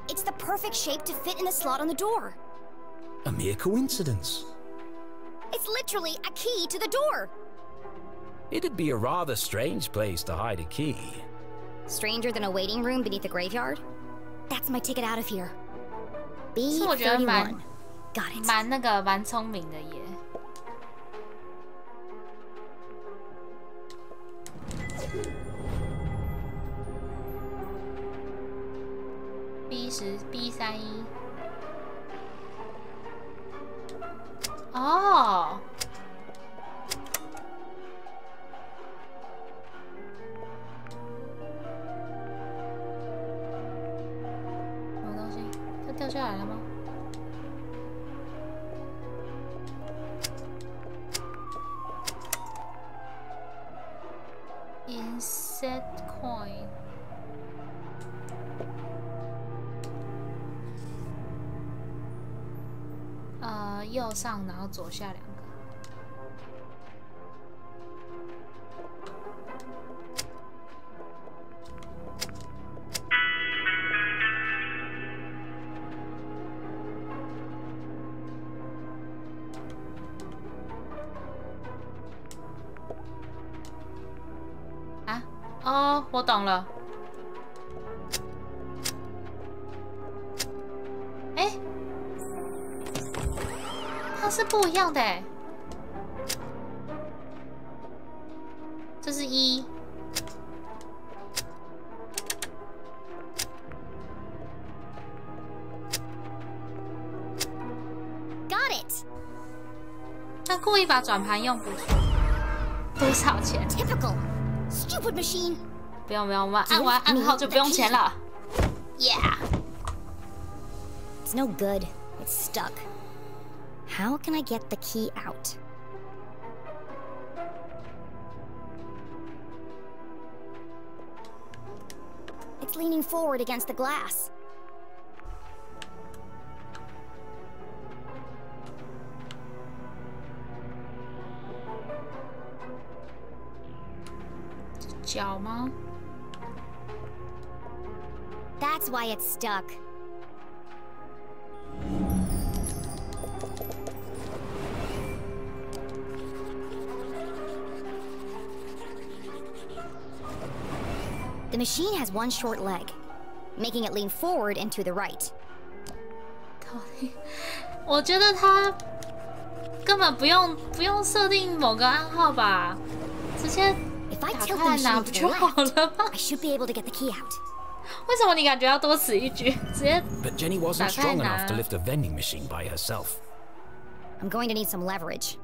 It's the perfect shape to fit in the slot on the door. A mere coincidence. It's literally a key to the door. It'd be a rather strange place to hide a key. Stranger than a waiting room beneath a graveyard? That's my ticket out of here. 是我觉得 B31. Got it. 蛮聪明的耶。B31。哦。什么东西？它掉下来了吗？ Inset coin。右上，然后左下两个。啊？哦，我懂了。哎。 它是不一样的哎，这是1。Got it. 他故意把转盘用不错。多少钱 Typical. Stupid machine. 不用，我们按完暗号就不用钱了。Yeah. It's no good. It's stuck. How can I get the key out? It's leaning forward against the glass. That's why it's stuck. The machine has one short leg, making it lean forward and to the right. 我觉得他根本不用设定某个暗号吧，直接打开拿不就好了吗？ I should be able to get the key out. 为什么你感觉要多此一举？直接 But Jenny wasn't 打开 strong 拿。 enough to lift a vending machine by herself. I'm going to need some leverage.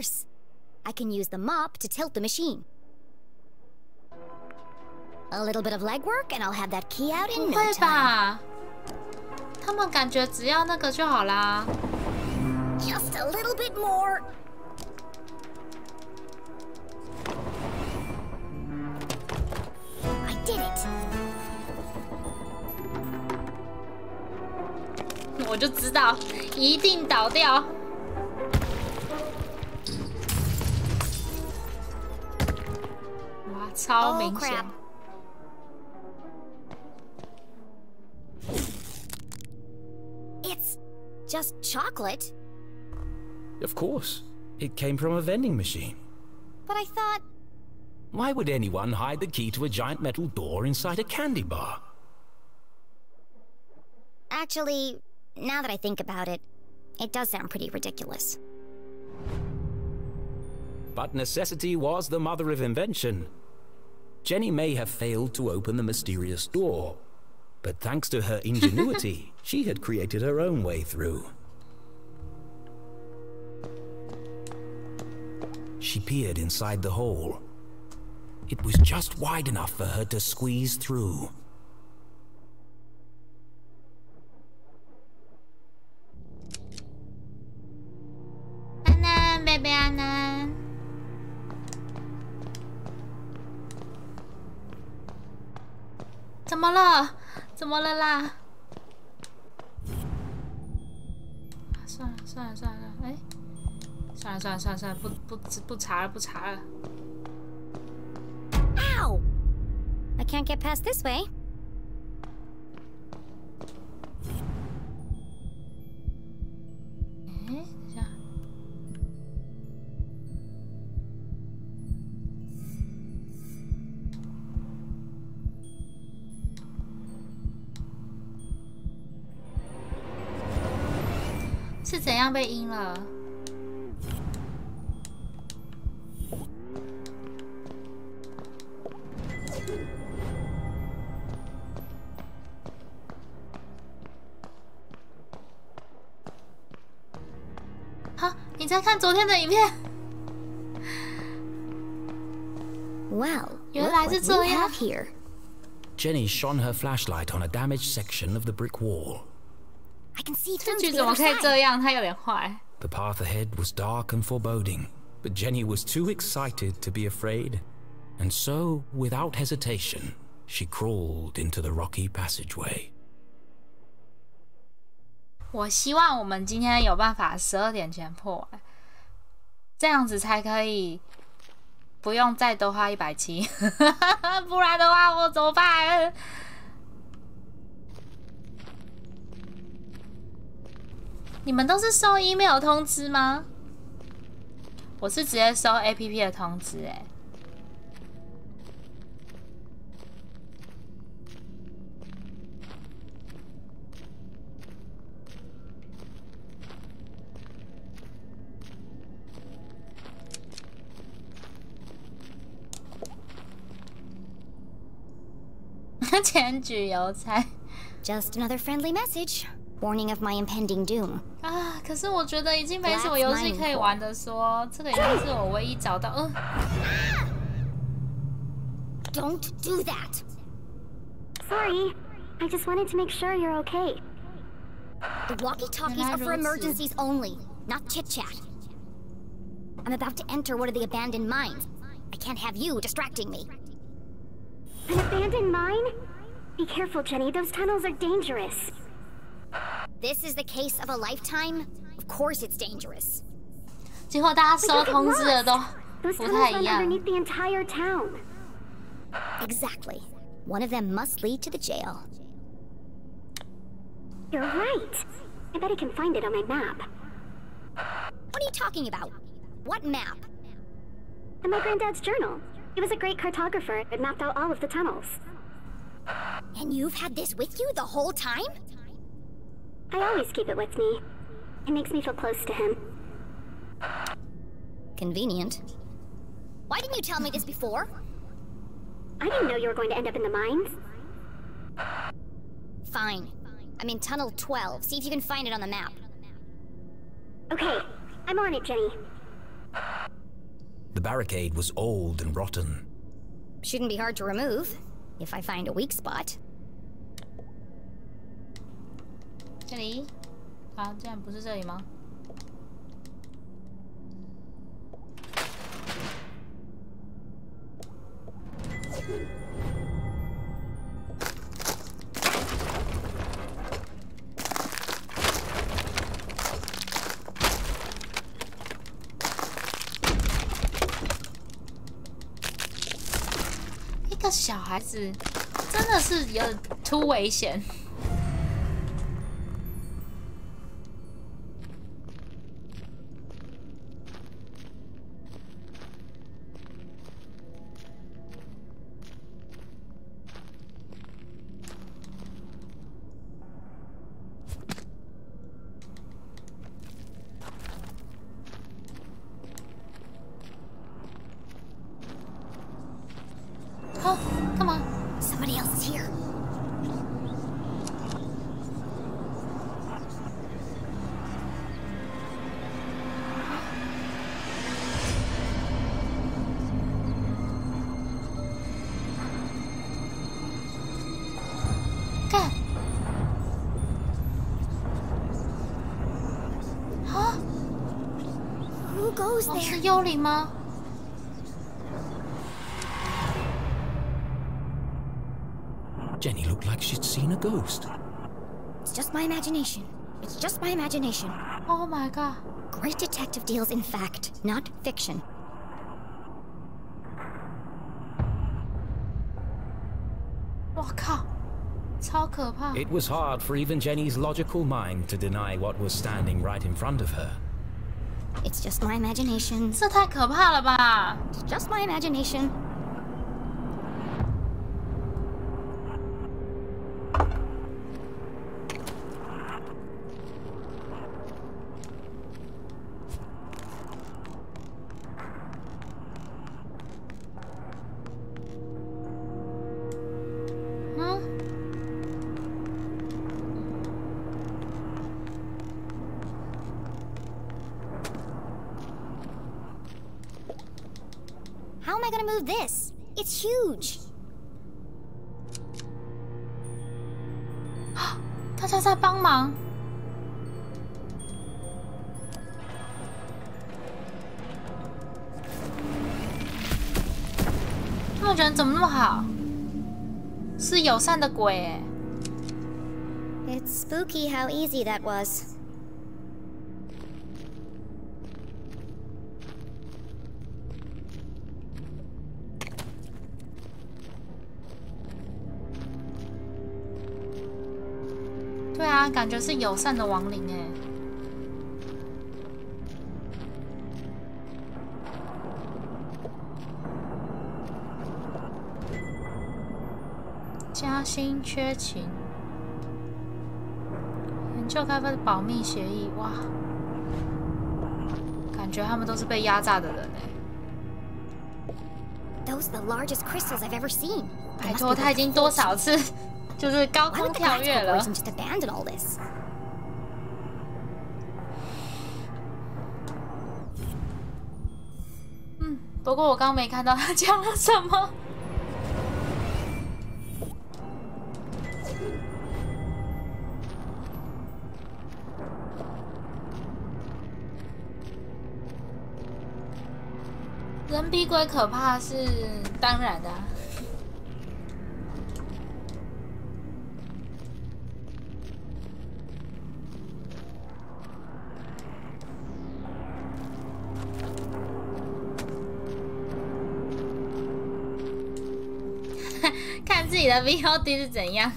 course. I can use the mop to tilt the machine. A little bit of legwork, and I'll have that key out 不 in 会 no time. 吧？他们感觉只要那个就好啦。 Just a little bit more. I did it. 我就知道，一定倒掉。哇，超明显。 crap. It's just chocolate. Of course. It came from a vending machine. But I thought... Why would anyone hide the key to a giant metal door inside a candy bar? Actually, now that I think about it, it does sound pretty ridiculous. But necessity was the mother of invention. Jenny may have failed to open the mysterious door, but thanks to her ingenuity, she had created her own way through. She peered inside the hole. It was just wide enough for her to squeeze through. Annan, baby Annan。怎么了？怎么了啦？算了算了算了，哎，算了算了算了算了，不查了不查了。 Ow! I can't get past this way. 哎，等一下。是怎样被阴了？哈，你在看昨天的影片？ Well, 原 look 来 what 是 we 这样。 have here. Jenny shone her flashlight on a damaged section of the brick wall. I can see 这 through 局 to 怎 the 么 other 可以 side. 这样？他有点坏。 The path ahead was dark and foreboding, but Jenny was too excited to be afraid. And so, without hesitation, she crawled into the rocky passageway. 我希望我们今天有办法12点前破完，这样子才可以不用再多花170，不然的话我怎么办？你们都是收 email 通知吗？我是直接收 APP 的通知欸。检举邮差 Just another friendly message, warning of my impending doom. 啊！可是我觉得已经没什么游戏可以玩的说，这个已经是我唯一找到。Don't do that. Sorry. I just wanted to make sure you're okay. The walkie-talkies are for emergencies only, not chit-chat. I'm about to enter one of the abandoned mines. I can't have you distracting me. An abandoned mine? Be careful, Jenny. Those tunnels are dangerous. This is the case of a lifetime? Of course it's dangerous. 结果大家收通知的都 Those 不 tunnels 太 run 一样。 underneath the entire town. Exactly. One of them must lead to the jail. You're right. I bet I can find it on my map. What are you talking about? What map? In my granddad's journal. He was a great cartographer and mapped out all of the tunnels. And you've had this with you the whole time? I always keep it with me. It makes me feel close to him. Convenient. Why didn't you tell me this before? I didn't know you were going to end up in the mines. Fine. I'm in Tunnel 12. See if you can find it on the map. Okay, I'm on it, Jenny. The barricade was old and rotten. Shouldn't be hard to remove, if I find a weak spot. 这里，啊，这样不是这里吗？一个小孩子真的是有点突危险。哦，干嘛？ Somebody else is here. Who goes 哦， there? 是幽灵吗？ Jenny looked like she'd seen a ghost. It's just my imagination. It's just my imagination. Oh my god！ Great detective deals in fact, not fiction. 我靠，超可怕！ It was hard for even Jenny's logical mind to deny what was standing right in front of her. It's just my imagination. 这太可怕了吧！ It's just my imagination. How am I gonna move this? It's huge. 大家在帮忙。他们人怎么那么好？是友善的鬼哎！ It's spooky how easy that was. .对啊，感觉是友善的亡灵哎。加薪缺勤，研究开发的保密协议，哇，感觉他们都是被压榨的人哎。 Those are the largest crystals I've ever seen. 拜托，他已经多少次就是高 Why 空 would the 跳 Knights 跃了？ Corporation just abandon all this? 不过我刚刚没看到他讲了什么。人比鬼可怕是当然的啊。看自己的 VOD 是怎样。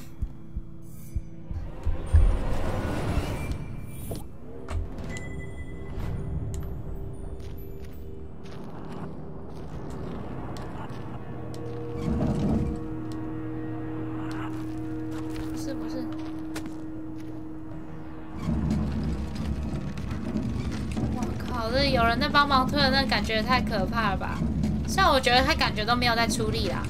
是不是？我靠！这有人在帮忙推的，那感觉也太可怕了吧！像我觉得他感觉都没有在出力啦。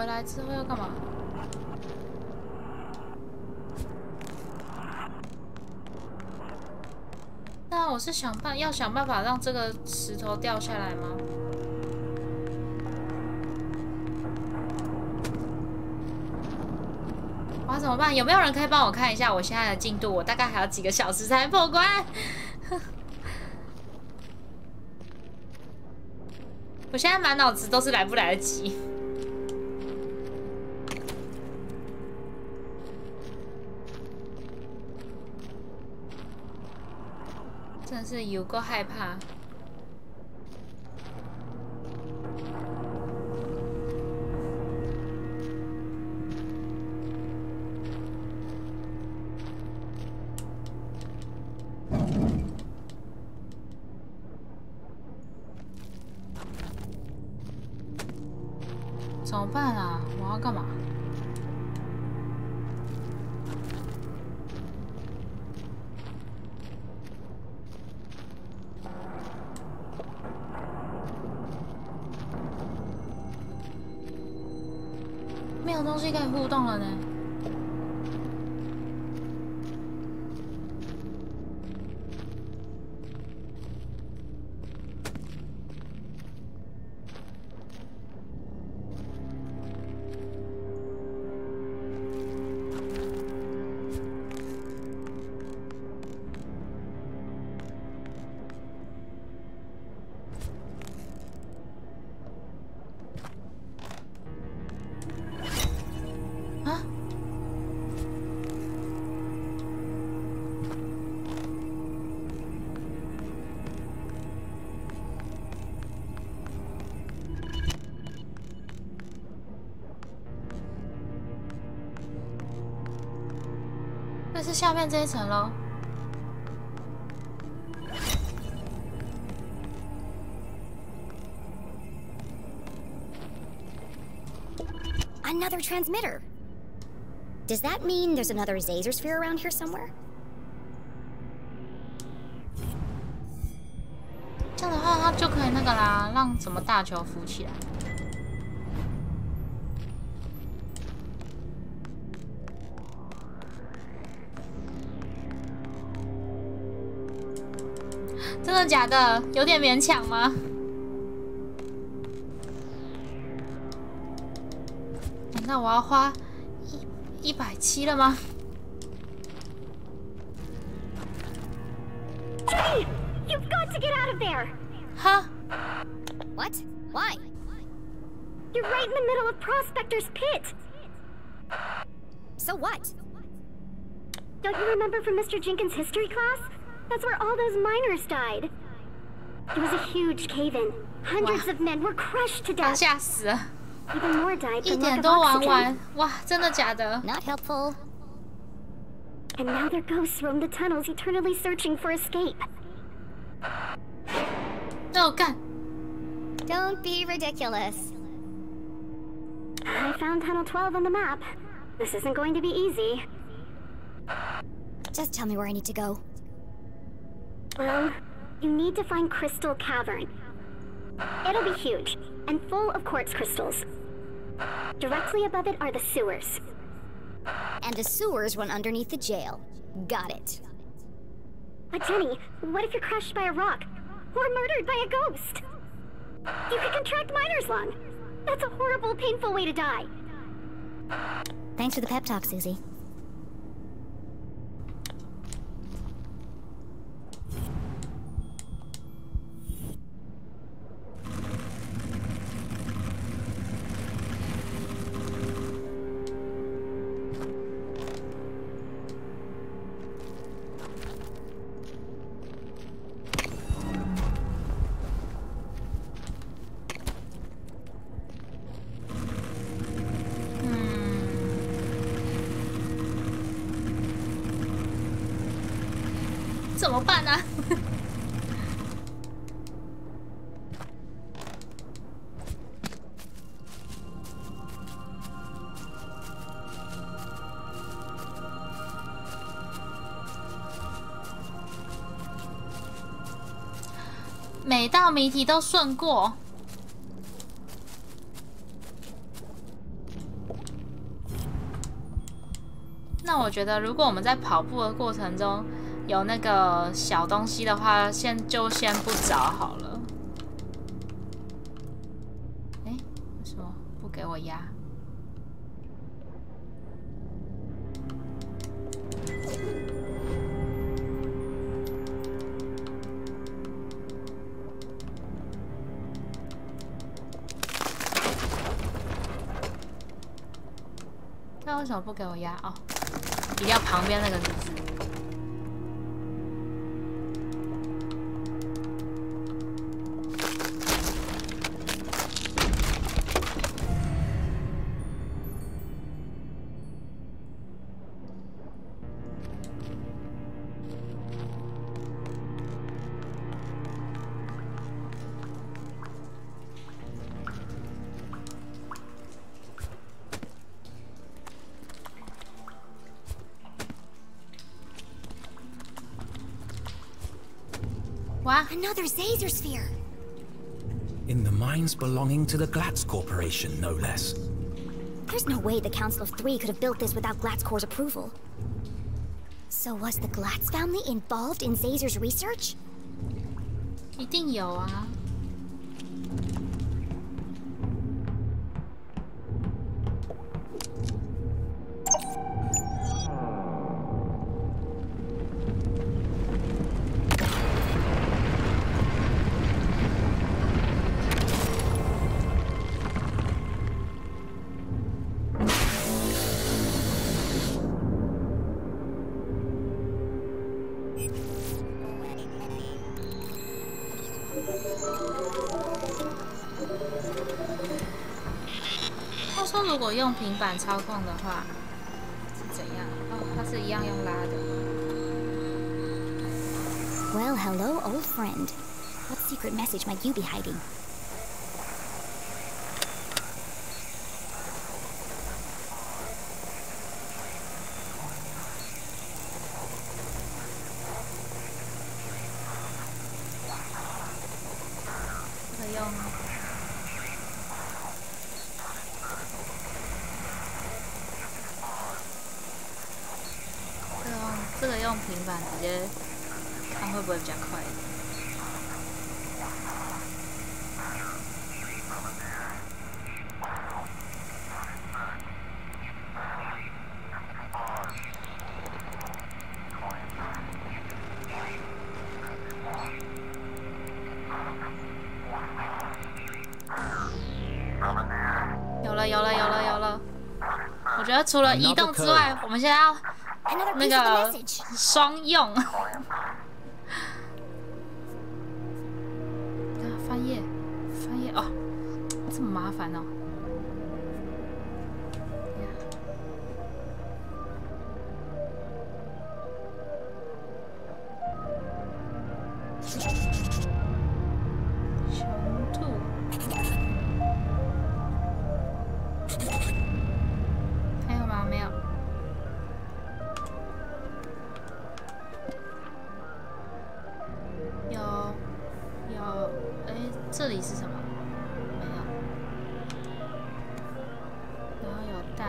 回来之后要干嘛？那我是要想办法让这个石头掉下来吗？我要怎么办？有没有人可以帮我看一下我现在的进度？我大概还有几个小时才破关。我现在满脑子都是来不来得及。真的是有够害怕。怎么办啊？我要干嘛？没有东西可以互动了呢。那是下面这一层咯。Another transmitter. Does that mean there's another Zazer sphere around here somewhere? 这样的话，它就可以那个啦，让什么大球浮起来。真的假的？有点勉强吗？难道我要花170了吗？ Jenny, you've got to get out of there. 哈 What? Why? You're right in the middle of Prospector's Pit. So what? Don't you remember from Mr. Jenkins' history class? That's where all those miners died. It was a huge cave-in. Hundreds of men were crushed to 把 death. 吓死了！ Even more died 一 from 点 lack 都 of 玩 oxygen. 完，哇，真的假的？ Not helpful. And now their ghosts roam the tunnels, eternally searching for escape. 那我干， Don't be ridiculous. I found Tunnel 12 on the map. This isn't going to be easy. Just tell me where I need to go. Well, you need to find Crystal Cavern. It'll be huge, and full of quartz crystals. Directly above it are the sewers. And the sewers run underneath the jail. Got it. But Jenny, what if you're crushed by a rock? Or murdered by a ghost? You could contract miner's lung. That's a horrible, painful way to die. Thanks for the pep talk, Susie. Hmm. 怎么办呢、啊？每道谜题都顺过。但我觉得如果我们在跑步的过程中有那个小东西的话，先不找好了。哎，为什么不给我压？那为什么不给我压？哦，一定要旁边那个是不是？What? Another Zazer sphere! In the mines belonging to the Glatz Corporation, no less. There's no way the Council of Three could have built this without Glatzcor's approval. So was the Glatz family involved in Zazer's research? 一定有啊。他说如果用平板操控的话是怎样？哦，它是一样用拉的。Well, hello, old friend. What secret message might you be hiding?这个用平板直接看会不会比较快？有了！我觉得除了移动之外，我们现在要那个双用。翻页哦，这么麻烦哦。熊兔。还有吗？没有。这里是什么？没有。然后有蛋。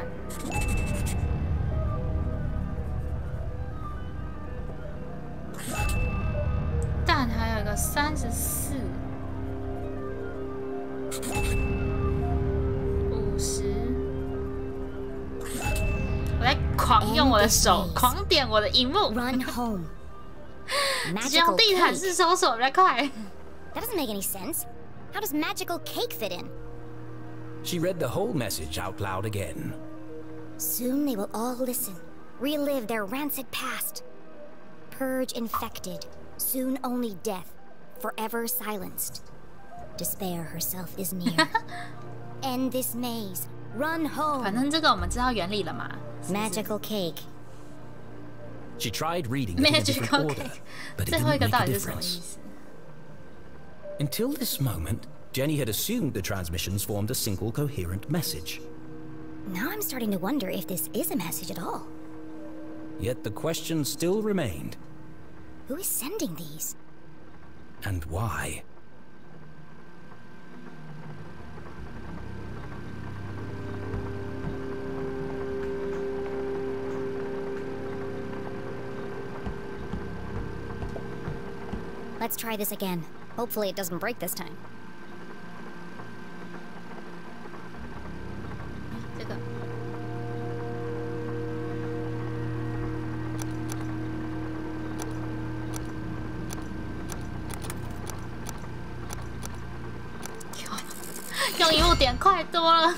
蛋还有一个34、50。我在狂用我的手，狂点我的荧幕。Run home. 只用地毯式搜索比较快。That doesn't make any sense. How does magical cake fit in? She read the whole message out loud again. Soon they will all listen, relive their rancid past. Purge infected, soon only death, forever silenced. Despair herself is near. End this maze, run home. 反正这个我们知道原理了嘛。Magical cake. She tried reading it in a different order, but it didn't make a difference. Until this moment, Jenny had assumed the transmissions formed a single coherent message. Now I'm starting to wonder if this is a message at all. Yet the question still remained. Who is sending these? And why? Let's try this again. Hopefully it doesn't break this time. 这个。用荧幕点快多了。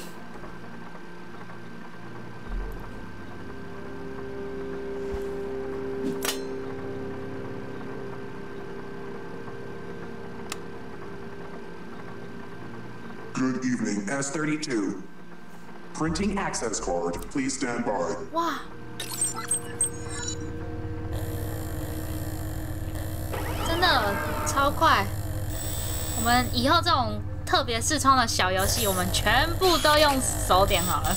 Good evening, S32. Printing access card, please stand by. 哇！真的超快！我们以后这种特别视窗的小游戏，我们全部都用手点好了。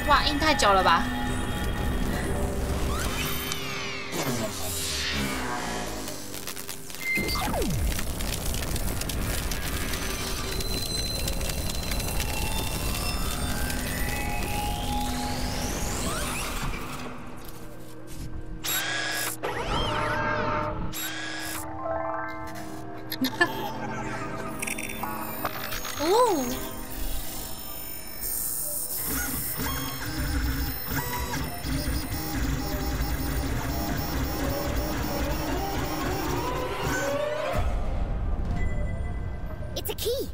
哇，印太久了吧？哦。It's a key.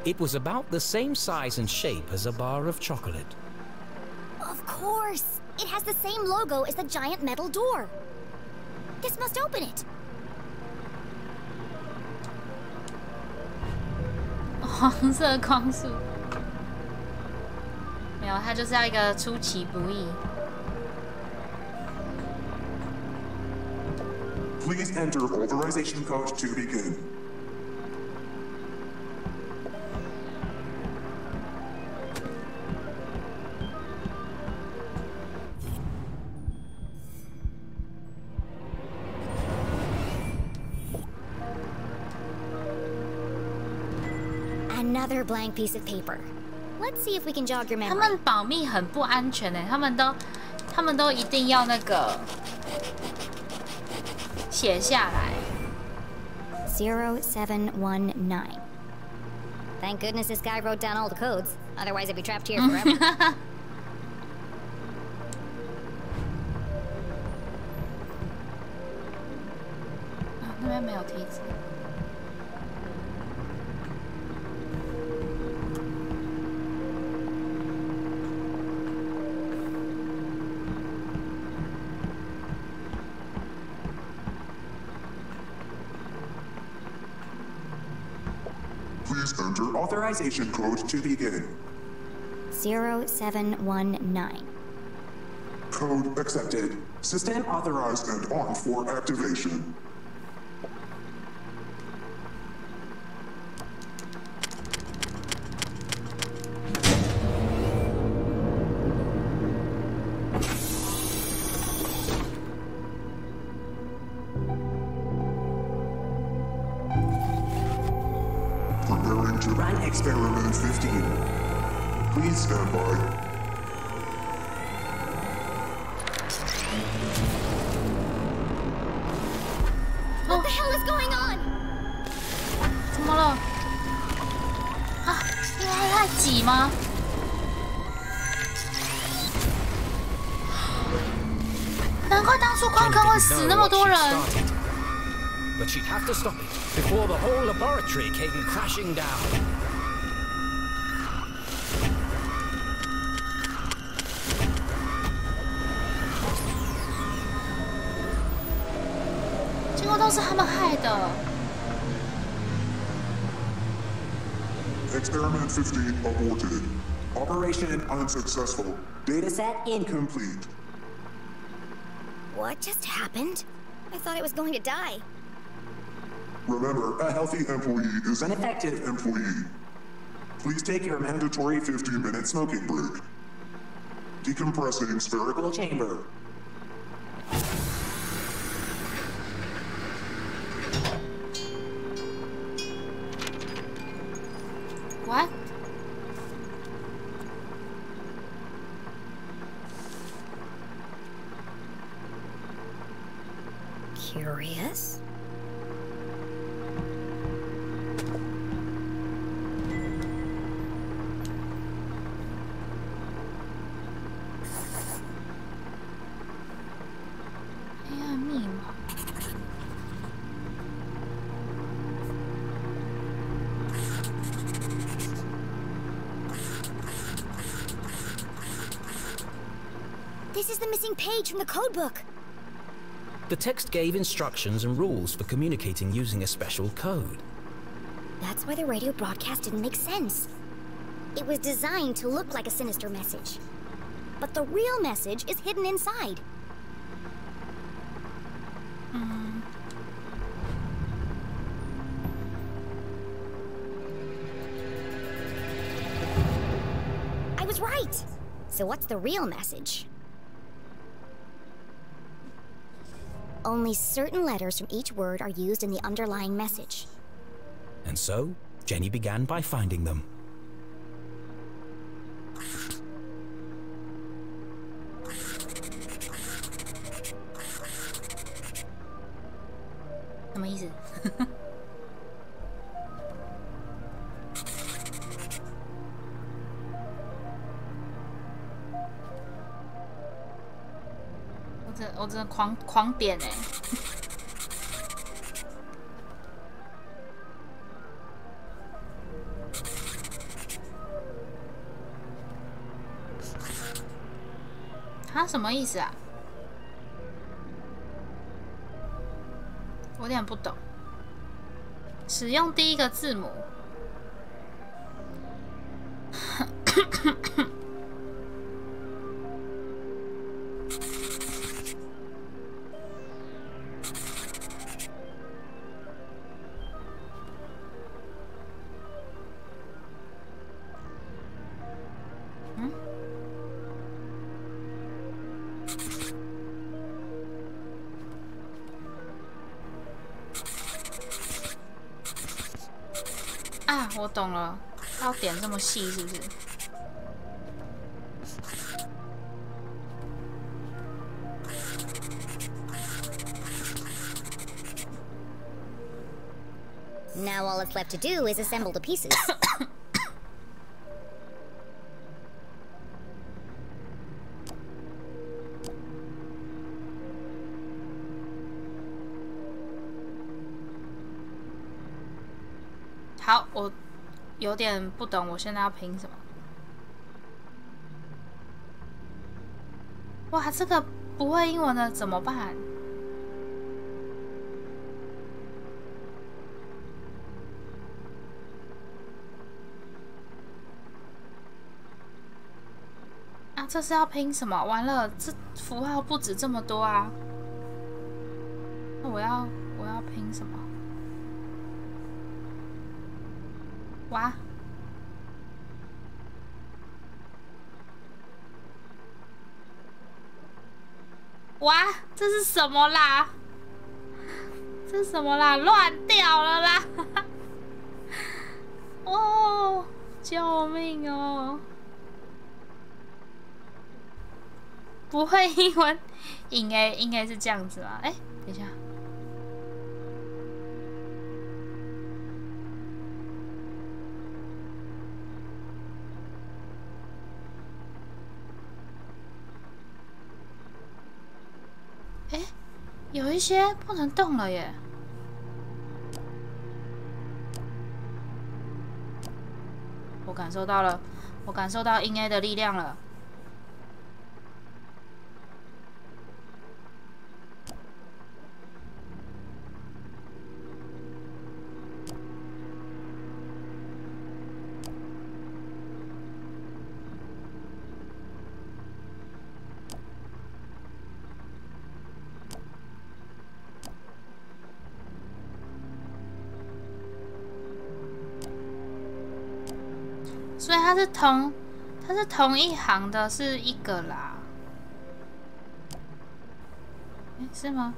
It was about the same size and shape as a bar of chocolate. Of course. It has the same logo as the giant metal door. This must open it. 黄色光束，没有，它就是要一个出其不意。Please enter authorization code to begin. Another blank piece of paper. Let's see if we can jog your 他 memory. 们保密很不安全哎，他们都一定要那个写下来。0719. Thank goodness this guy wrote down all the codes. Otherwise, I'd be trapped here forever. 那边没有梯子。Please enter authorization code to begin. 0719. Code accepted. System authorized and on for activation. Preparing to run experiment 15. Please stand by. What the hell is going on? 怎么了？啊，因为它太挤吗？难怪当初矿坑会死那么多人。 But she'd have to stop it before the whole laboratory came crashing down. 结果都是他们害的。 Experiment 15 aborted. Operation unsuccessful. Dataset incomplete. What just happened? I thought it was going to die. Remember, a healthy employee is an effective employee. Please take your mandatory 15-minute smoking break. Decompressing spherical chamber. What? Curious? This is the missing page from the codebook. The text gave instructions and rules for communicating using a special code. That's why the radio broadcast didn't make sense. It was designed to look like a sinister message. But the real message is hidden inside. I was right! So what's the real message? Only certain letters from each word are used in the underlying message. And so, Jenny began by finding them.我真的狂点哎！他什么意思啊？我有点不懂。使用第一个字母。啊，我懂了，要点这么细是不是？ Now all that's left to do is assemble the pieces. 好，我有点不懂，我现在要拼什么？哇，这个不会英文的怎么办？ 这是要拼什么？完了，这符号不止这么多啊！那我要拼什么？哇！哇！这是什么啦？这是什么啦？乱掉了啦！哦，救命哦！ 不会英文，应该是这样子吗？哎，等一下，哎，有一些不能动了耶。我感受到了，我感受到英 A 的力量了。所以它是同一行的，是一个啦。是吗？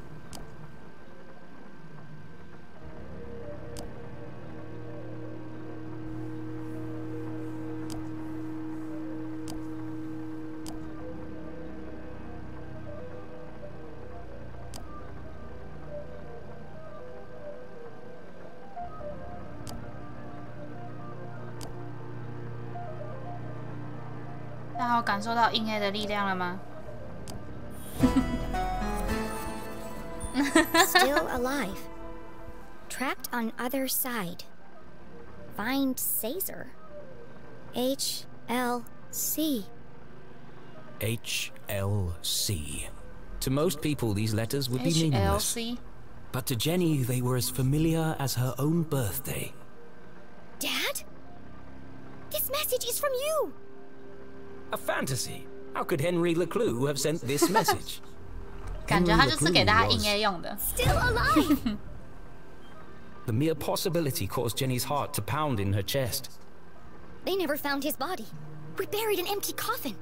大家有感受到阴黑的力量了吗？ Still alive. Trapped on other side. Find Caesar. HLC. HLC. To most people, these letters would be meaningless. HLC. But to Jenny, they were as familiar as her own birthday. Dad? This message is from you! A fantasy? How could Henry leclue have sent this message? 感觉他就是给大家硬 A 用的。 Still alive! The mere possibility caused Jenny's heart to pound in her chest. They never found his body. We buried an empty coffin.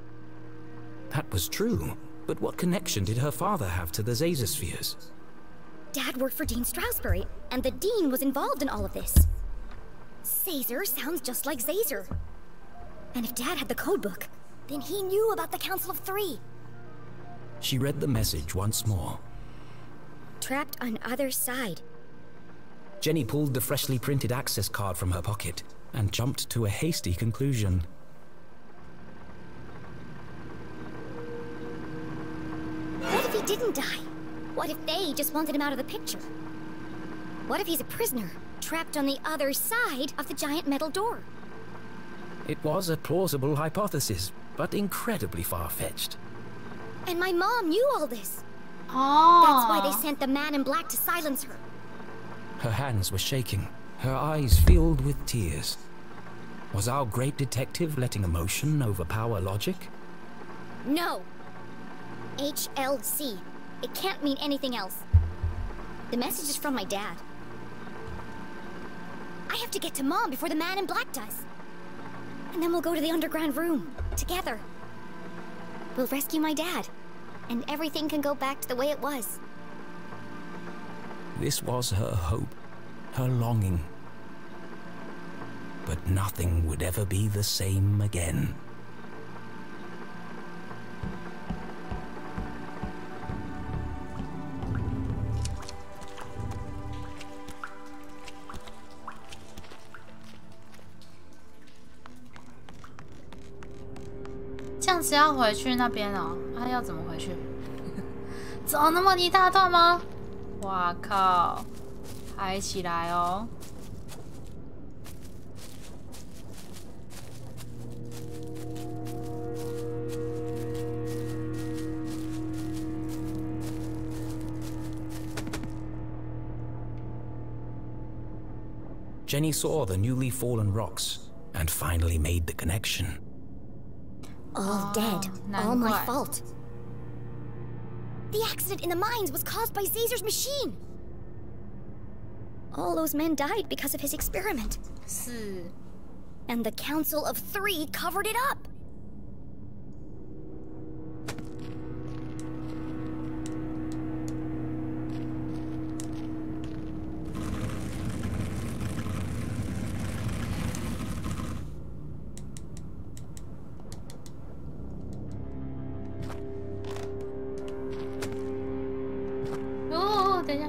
That was true. But what connection did her father have to the Zazospheres? Dad worked for Dean Strasberry, and the Dean was involved in all of this. Caesar sounds just like Zazer. And if Dad had the codebook, then he knew about the Council of Three. She read the message once more. Trapped on other side. Jenny pulled the freshly printed access card from her pocket and jumped to a hasty conclusion. What if he didn't die? What if they just wanted him out of the picture? What if he's a prisoner, trapped on the other side of the giant metal door? It was a plausible hypothesis, but incredibly far-fetched. And my mom knew all this. Oh. That's why they sent the man in black to silence her. Her hands were shaking, her eyes filled with tears. Was our great detective letting emotion overpower logic? No. HLC. It can't mean anything else. The message is from my dad. I have to get to Mom before the man in black does. And then we'll go to the underground room, together. We'll rescue my dad, and everything can go back to the way it was. This was her hope, her longing. But nothing would ever be the same again. "这样子要回去那边哦，啊，要怎么回去？走那么一大段吗？哇靠，嗨起来哦！" Jenny saw the newly fallen rocks and finally made the connection. All dead. All my fault. The accident in the mines was caused by Zazer's machine. All those men died because of his experiment. 是。 And the Council of Three covered it up. Oh, 等一下。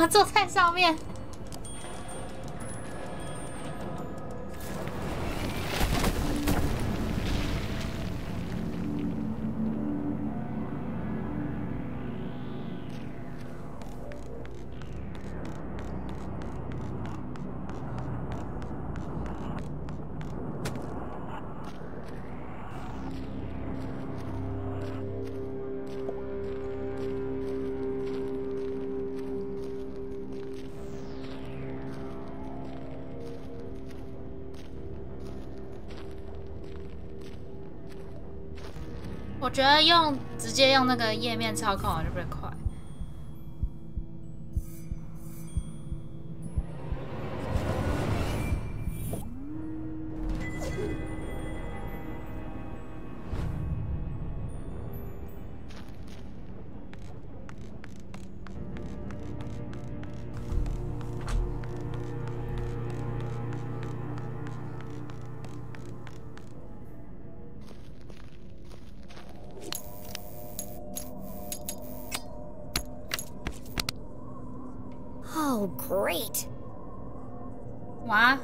坐在上面。我觉得直接用那个页面操控就会快。Oh, great. 哇！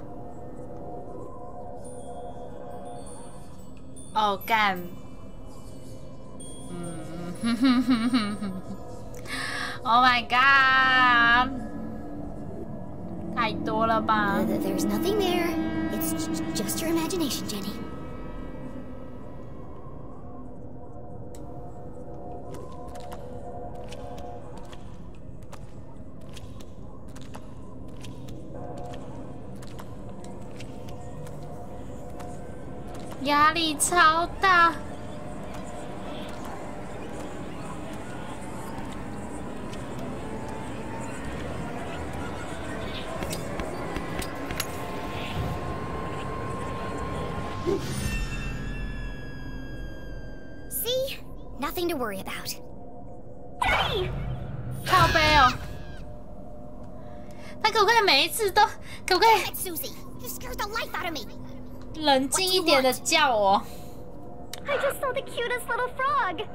哦，干！Oh my god！ 太多了吧 There's nothing there. It's just your imagination, Jenny. 压力超大。See? Nothing to worry about. 靠背哦。他可不可以每一次都可不可以 Susie, you scared the life out of me. 冷静一点的叫我？ I just saw the cutest little frog.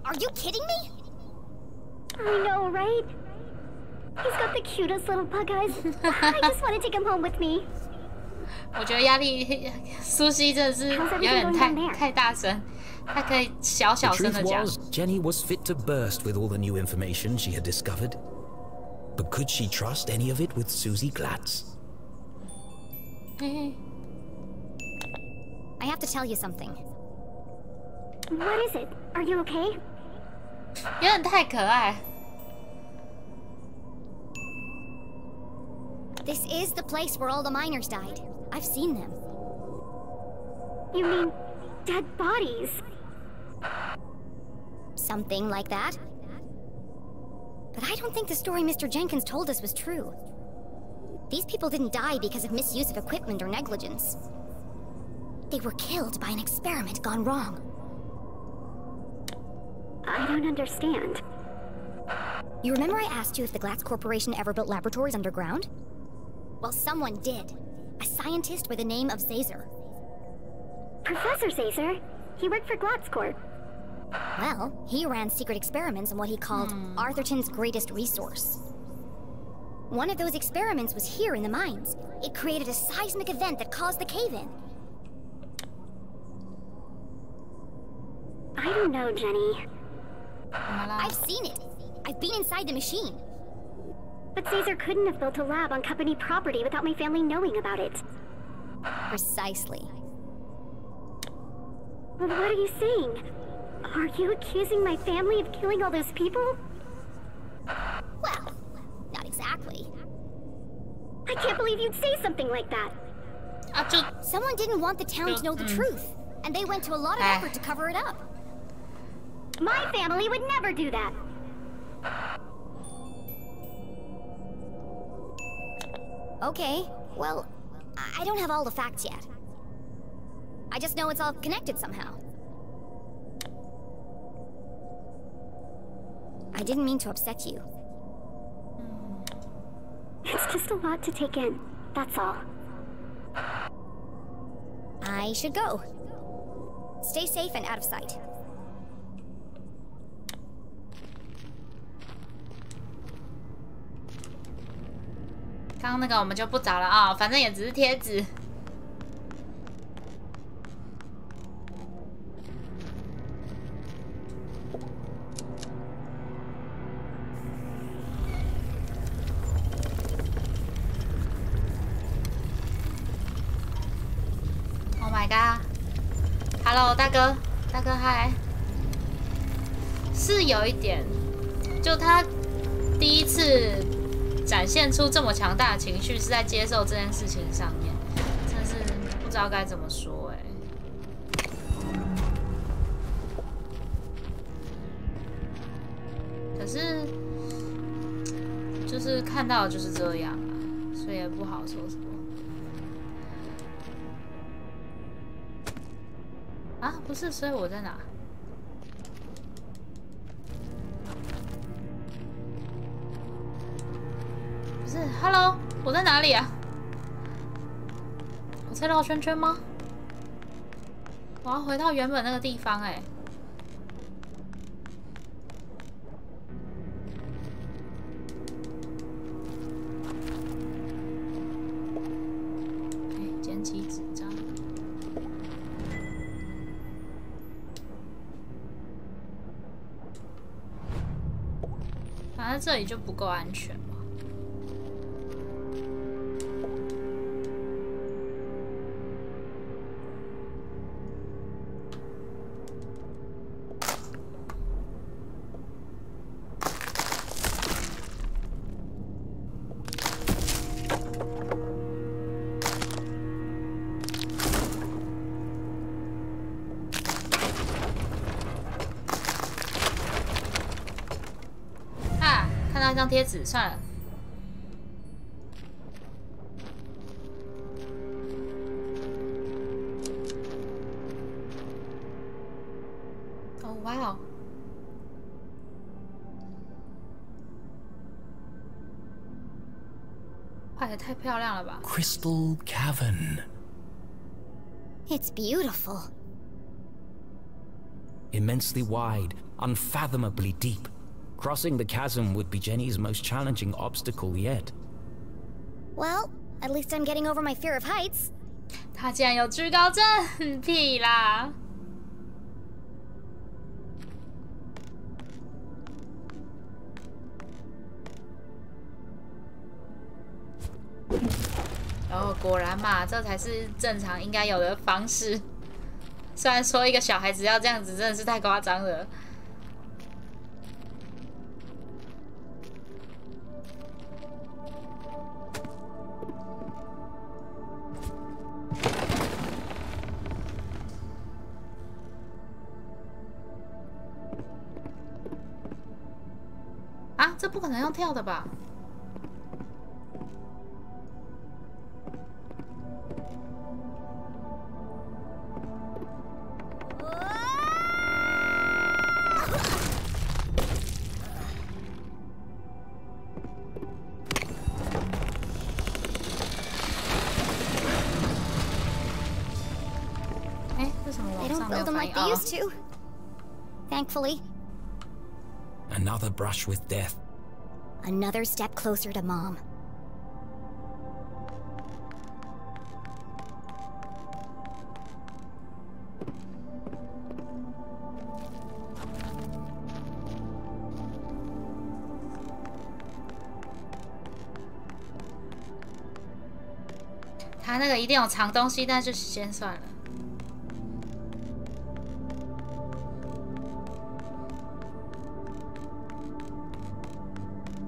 Are you kidding me? I know, right? He's got the cutest little bug eyes. I just want to take him home with me. 我觉得压力，苏西真的是有点太大声，他可以小 The 声的 truth 讲。 was, Jenny was fit to burst with all the new information she had discovered. But could she trust any of it with Susie Glatz? I have to tell you something. What is it? Are you okay? 有点太可爱。 This is the place where all the miners died. I've seen them. You mean dead bodies? Something like that. But I don't think the story Mr. Jenkins told us was true. These people didn't die because of misuse of equipment or negligence. They were killed by an experiment gone wrong. I don't understand. You remember I asked you if the Glatz Corporation ever built laboratories underground? Well, someone did. A scientist by the name of Zazer. Professor Zazer? He worked for Glatz Corp. Well, he ran secret experiments on what he called Arthurton's greatest resource. One of those experiments was here in the mines. It created a seismic event that caused the cave-in. I don't know, Jenny. I've seen it. I've been inside the machine. But Zazer couldn't have built a lab on company property without my family knowing about it. Precisely. What are you saying? Are you accusing my family of killing all those people? Well, not exactly. I can't believe you'd say something like that. Someone didn't want the town to know the truth, and they went to a lot of effort to cover it up. My family would never do that. Okay, well, I don't have all the facts yet. I just know it's all connected somehow. I didn't mean to upset you. It's just a lot to take in, that's all. I should go. Stay safe and out of sight. 刚刚那个我们就不找了啊，反正也只是贴纸。Oh my god！Hello， 大哥，大哥嗨。是有一点，就他第一次。 展现出这么强大的情绪，是在接受这件事情上面，真是不知道该怎么说哎。就是看到的就是这样啊，所以也不好说什么。啊，不是，所以我在哪？不是 ，Hello， 我在哪里啊？我在绕圈圈吗？我要回到原本那个地方哎。捡起纸张。反正这里就不够安全嘛。一张贴纸，算了。哦，哇哦！画得太漂亮了吧 Crystal Cavern. It's beautiful. Immensely wide, unfathomably deep. Crossing the chasm would be Jenny's most challenging obstacle yet. Well, at least I'm getting over my fear of heights. 他竟然有惧高症，屁啦！哦，果然嘛，这才是正常应该有的方式。虽然说一个小孩子要这样子，真的是太夸张了。啊，这不可能用跳的吧？哎，为什么往上没有反应啊？ Thankfully. Another brush with death. Another step closer to Mom.他那个一定有藏东西，但就先算了。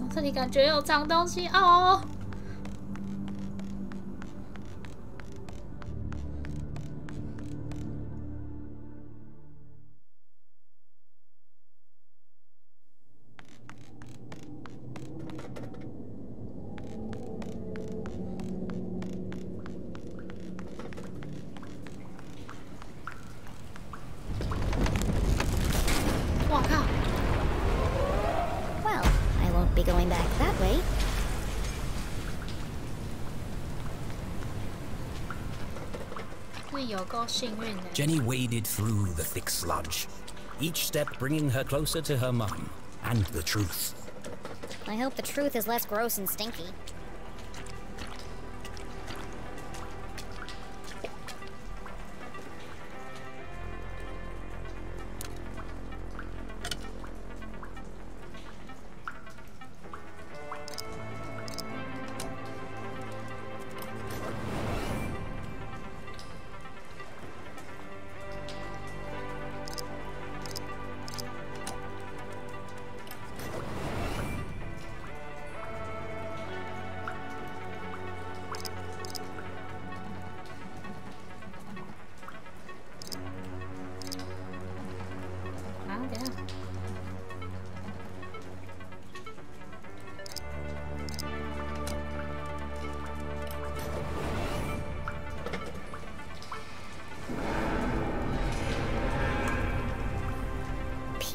这里感觉有藏东西哦。哇靠！ Well, I won't be going back that way. Jenny waded through the thick sludge, each step bringing her closer to her mum and the truth. I hope the truth is less gross and stinky.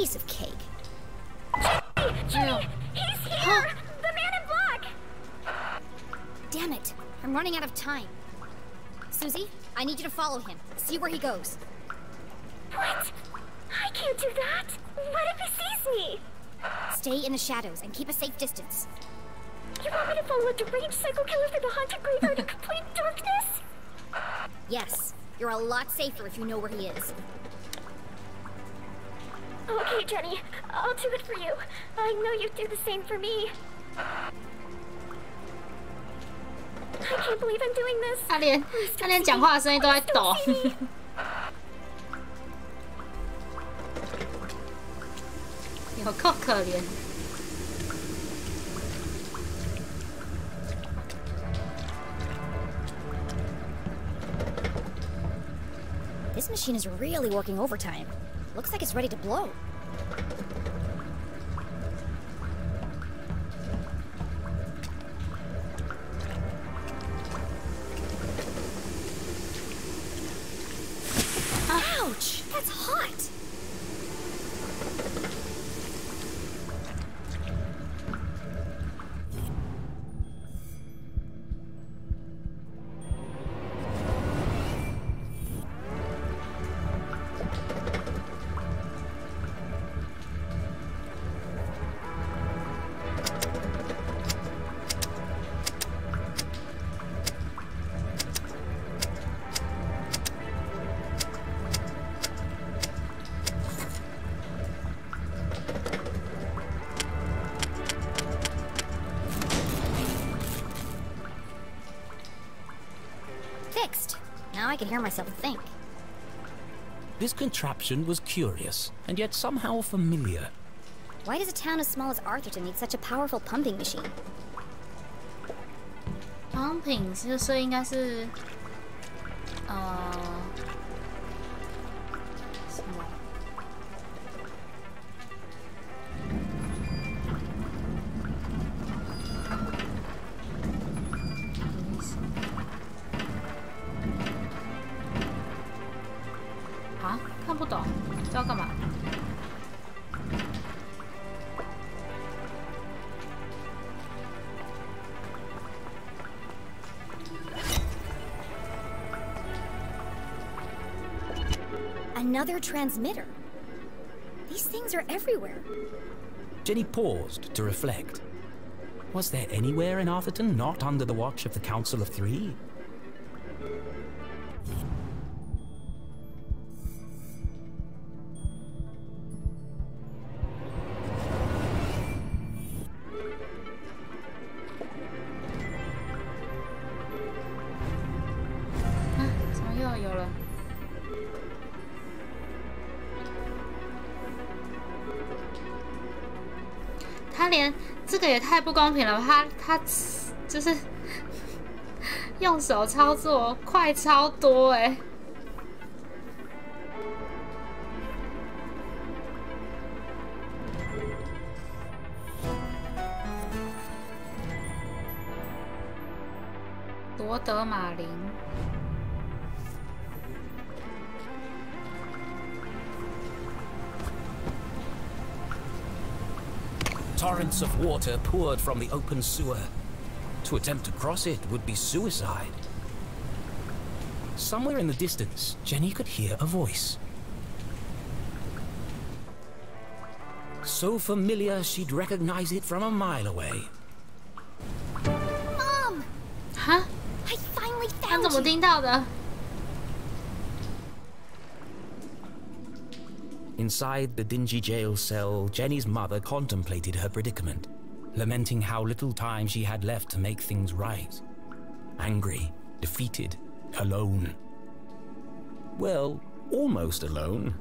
piece of cake. Jenny! He's here! The man in black! Damn it. I'm running out of time. Susie, I need you to follow him. See where he goes. What? I can't do that. What if he sees me? Stay in the shadows and keep a safe distance. You want me to follow a deranged psycho killer through the haunted graveyard in complete darkness? Yes. You're a lot safer if you know where he is. Okay, Jenny. I'll do it for you. I know you'd do the same for me. I can't believe I'm doing this. 他连讲话的声音都在抖。有够可怜。This machine is really working overtime. Looks like it's ready to blow. Ouch! That's hot! Fixed. Now I can hear myself think. This contraption was curious, and yet somehow familiar. Why does a town as small as Arthurton need such a powerful pumping machine? Pumping 所以应该是什么？啊，看不懂，这要干嘛？ Another transmitter. These things are everywhere. Jenny paused to reflect. Was there anywhere in Arthurton not under the watch of the Council of Three? Ah, 怎么又有了？ 他连这个也太不公平了吧！他就是用手操作快超多哎、罗德马林。 Torrents of water poured from the open sewer. To attempt to cross it would be suicide. Somewhere in the distance, Jenny could hear a voice. So familiar she'd recognize it from a mile away. Mom! 哈？ I finally 他 found 怎么 you! 听到的？ Inside the dingy jail cell, Jenny's mother contemplated her predicament, lamenting how little time she had left to make things right. Angry, defeated, alone. Well, almost alone.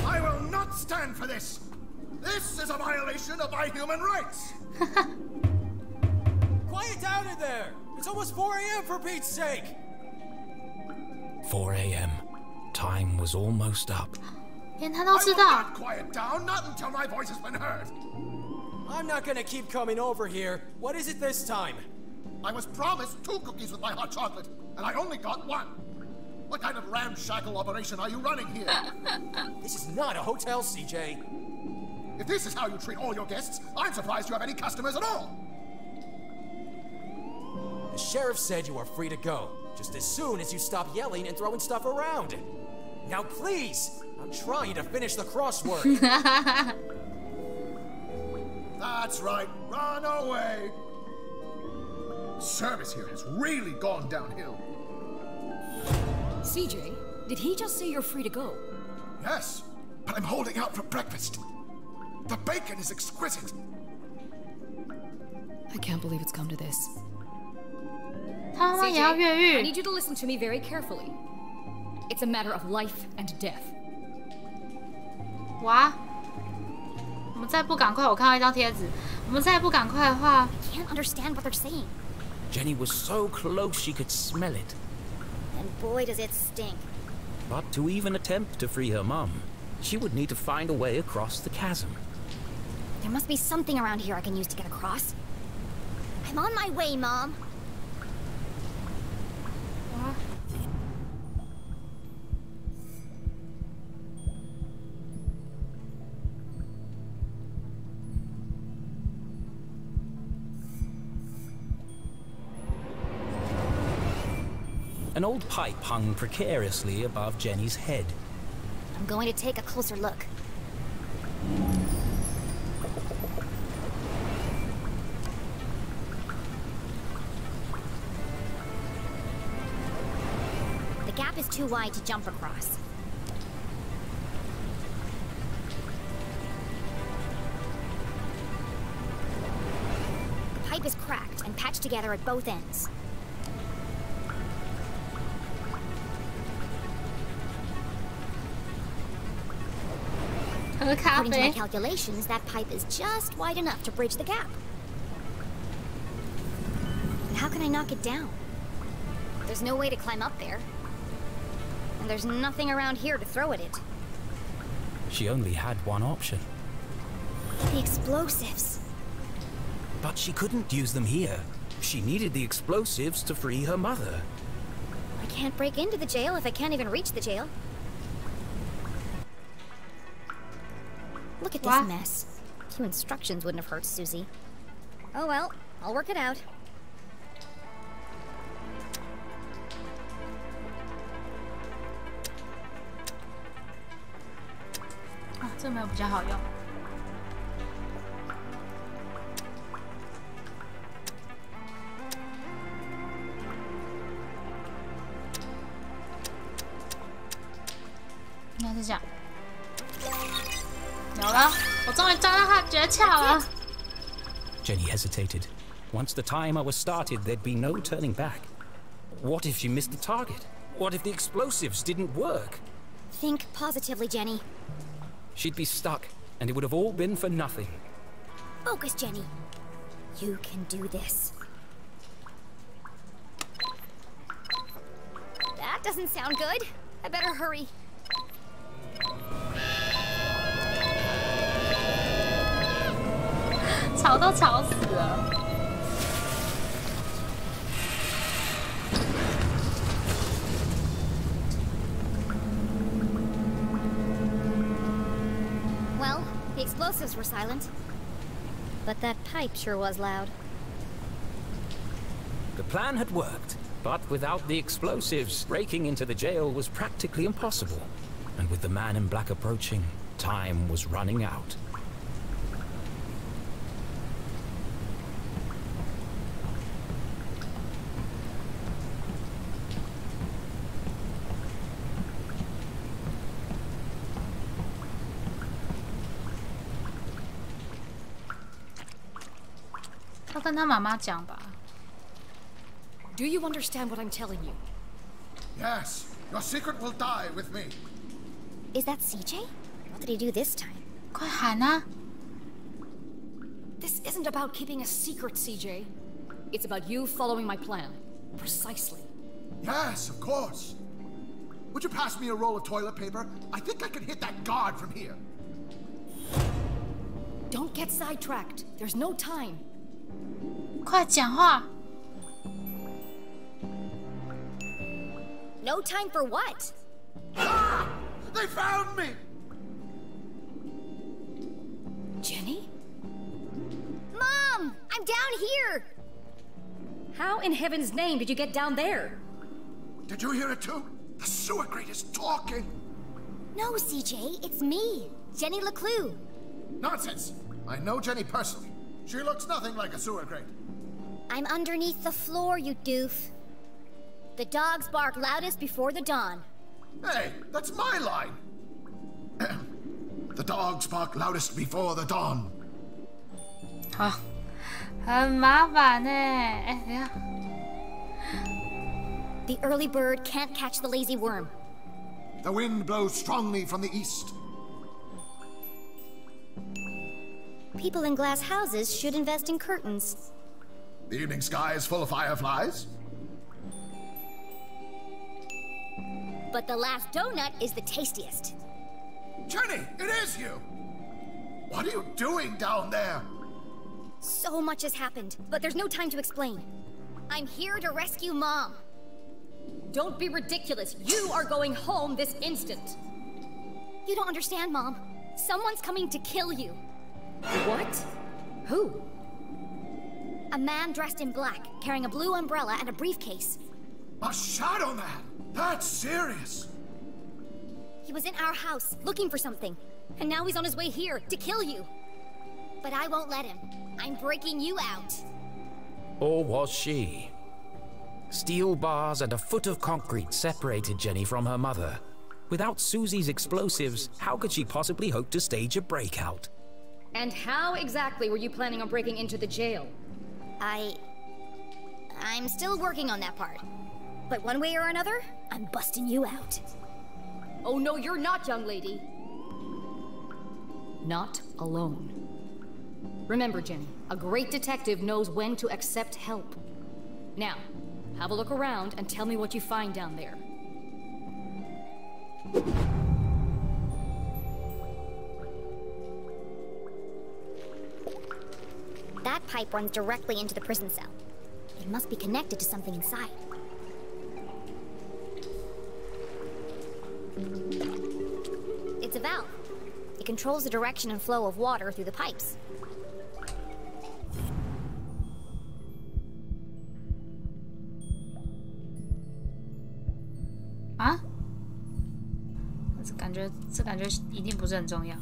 I will not stand for this! This is a violation of my human rights! Quiet down in there! It's almost 4 a.m. for Pete's sake! 4 a.m. Time was almost up. 连他都知 I will 道 not quiet down, not until my voice has been heard. I'm not gonna keep coming over here. What is it this time? I was promised 2 cookies with my hot chocolate, and I only got 1. What kind of ramshackle operation are you running here? This is not a hotel, CJ. If this is how you treat all your guests, I'm surprised you have any customers at all. The sheriff said you are free to go, just as soon as you stop yelling and throwing stuff around. Now please, I'm trying to finish the crossword. That's right, run away. Service here has really gone downhill. CJ, did he just say you're free to go? Yes, but I'm holding out for breakfast. The bacon is exquisite. I can't believe it's come to this. 他妈妈也要越 I 狱。 need you to listen to me very carefully. It's a matter of life and death. 哇！我们再不赶快，我看到一张贴纸，我们再不赶快的话 Can't understand what they're saying. Jenny was so close she could smell it. And boy, does it stink. But to even attempt to free her mum, she would need to find a way across the chasm. There must be something around here I can use to get across. I'm on my way, Mom. An old pipe hung precariously above Jenny's head. I'm going to take a closer look. The gap is too wide to jump across. The pipe is cracked and patched together at both ends. According to my calculations, that pipe is just wide enough to bridge the gap. But how can I knock it down? There's no way to climb up there. And there's nothing around here to throw at it. She only had one option. The explosives. But she couldn't use them here. She needed the explosives to free her mother. I can't break into the jail if I can't even reach the jail. Look at this mess. A few instructions wouldn't have hurt Susie. Oh well, I'll work it out. Ah, 这没有比较好用。应该是这样。 有了，我终于抓到他的诀窍了。 Jenny hesitated. Once the timer was started, there'd be no turning back. What if she missed the target? What if the explosives didn't work? Think positively, Jenny. She'd be stuck, and it would have all been for nothing. Focus, Jenny. You can do this. That doesn't sound good. I better hurry. 吵都吵死了。Well, the explosives were silent. But that pipe sure was loud. The plan had worked, but without the explosives, breaking into the jail was practically impossible. And with the man in black approaching, time was running out. Do you understand what I'm telling you? Yes, your secret will die with me. Is that CJ? What did he do this time? 快喊啊！ This isn't about keeping a secret, CJ. It's about you following my plan. Precisely. Yes, of course. Would you pass me a roll of toilet paper? I think I can hit that guard from here. Don't get sidetracked. There's no time. 快讲话！ No time for what? Ah! They found me! Jenny? Mom! I'm down here! How in heaven's name did you get down there? Did you hear it too? The sewer grate is talking! No, CJ, it's me, Jenny leclue. Nonsense! I know Jenny personally. She looks nothing like a sewer grate. I'm underneath the floor, you doof. The dogs bark loudest before the dawn. Hey, that's my line! The dogs bark loudest before the dawn. 好，很麻烦呢。哎，等一下。 The early bird can't catch the lazy worm. The wind blows strongly from the east. People in glass houses should invest in curtains. The evening sky is full of fireflies. But the last donut is the tastiest. Jenny, it is you! What are you doing down there? So much has happened, but there's no time to explain. I'm here to rescue Mom. Don't be ridiculous. You are going home this instant. You don't understand, Mom. Someone's coming to kill you. What? Who? A man dressed in black, carrying a blue umbrella and a briefcase. A shadow man? That's serious. He was in our house, looking for something. And now he's on his way here, to kill you. But I won't let him. I'm breaking you out. Or was she? Steel bars and a foot of concrete separated Jenny from her mother. Without Susie's explosives, how could she possibly hope to stage a breakout? And how exactly were you planning on breaking into the jail? I'm still working on that part. But one way or another, I'm busting you out. Oh no, you're not, young lady. Not alone. Remember, Jenny, a great detective knows when to accept help. Now, have a look around and tell me what you find down there. That pipe runs directly into the prison cell. It must be connected to something inside. It's a valve. It controls the direction and flow of water through the pipes.啊？这感觉一定不是很重要。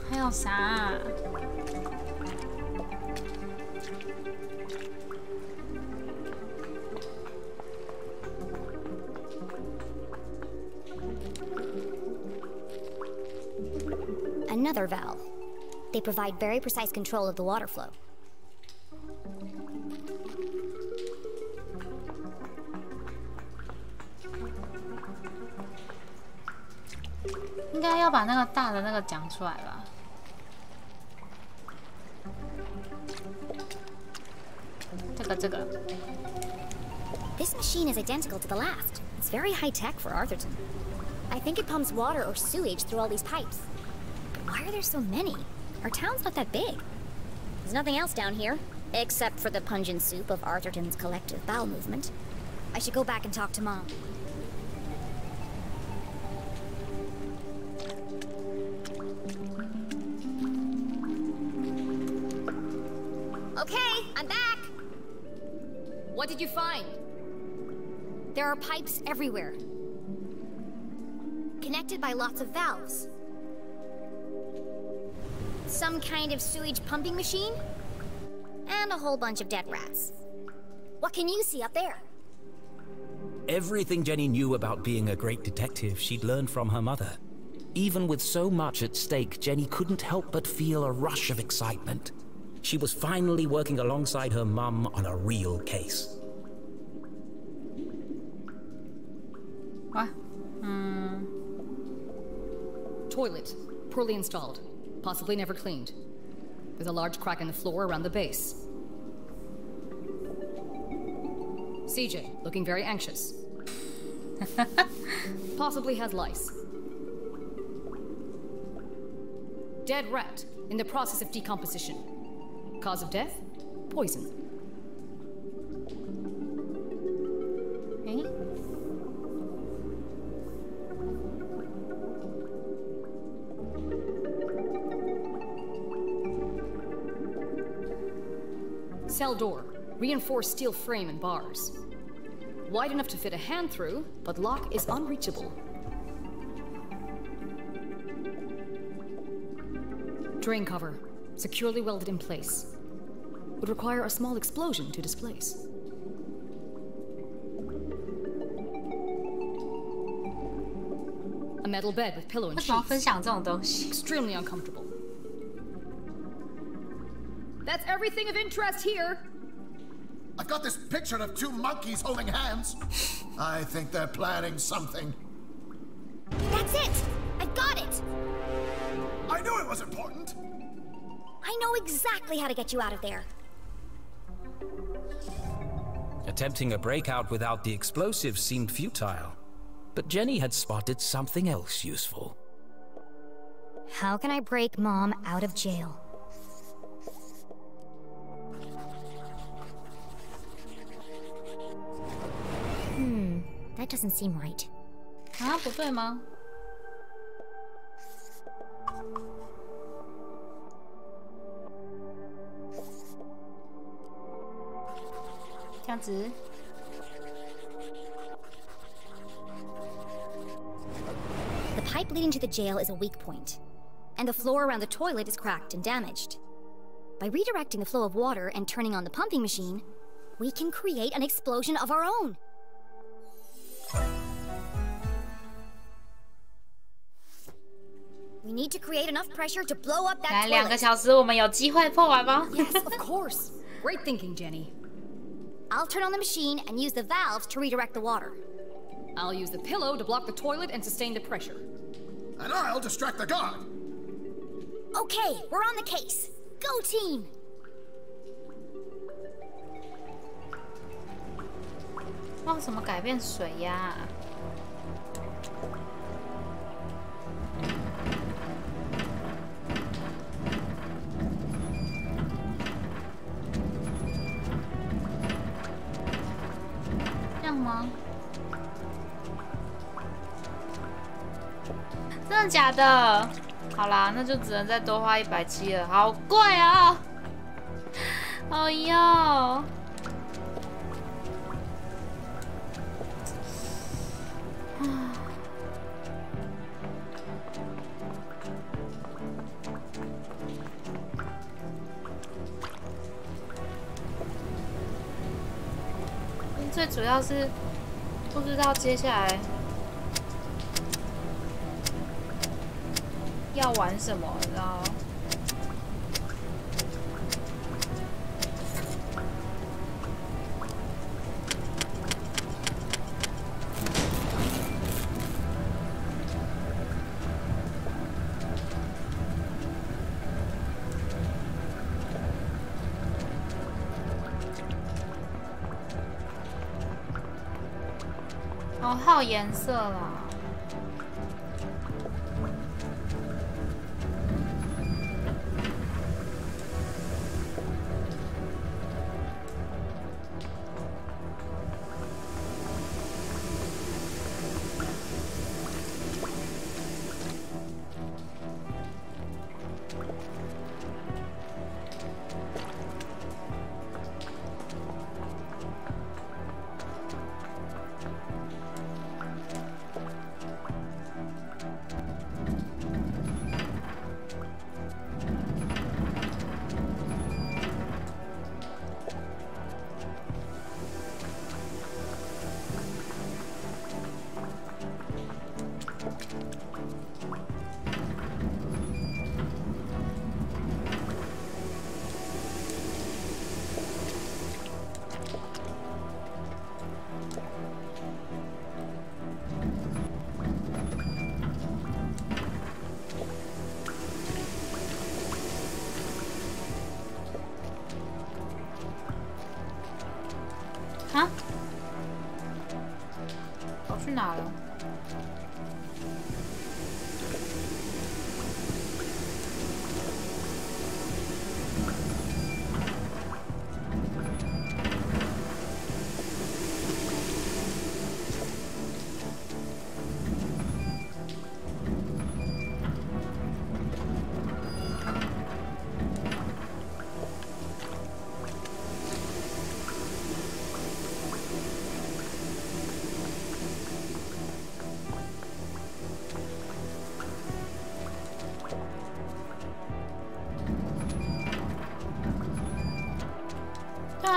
还有啥啊？ Another valve. They provide very precise control of the water flow.应该要把那个大的那个讲出来吧。这个。This machine is identical to the last. It's very high tech for Arthurton. I think it pumps water or sewage through all these pipes. But why are there so many? Our town's not that big. There's nothing else down here, except for the pungent soup of Arthurton's collective bowel movement. I should go back and talk to Mom. Okay, I'm back! What did you find? There are pipes everywhere, connected by lots of valves. Some kind of sewage pumping machine, and a whole bunch of dead rats. What can you see up there? Everything Jenny knew about being a great detective she'd learned from her mother. Even with so much at stake, Jenny couldn't help but feel a rush of excitement. She was finally working alongside her mum on a real case. What? Toilet. Poorly installed. Possibly never cleaned. There's a large crack in the floor around the base. CJ, looking very anxious. Possibly has lice. Dead rat, in the process of decomposition. Cause of death? Poison. Cell door. Reinforced steel frame and bars. Wide enough to fit a hand through, but lock is unreachable. Drain cover. Securely welded in place. Would require a small explosion to displace. A metal bed with pillow and sheets. Extremely uncomfortable. That's everything of interest here. I've got this picture of two monkeys holding hands. I think they're planning something. That's it! I've got it! I knew it was important! I know exactly how to get you out of there. Attempting a breakout without the explosives seemed futile, but Jenny had spotted something else useful. How can I break Mom out of jail? That doesn't seem right. 啊，不对吗？这样子。The pipe leading to the jail is a weak point, and the floor around the toilet is cracked and damaged. By redirecting the flow of water and turning on the pumping machine, we can create an explosion of our own. We need to create enough pressure to blow up that 来 toilet. 2个小时，我们有机会破完吗？ Yes, of course. Great thinking, Jenny. I'll turn on the machine and use the valves to redirect the water. I'll use the pillow to block the toilet and sustain the pressure. And I'll distract the guard. Okay, we're on the case. Go team! 哇，怎么改变水呀？这样吗？真的假的？好啦，那就只能再多花170了，好贵啊！哦哟。最主要是不知道接下来要玩什么，你知道吗？好好颜色啦。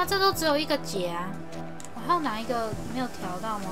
啊，这都只有一个节啊，我还有哪一个没有调到吗？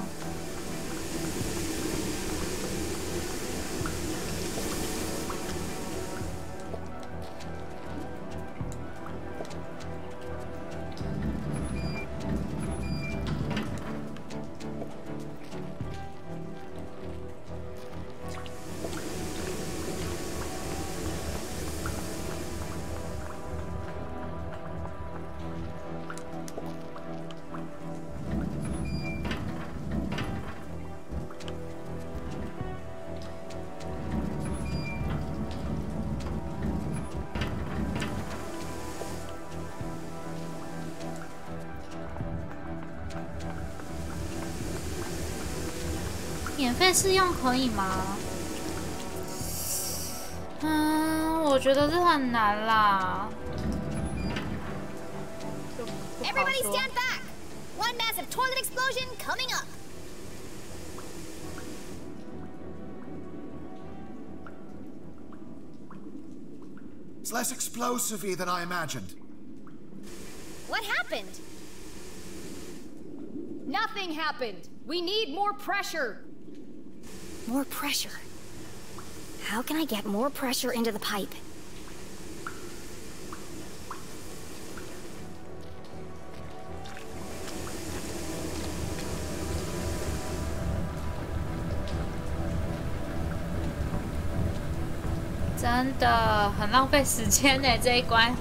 免费试用可以吗？我觉得这很难啦。Everybody stand back! One massive toilet explosion coming up. It's less explosive-y than I imagined. What happened? Nothing happened. We need more pressure. More pressure. How can I get more pressure into the pipe?真的很浪费时间呢，这一关。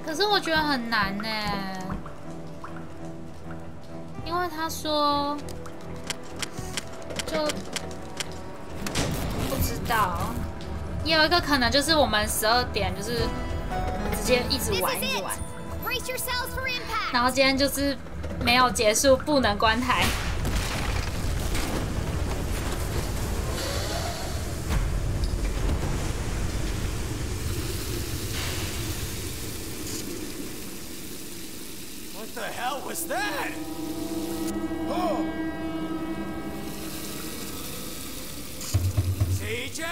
可是我觉得很难呢，因为他说就不知道，也有一个可能就是我们12点就是直接一直玩一直玩，然后今天就是没有结束，不能关台。What the hell was that? Oh! CJ?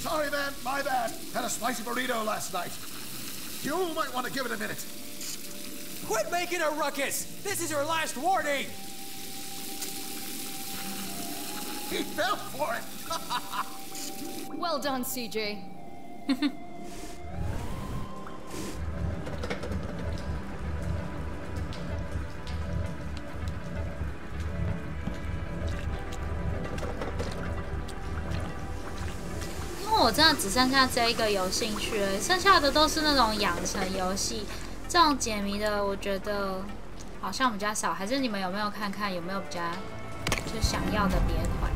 Sorry, man. My bad. Had a spicy burrito last night. You might want to give it a minute. Quit making a ruckus! This is your last warning! He fell for it! Well done, CJ. 我真的只剩下这一个有兴趣了，剩下的都是那种养成游戏，这种解谜的我觉得好像比较少。还是你们有没有看看有没有比较就想要的别款？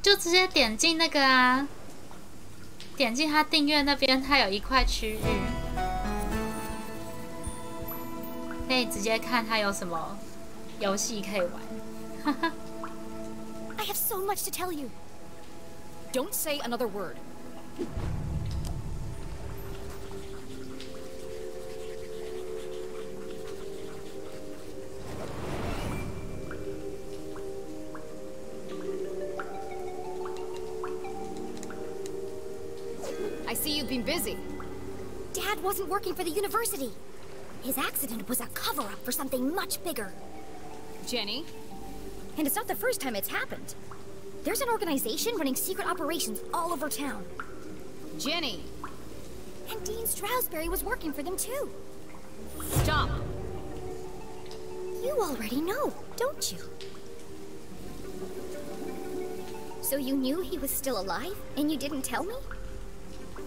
就直接点进那个啊，点进他订阅那边，他有一块区域，可以直接看他有什么游戏可以玩。I have so much to tell you. Don't say another word. I see you've been busy. Dad wasn't working for the university. His accident was a cover-up for something much bigger. Jenny? And it's not the first time it's happened. There's an organization running secret operations all over town. Jenny! And Dean Stroudsbury was working for them too. Stop! You already know, don't you? So you knew he was still alive, and you didn't tell me?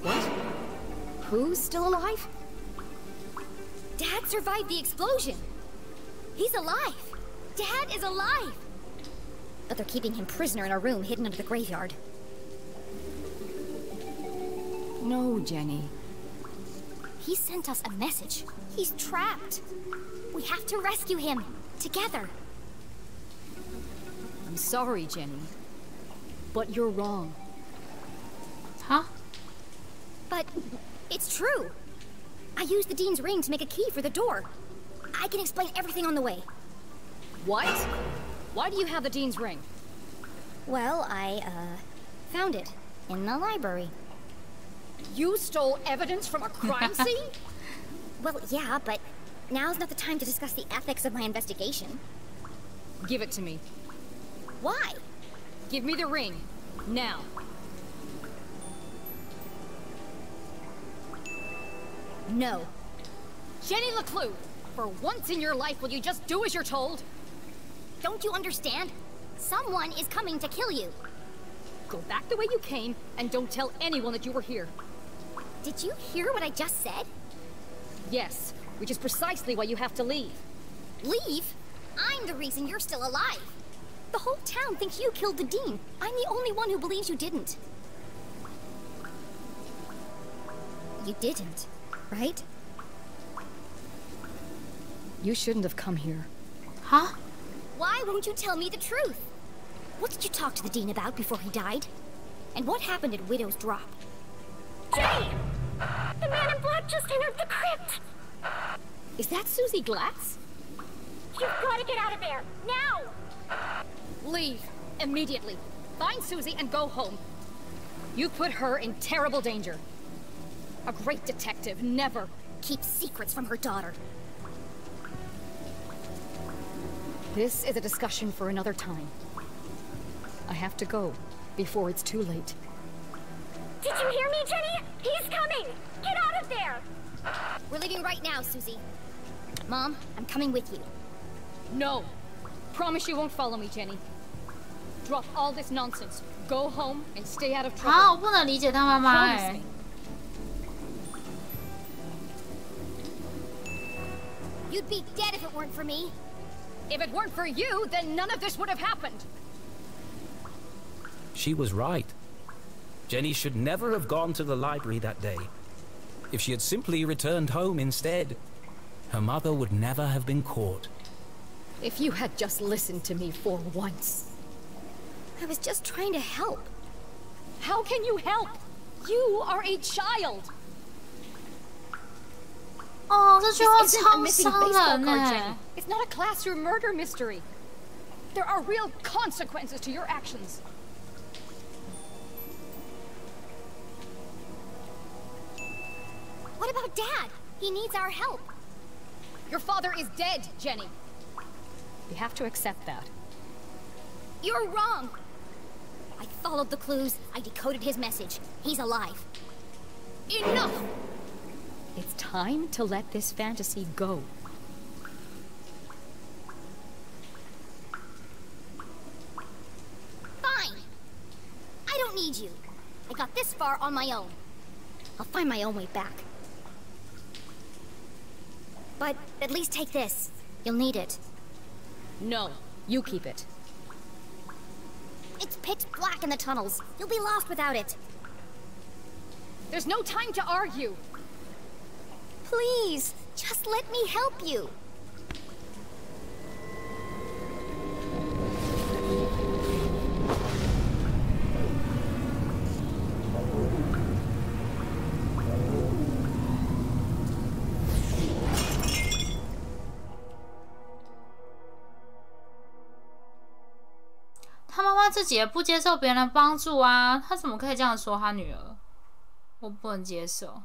What? Who's still alive? Dad survived the explosion. He's alive. Dad is alive. But they're keeping him prisoner in a room hidden under the graveyard. No, Jenny. He sent us a message. He's trapped. We have to rescue him. Together. I'm sorry, Jenny. But you're wrong. Huh? But it's true. I used the Dean's ring to make a key for the door. I can explain everything on the way. What? Why do you have the Dean's ring? Well, I, found it in the library. You stole evidence from a crime scene? Well, yeah, but now's not the time to discuss the ethics of my investigation. Give it to me. Why? Give me the ring. Now. No. Jenny leclue, for once in your life, will you just do as you're told? Don't you understand? Someone is coming to kill you. Go back the way you came, and don't tell anyone that you were here. Did you hear what I just said? Yes, which is precisely why you have to leave. Leave? I'm the reason you're still alive. The whole town thinks you killed the Dean. I'm the only one who believes you didn't. You didn't, right? You shouldn't have come here. Huh? Why won't you tell me the truth? What did you talk to the Dean about before he died? And what happened at Widow's Drop? Jenny! The man in black just entered the crypt! Is that Susie Glass? You've got to get out of there, now! Leave, immediately. Find Susie and go home. You put her in terrible danger. A great detective never keeps secrets from her daughter. This is a discussion for another time. I have to go before it's too late. Did you hear me, Jenny? He's coming! Get out of there! We're leaving right now, Susie. Mom, I'm coming with you. No. Promise you won't follow me, Jenny. Drop all this nonsense. Go home and stay out of trouble. 啊，我不能理解他妈妈 Promise 哎 me.。You'd be dead if it weren't for me. If it weren't for you, then none of this would have happened. She was right. Jenny should never have gone to the library that day. If she had simply returned home instead, her mother would never have been caught. If you had just listened to me for once. I was just trying to help. How can you help? You are a child. 哦，这句话 This isn't a 超 missing 伤 baseball 人 card, 哎 Jenny.。It's not a classroom murder mystery. There are real consequences to your actions. What about Dad? He needs our help. Your father is dead, Jenny. You have to accept that. You're wrong. I followed the clues. I decoded his message. He's alive. Enough! It's time to let this fantasy go. Fine. I don't need you. I got this far on my own. I'll find my own way back. But at least take this. You'll need it. No, you keep it. It's pitch black in the tunnels. You'll be lost without it. There's no time to argue. Please, just let me help you.他妈妈自己也不接受别人的帮助啊，他怎么可以这样说他女儿？我不能接受。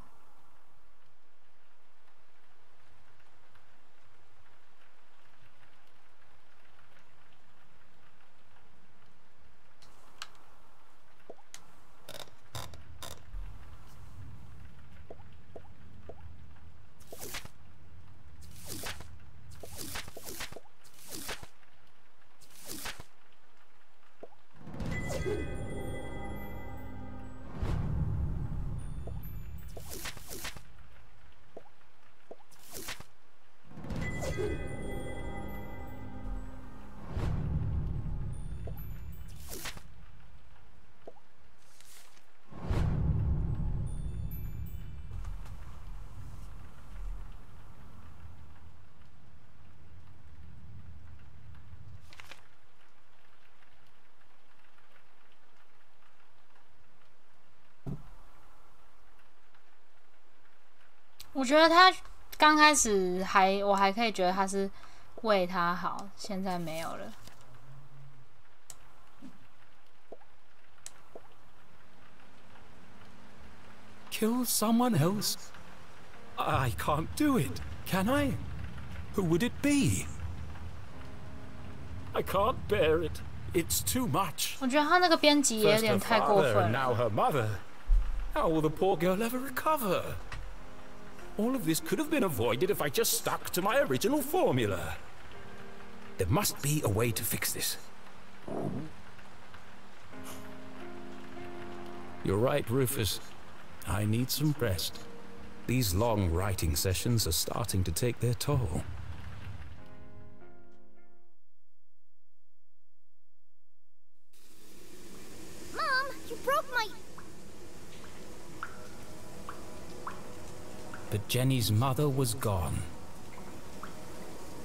我觉得他刚开始我还可以觉得他是为他好，现在没有了。Kill someone else? I can't do it, can I? Who would it be? I can't bear it. It's too much. 我觉得他那个编辑也有点太过分了。 Now her mother. How will the poor girl ever recover? All of this could have been avoided if I just stuck to my original formula. There must be a way to fix this. You're right, Rufus. I need some rest. These long writing sessions are starting to take their toll. Mom, you broke my... But Jenny's mother was gone.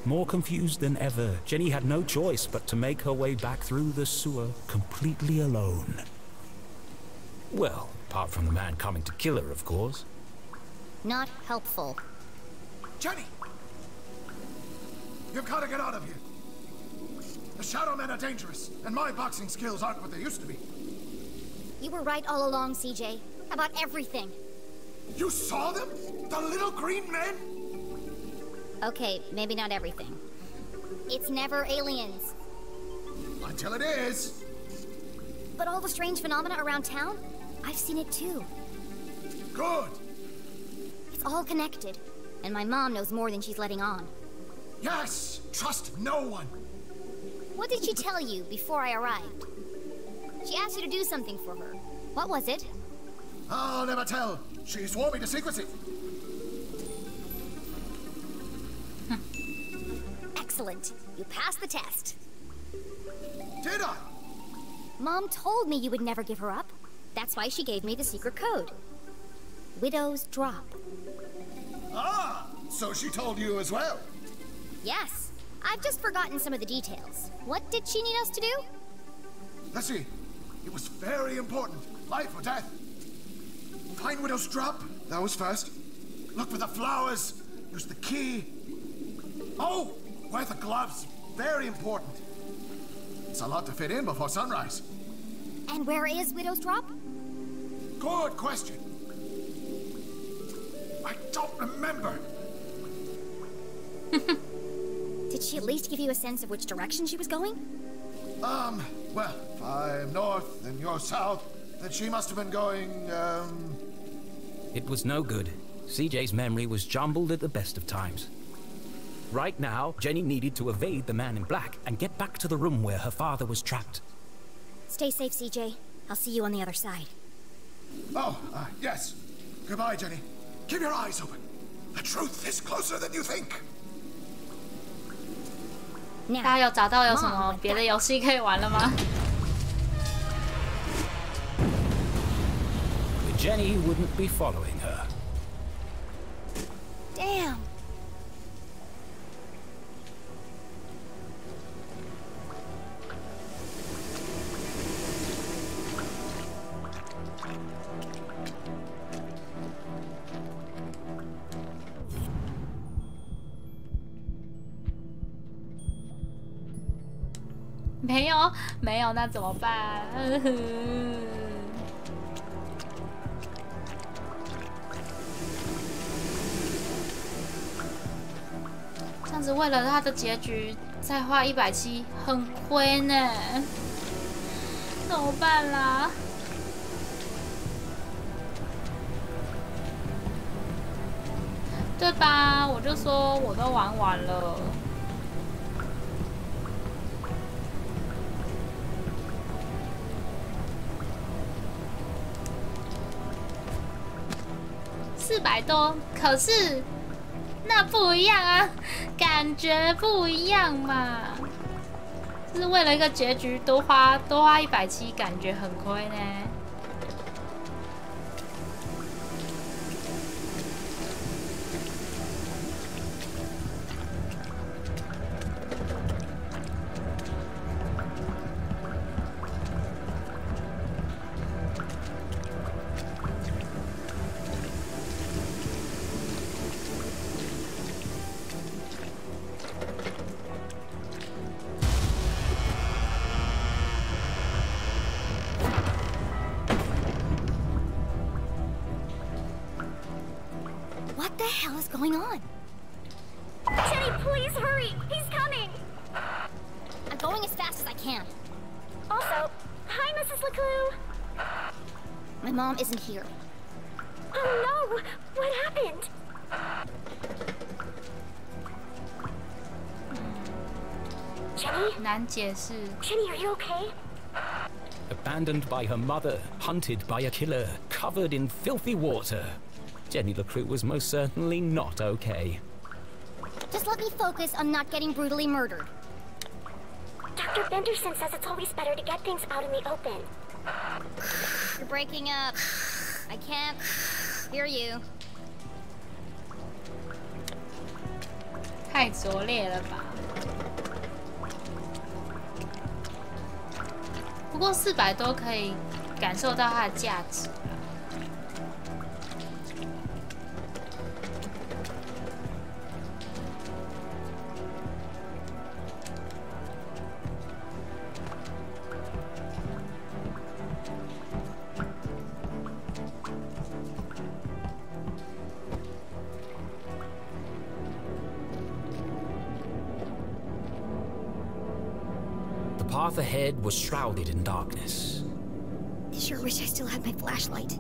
More confused than ever, Jenny had no choice but to make her way back through the sewer completely alone. Well, apart from the man coming to kill her, of course. Not helpful. Jenny! You've got to get out of here. The Shadow Men are dangerous, and my boxing skills aren't what they used to be. You were right all along, CJ. About everything. You saw them? The little green men? Okay, maybe not everything. It's never aliens. Until it is. But all the strange phenomena around town? I've seen it too. Good. It's all connected. And my mom knows more than she's letting on. Yes! Trust no one! What did she tell you before I arrived? She asked you to do something for her. What was it? I'll never tell. She swore me to secrecy. Excellent. You passed the test. Did I? Mom told me you would never give her up. That's why she gave me the secret code. Widow's Drop. Ah! So she told you as well? Yes. I've just forgotten some of the details. What did she need us to do? Let's see. It was very important. Life or death. Find Widow's Drop. That was first. Look for the flowers. Use the key. Oh! Wear the gloves. Very important. It's a lot to fit in before sunrise. And where is Widow's Drop? Good question. I don't remember. Did she at least give you a sense of which direction she was going? Well, if I'm north and you're south, then she must have been going, It was no good. CJ's memory was jumbled at the best of times. Right now, Jenny needed to evade the man in black and get back to the room where her father was trapped. Stay safe, CJ. I'll see you on the other side. Oh, yes. Goodbye, Jenny. Keep your eyes open. The truth is closer than you think. 大家有找到有什么别的游戏可以玩了吗？ Jenny wouldn't be following her. Damn. 没有，那怎么办？这样子为了他的结局再花170，很亏呢，怎么办啦？对吧？我就说我都玩完了。 400多，可是那不一样啊，感觉不一样嘛。就是为了一个结局多花170，感觉很亏呢。hell is going on? Jenny, please hurry! He's coming! I'm going as fast as I can. Also, hi, Mrs. leclue. My mom isn't here. Oh no! What happened? Jenny? 难解释。 Jenny, are you okay? Abandoned by her mother, hunted by a killer, covered in filthy water. Jenny leclue was most certainly not okay. Just let me focus on not getting brutally murdered. Dr. Benderson says it's always better to get things out in the open. You're breaking up. I can't hear you. 太拙劣了吧！不过400多可以感受到它的价值啊。The path ahead was shrouded in darkness. I sure wish I still had my flashlight.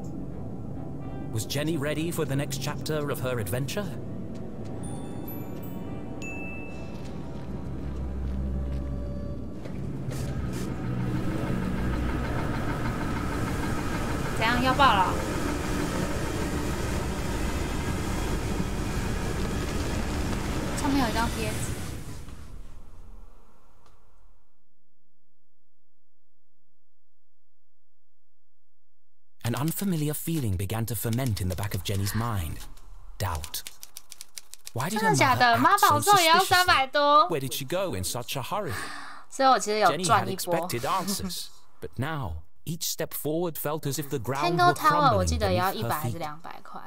Was Jenny ready for the next chapter of her adventure? 怎样要爆了？上面有一张贴纸。 An unfamiliar feeling began to ferment in the back of Jenny's mind. Doubt. Why did her mother act so suspiciously? Where did she go in such a hurry? 所以我其实有 Jenny 赚 had 一波。 expected answers, but now each step forward felt as if the ground Tango were Tower 我 crumbling 记得也要 beneath 100 her 还是 feet. 200块。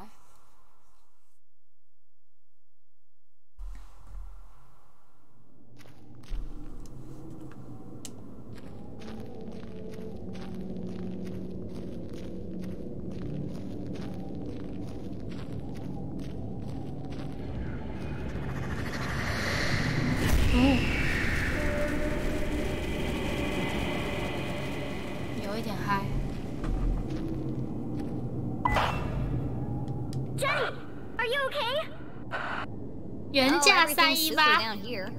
有一点嗨。 Jenny, are you okay? 原价 everything's super 318。 down here.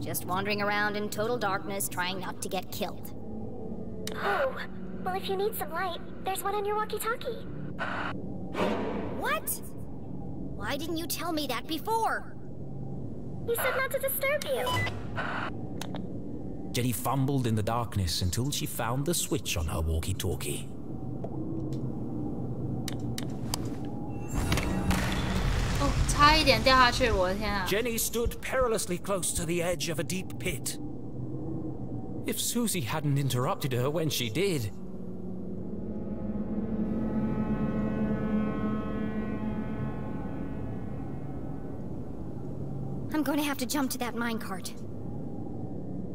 Just wandering around in total darkness, trying not to get killed. Oh, well, if you need some light, there's one on your walkie-talkie. What? Why didn't you tell me that before? You said not to disturb you. Jenny fumbled in the darkness until she found the switch on her walkie-talkie. Oh, 差一点掉下去，我的天啊！ Jenny stood perilously close to the edge of a deep pit. If Susie hadn't interrupted her when she did. I'm going to have to jump to that minecart.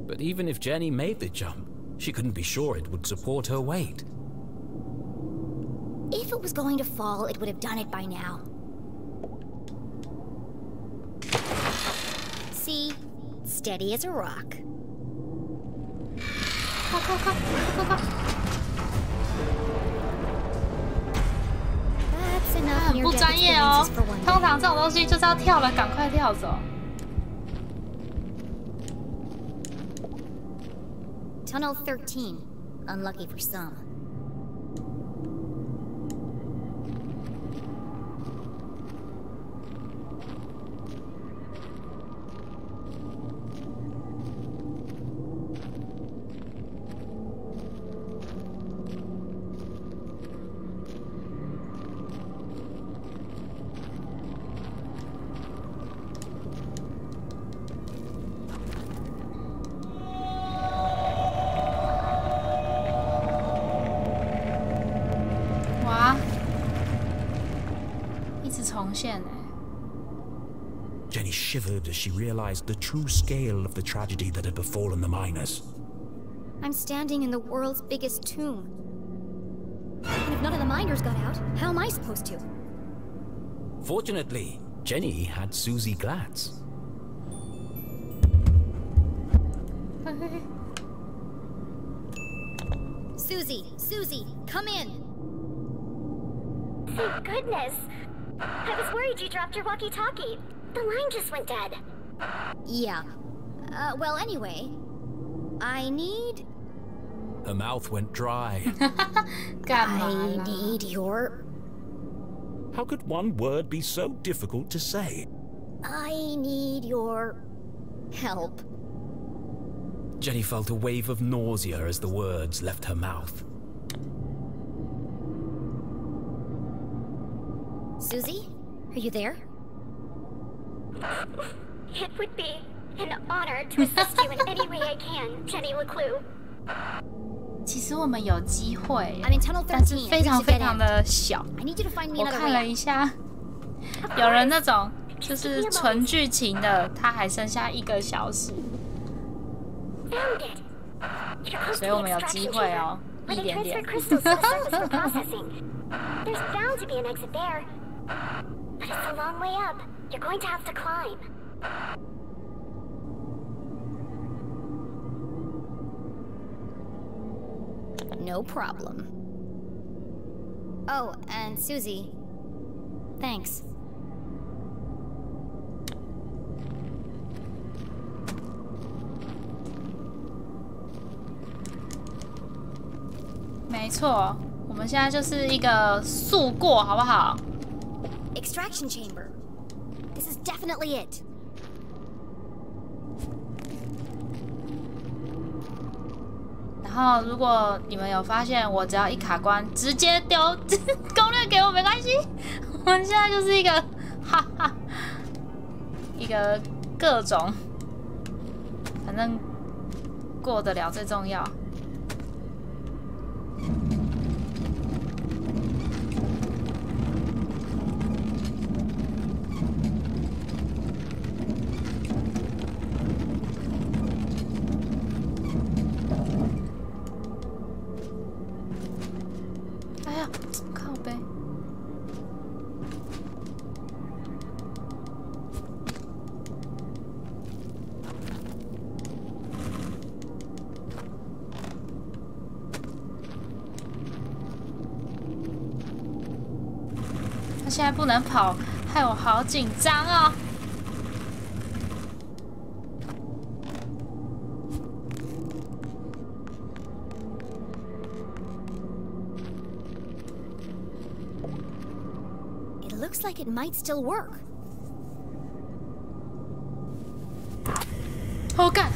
But even if Jenny made the jump, she couldn't be sure it would support her weight. If it was going to fall, it would have done it by now. See? Steady as a rock. 快快快快快！ That's 他 enough 很 near 不 death 专业哦 experiences for one 通 day. 常这种东西就是要跳了，赶快跳走。 Tunnel 13. Unlucky for some. Jenny shivered as she realized the true scale of the tragedy that had befallen the miners. I'm standing in the world's biggest tomb. And if none of the miners got out, how am I supposed to? Fortunately, Jenny had Susie Glatz. Susie, come in. Thank goodness. I was worried you dropped your walkie-talkie. The line just went dead. Yeah. Well, anyway, I need... Her mouth went dry. I need your... How could one word be so difficult to say? I need your... help. Jenny felt a wave of nausea as the words left her mouth. Susie? Are you there? It would be an honor to assist you in any way I can, Jenny leclue. 其实我们有机会， I'm in tunnel 13, 但是非常非常的小。 I need you to find me 我 another 看了 way 一下，有人那种就是纯剧情的，他还剩下1个小时， Found it. You're close 所以 to 我 the 们有机 extraction 会 chamber, 哦， where 一 they 点 transfer 点。 crystals to the surface for processing. There's bound to be an exit there. But it's a long way up. You're going to have to climb. No problem. Oh, and Susie, thanks. 没错，我们现在就是一个速过，好不好？ Extraction chamber. This is definitely it. 然后，如果你们有发现，我只要一卡关，直接丢攻略给我没关系。我们现在就是一个哈哈，一个各种，反正过得了最重要。哎呀，靠背。他现在不能跑，害我好紧张啊！ Looks like it might still work. 好干！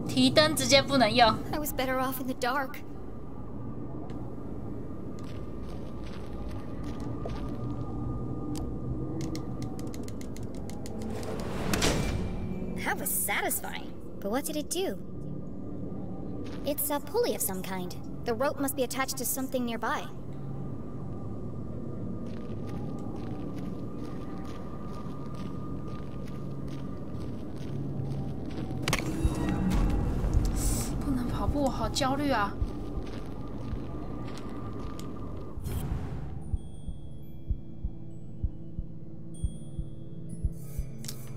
提灯直接不能用。 I was better off in the dark. That was satisfying. But what did it do? It's a pulley of some kind. The rope must be attached to something nearby.不能跑步，我好焦虑啊！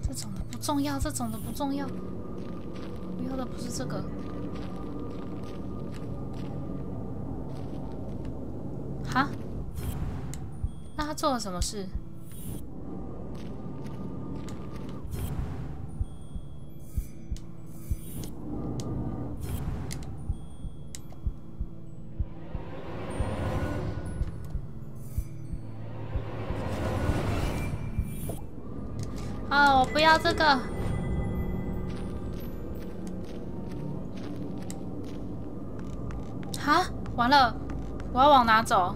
这种的不重要，这种的不重要，我要的不是这个。 哈？那他做了什么事？啊，我不要这个。哈？完了。 我要往哪走？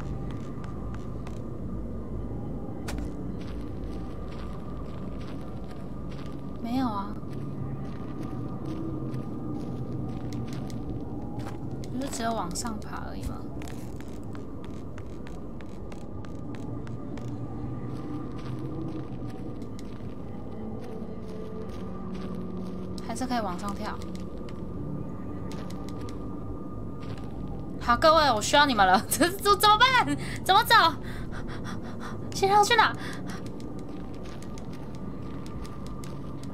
没有啊，不是只有往上爬而已吗？还是可以往上跳？哈？好，各位，我需要你们了，怎么办？怎么走？现在要去哪？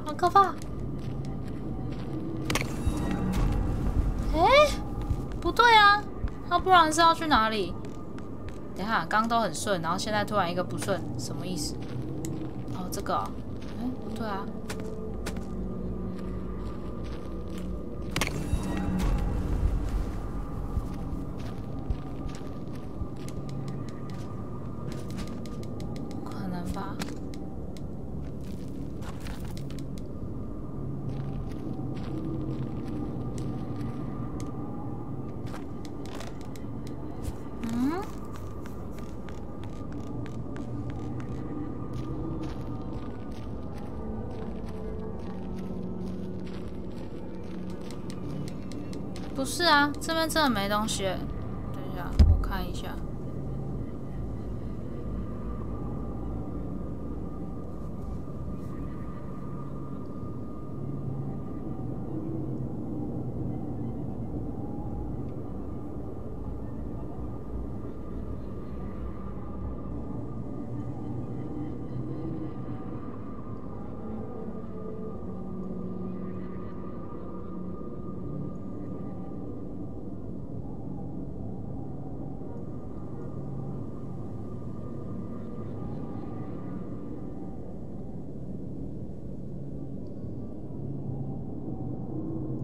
好可怕！哎，不对啊，那不然是要去哪里？等一下，刚都很顺，然后现在突然一个不顺，什么意思？哦，这个哦，哎，不对啊。可能吧。嗯？不是啊，这边真的没东西。等一下，我看一下。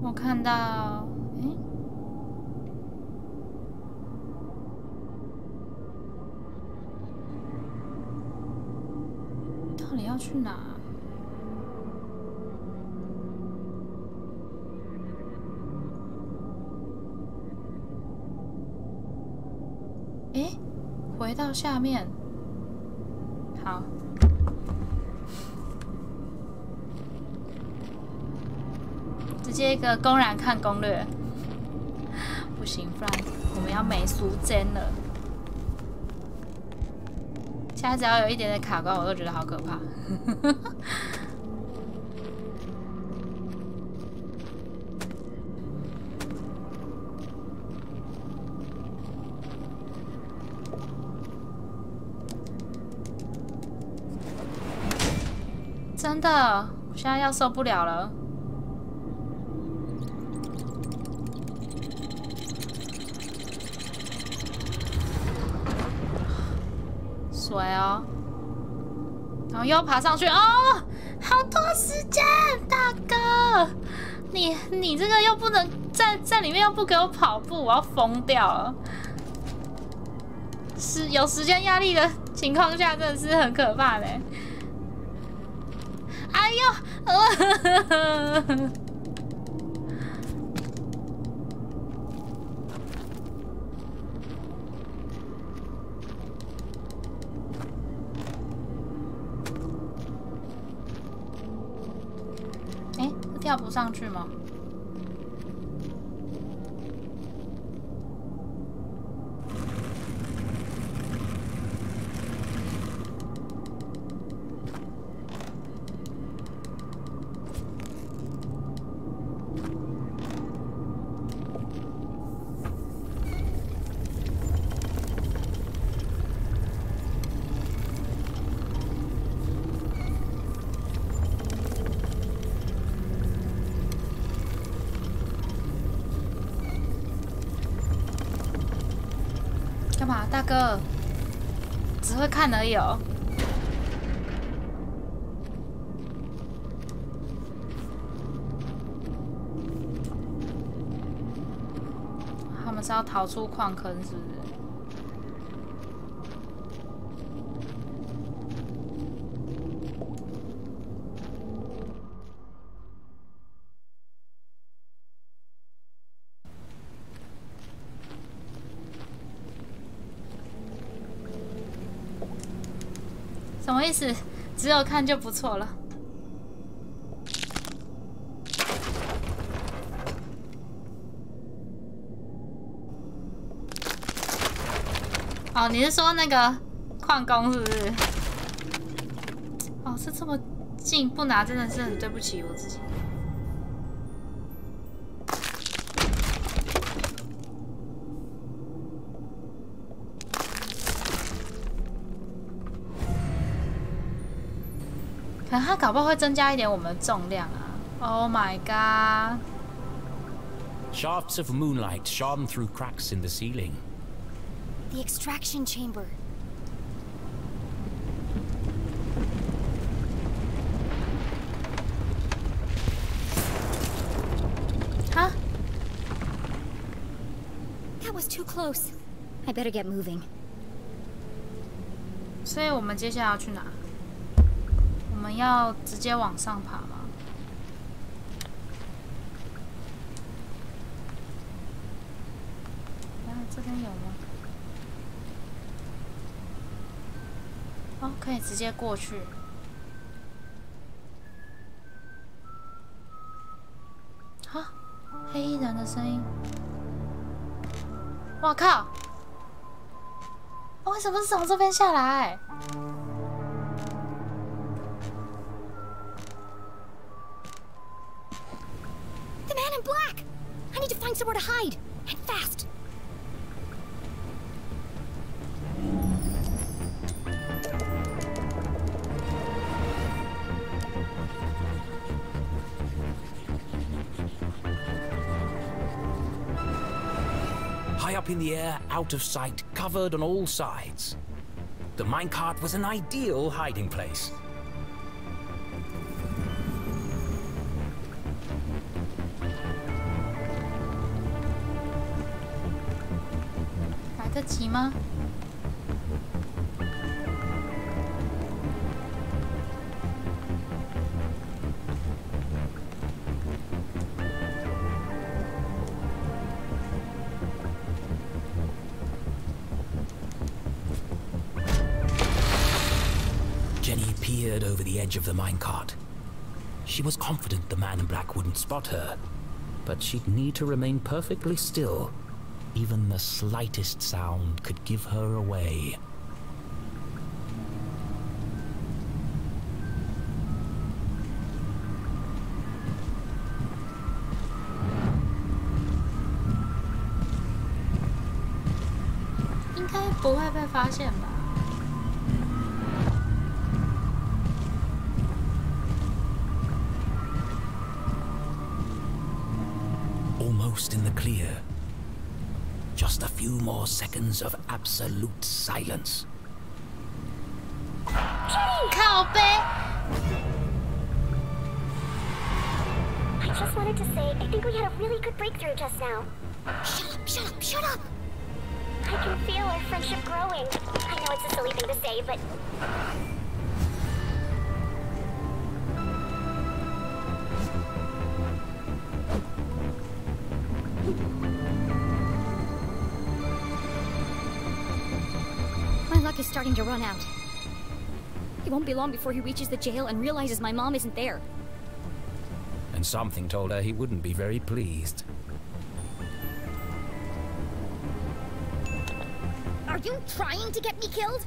我看到，诶，到底要去哪？诶，回到下面，好。直接一个公然看攻略，不行，不然我们要没输真了。现在只要有一点点卡关，我都觉得好可怕。真的，我现在要受不了了。水哦，然后又要爬上去哦，好多时间，大哥，你这个又不能在里面又不给我跑步，我要疯掉了。是有时间压力的情况下，真的是很可怕嘞。哎呦，跳不上去吗？干嘛，大哥？只会看而已哦。他们是要逃出矿坑，是不是？什么意思？只有看就不错了。哦，你是说那个矿工是不是？哦，是这么近，不拿真的是很对不起我自己。可能它搞不好会增加一点我们的重量啊。Oh my god! Shafts of moonlight shone through cracks in the ceiling. The extraction chamber. Huh? That was too close. I better get moving. 所以我们接下来要去哪？我们要直接往上爬吗？这边有吗？哦，可以直接过去。啊，黑衣人的声音！哇靠！为什么是从这边下来？ The man in black! I need to find somewhere to hide, and fast. High up in the air, out of sight, covered on all sides. The minecart was an ideal hiding place. 来得及吗？Jenny peered over the edge of the minecart. She was confident the man in black wouldn't spot her, but she'd need to remain perfectly still. Even the slightest sound could give her away. Almost in the clear. Just a few more seconds of absolute silence. 靠背。 I just wanted to say, I think we had a really good breakthrough just now. Shut up, shut up, shut up! I can feel our friendship growing. I know it's a silly thing to say, but... My luck is starting to run out. It won't be long before he reaches the jail and realizes my mom isn't there. And something told her he wouldn't be very pleased. Are you trying to get me killed?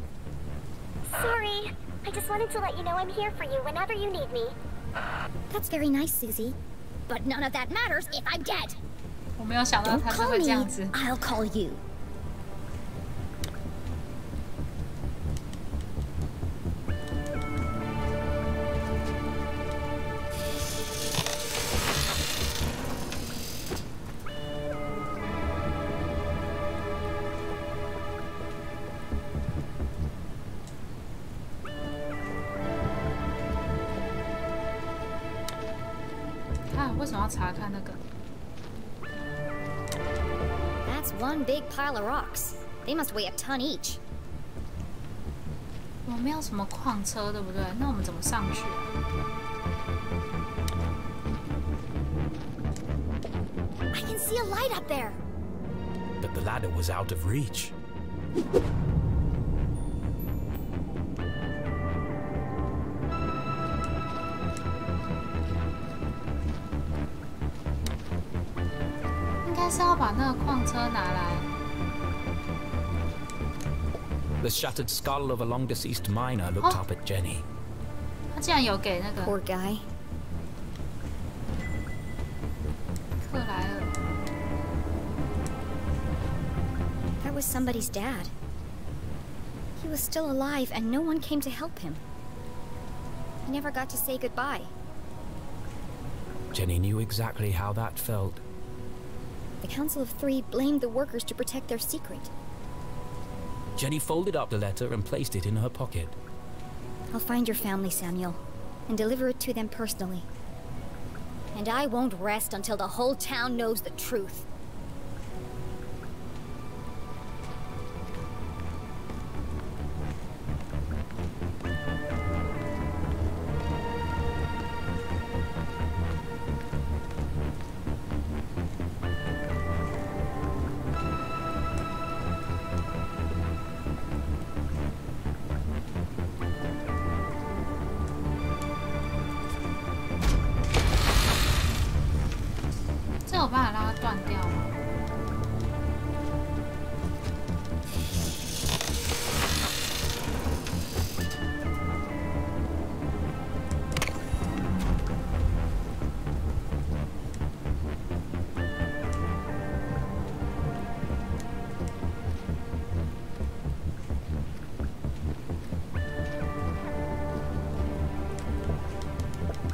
Sorry. I just wanted to let you know I'm here for you whenever you need me. That's very nice, Susie. But none of that matters if I'm dead. 我没有想到 Don't 他是 call 会 me, 这样子。 I'll call you. That's one big pile of rocks. They must weigh a ton each. 我没有什么矿车，对不对？那我们怎么上去？ I can see a light up there. But the ladder was out of reach. The shattered skull of a long-deceased miner looked up at Jenny. 他竟然有给那个 Poor guy. 克莱尔。 That was somebody's dad. He was still alive and no one came to help him. I never got to say goodbye. Jenny knew exactly how that felt. The Council of Three blamed the workers to protect their secret. Jenny folded up the letter and placed it in her pocket. I'll find your family, Samuel, and deliver it to them personally. And I won't rest until the whole town knows the truth.这有办法让它断掉吗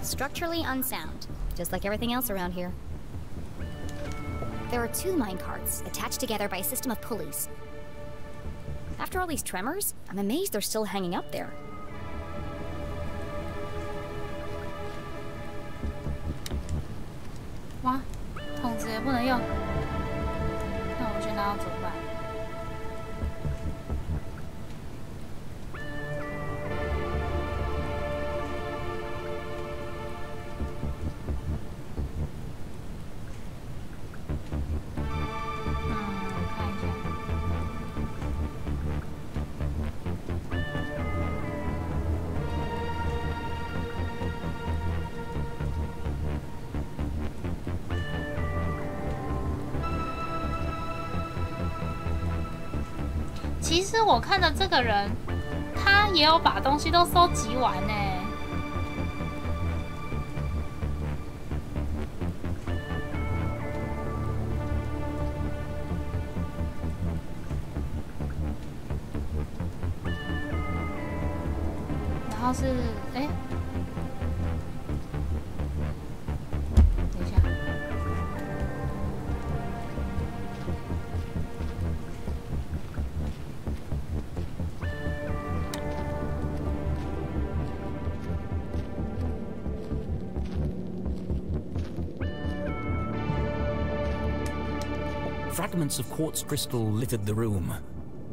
？Structurally unsound, just like everything else around here. There are 2 minecarts attached together by a system of pulleys. After all these tremors, I'm amazed they're still hanging up there.哇，筒子也不能用，那我现在要怎么办？看一下。其实我看的这个人，他也有把东西都收集完呢。然后是，哎，等一下。Fragments of quartz crystal littered the room.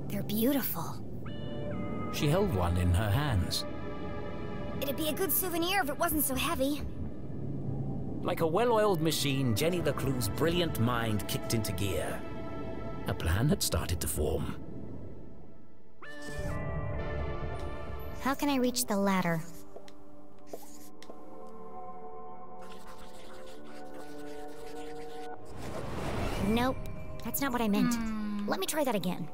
They're beautiful. She held one in her hands. It'd be a good souvenir if it wasn't so heavy. Like a well-oiled machine, Jenny leclue's brilliant mind kicked into gear. A plan had started to form. How can I reach the ladder? Nope, that's not what I meant. Let me try that again.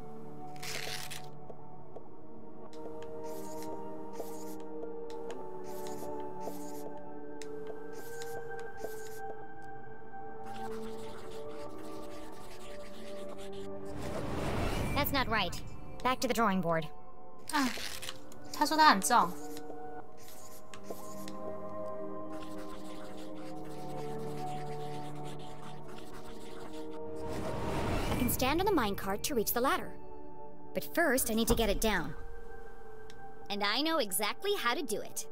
That's not right. Back to the drawing board. 啊，他说他很重。I can stand on the minecart to reach the ladder. But first, I need to get it down. And I know exactly how to do it.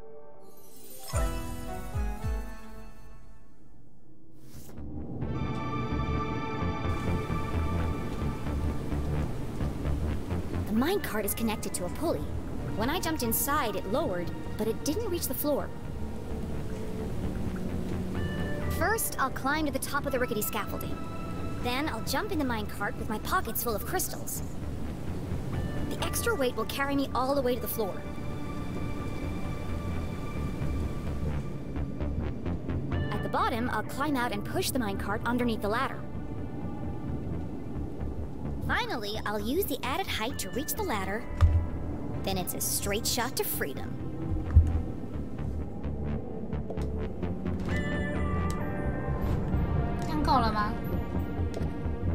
The minecart is connected to a pulley. When I jumped inside, it lowered, but it didn't reach the floor. First, I'll climb to the top of the rickety scaffolding. Then I'll jump in the minecart with my pockets full of crystals. The extra weight will carry me all the way to the floor. At the bottom, I'll climb out and push the minecart underneath the ladder. Finally, I'll use the added height to reach the ladder. Then it's a straight shot to freedom.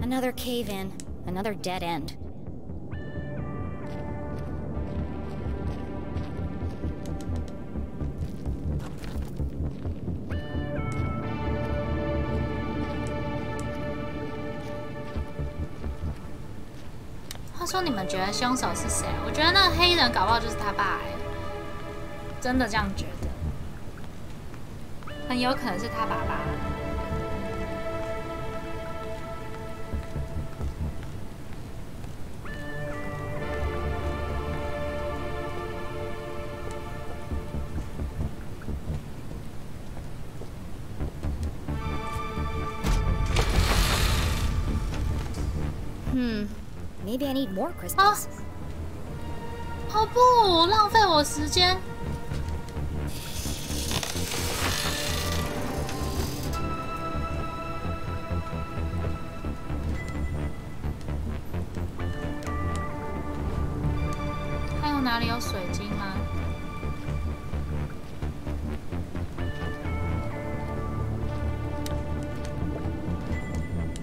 Another cave-in, another dead end. 说你们觉得凶手是谁？我觉得那个黑人搞不好就是他爸哎，真的这样觉得，很有可能是他爸爸。Maybe I need more crystals. 哦不，浪费我时间。还有哪里有水晶吗？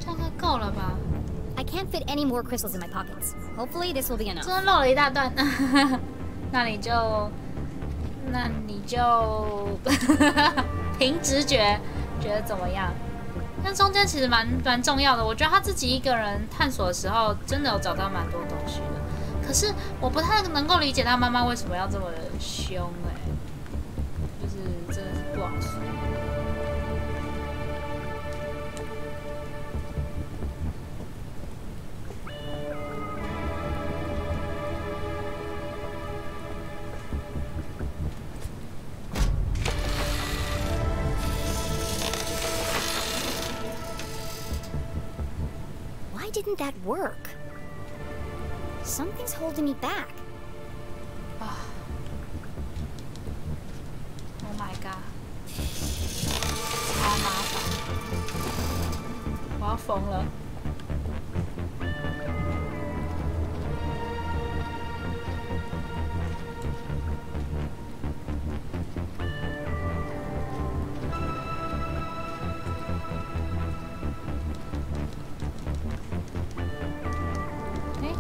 这样应该够了吧？ I can't fit any more crystals in my pockets. Hopefully this will be enough. 真漏了一大段，那你就凭直觉觉得怎么样？那中间其实蛮重要的，我觉得他自己一个人探索的时候，真的有找到蛮多东西的。可是我不太能够理解他妈妈为什么要这么凶就是真的是不好说。 Why didn't that work? Something's holding me back. Oh my god！ 超麻烦，我要疯了。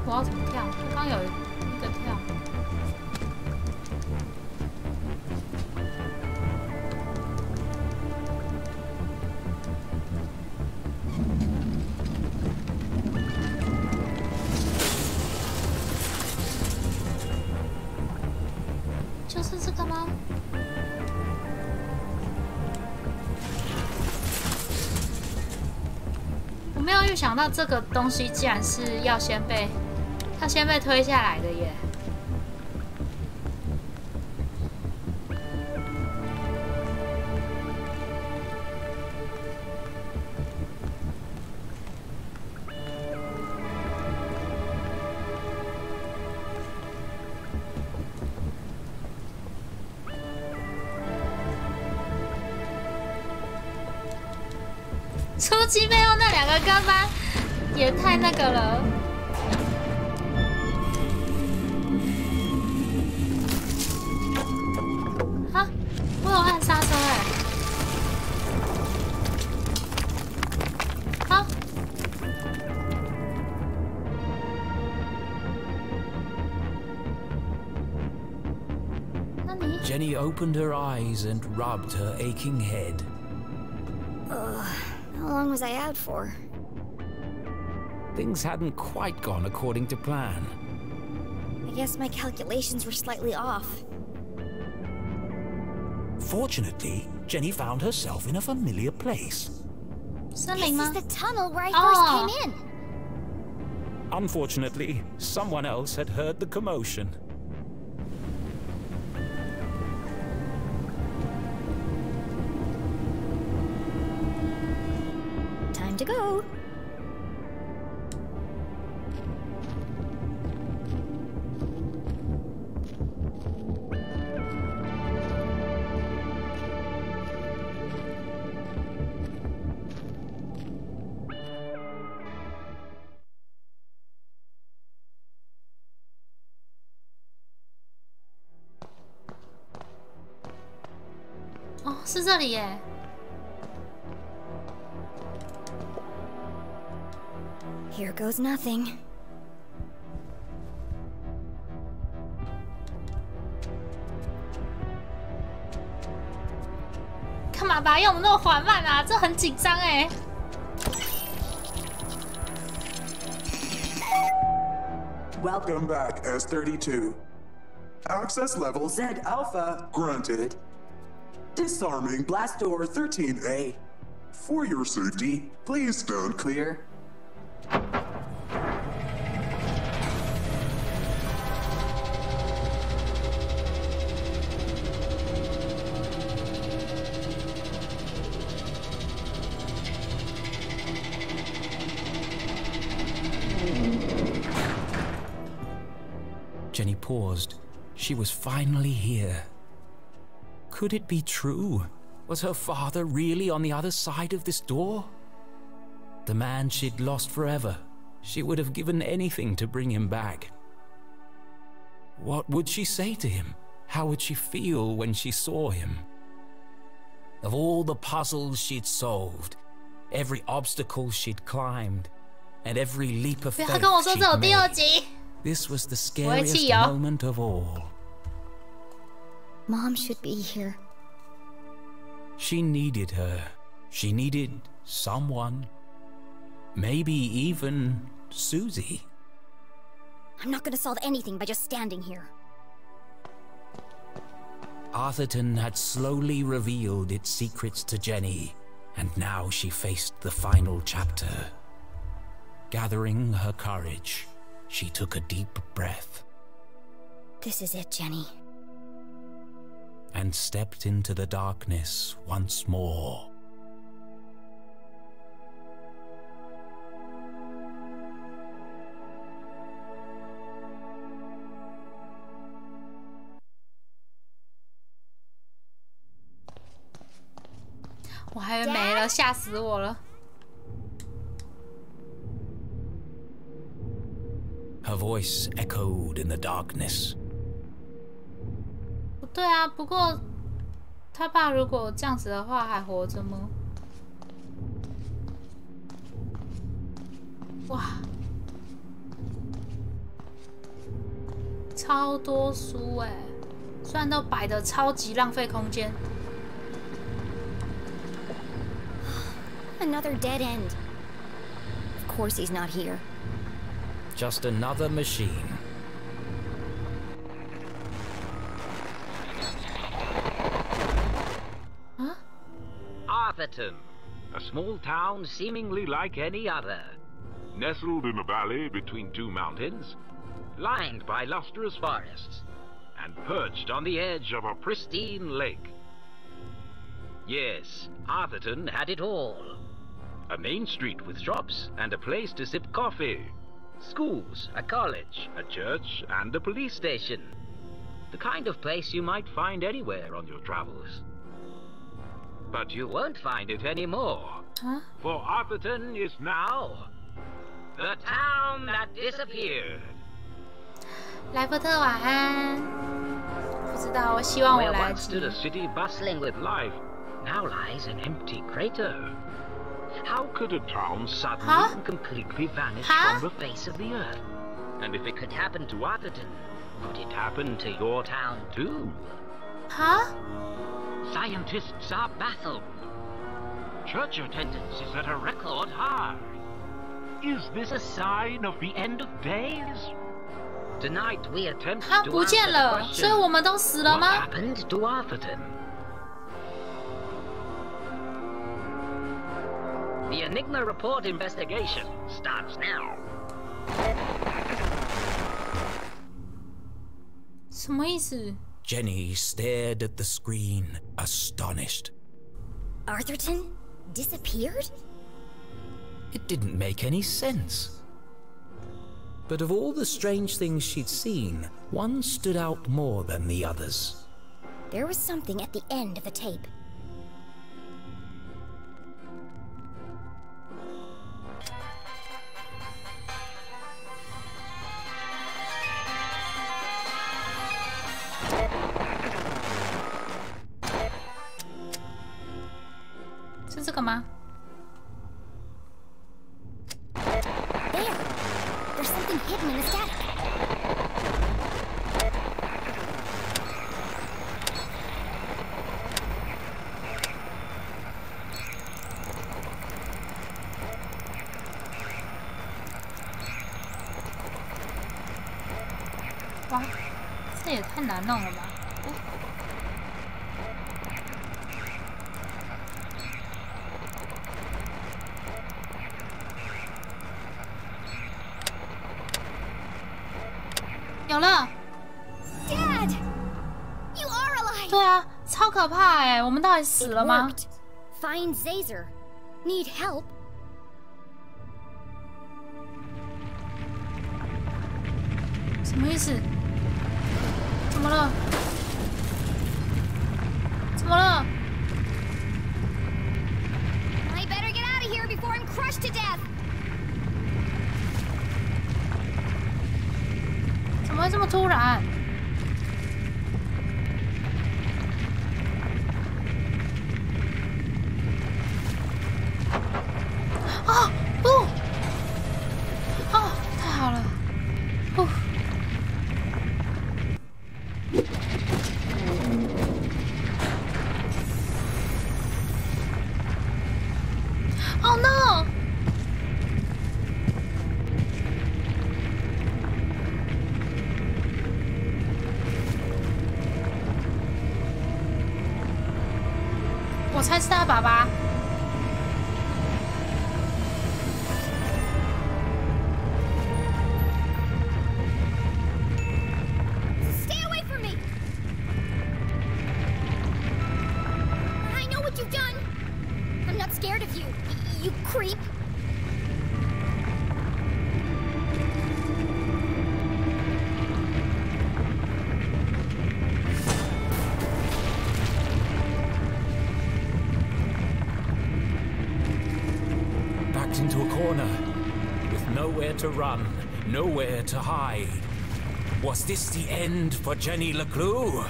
我要怎么跳？我刚有一个跳。就是这个吗？我没有预想到这个东西竟然是要先被推下来的耶！初期背后那两个跟班也太那个了。 我有按刹车好。那你 Jenny opened her eyes and rubbed her aching head. How long was I out for? Things hadn't quite gone according to plan. I guess my calculations were slightly off. Fortunately, Jenny found herself in a familiar place. This is the tunnel where I first came in. Unfortunately, someone else had heard the commotion. Time to go. Oh, 是这里耶。 Here goes nothing. 干嘛把它用的那么缓慢啊？这很紧张哎。Welcome back, S32. Access level Z Alpha granted. Disarming blast door 13A. For your safety, please stand clear. Jenny paused. She was finally here. Could it be true? Was her father really on the other side of this door? The man she'd lost forever. She would have given anything to bring him back. What would she say to him? How would she feel when she saw him? Of all the puzzles she'd solved, every obstacle she'd climbed, and every leap of faith she'd made, this was the scariest moment of all. Mom should be here. She needed her. She needed someone. Maybe even Susie. I'm not gonna solve anything by just standing here. Arthurton had slowly revealed its secrets to Jenny, and now she faced the final chapter. Gathering her courage, she took a deep breath. This is it, Jenny. And stepped into the darkness once more.我还以为没了，吓死我了。Her voice echoed in the darkness. 不对啊，不过他爸如果这样子的话，还活着吗？哇，超多书哎，虽然都摆的超级浪费空间。Another dead end. Of course he's not here. Just another machine. Huh? Arthurton, a small town seemingly like any other. Nestled in a valley between two mountains, lined by lustrous forests, and perched on the edge of a pristine lake. Yes, Arthurton had it all. A main street with shops and a place to sip coffee. Schools, a college, a church, and a police station. The kind of place you might find anywhere on your travels. But you won't find it anymore. Huh? For Arthurton is now the town that disappeared. 莱伯特晚安。不知道，我希望我 Where 来 once stood a city bustling with life, now lies an empty crater. How could a town suddenly and completely vanish from the face of the earth? And if it could happen to Arthurton, could it happen to your town too? Huh? Scientists are baffled. Church attendance is at a record high. Is this a sign of the end of days? Tonight we attempt 他 to 不 answer 见 the 了，所以我 question, 们都死了 what 吗？ happened to Arthurton? The Enigma Report investigation starts now. 什么意思？ Jenny stared at the screen, astonished. Arthurton? Disappeared? It didn't make any sense. But of all the strange things she'd seen, one stood out more than the others. There was something at the end of the tape. There. There's something hidden in the static. 这也太难弄了吧！有了 Dad, you are alive. 对啊，超可怕哎！我们到底死了吗 ？Find Zazer. Need help. 什么意思？怎么了？怎么了 I better get out of here before I'm crushed to death. 怎么会这么突然？啊！不！哦，太好了！哦。Oh no！ 我猜是他爸爸。Stay away from me! I know what you've done. I'm not scared of you, you creep. Into a corner, with nowhere to run, nowhere to hide. Was this the end for Jenny leclue?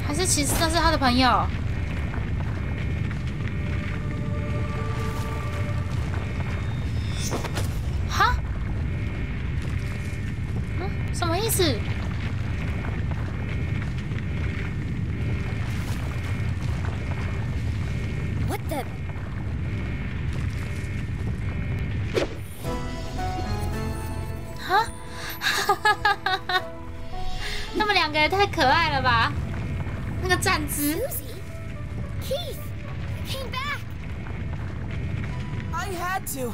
还是其实那是他的朋友？哈？什么意思？ What the? 哈，他们两个也太可爱了吧！那个站姿。Keith, you came back. I had to.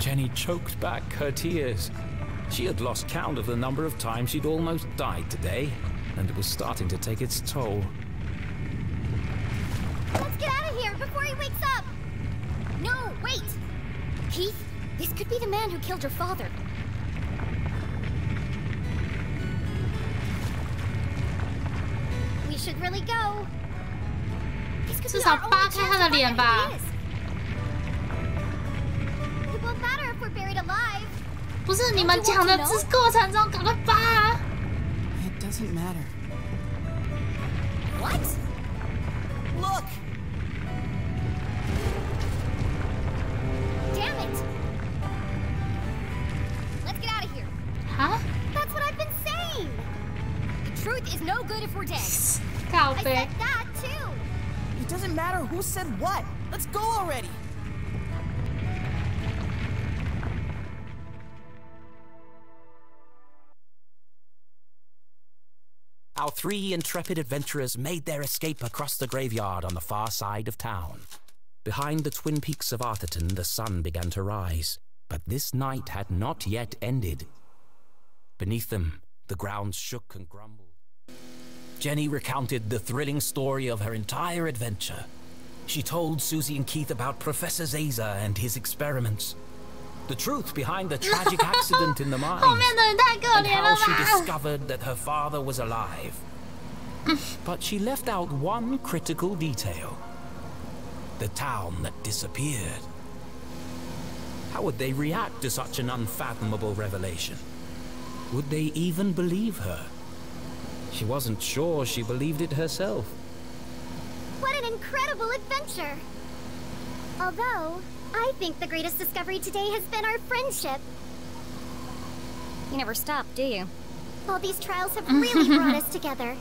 Jenny choked back her tears. She had lost count of the number of times she'd almost died today, and it was starting to take its toll. Let's get out of here before he wakes up. No, wait. Keith, this could be the man who killed your father. We should really go. 至少扒开他的脸吧。 It won't matter if we're buried alive. 不是你们讲的这过程中，赶快扒啊！ It doesn't matter. What? Look! Damn it! Let's get out of here. Huh? That's what I've been saying. The truth is no good if we're dead. I said that too. It doesn't matter who said what. Let's go already. Our three intrepid adventurers made their escape across the graveyard on the far side of town. Behind the twin peaks of Arthurton, the sun began to rise, but this night had not yet ended. Beneath them, the ground shook and grumbled. Jenny recounted the thrilling story of her entire adventure. She told Susie and Keith about Professor Zazer and his experiments, the truth behind the tragic accident in the mines, and how she discovered that her father was alive. But she left out one critical detail: the town that disappeared. How would they react to such an unfathomable revelation? Would they even believe her? She wasn't sure she believed it herself. What an incredible adventure! Although, I think the greatest discovery today has been our friendship. You never stop, do you? All these trials have really brought us together.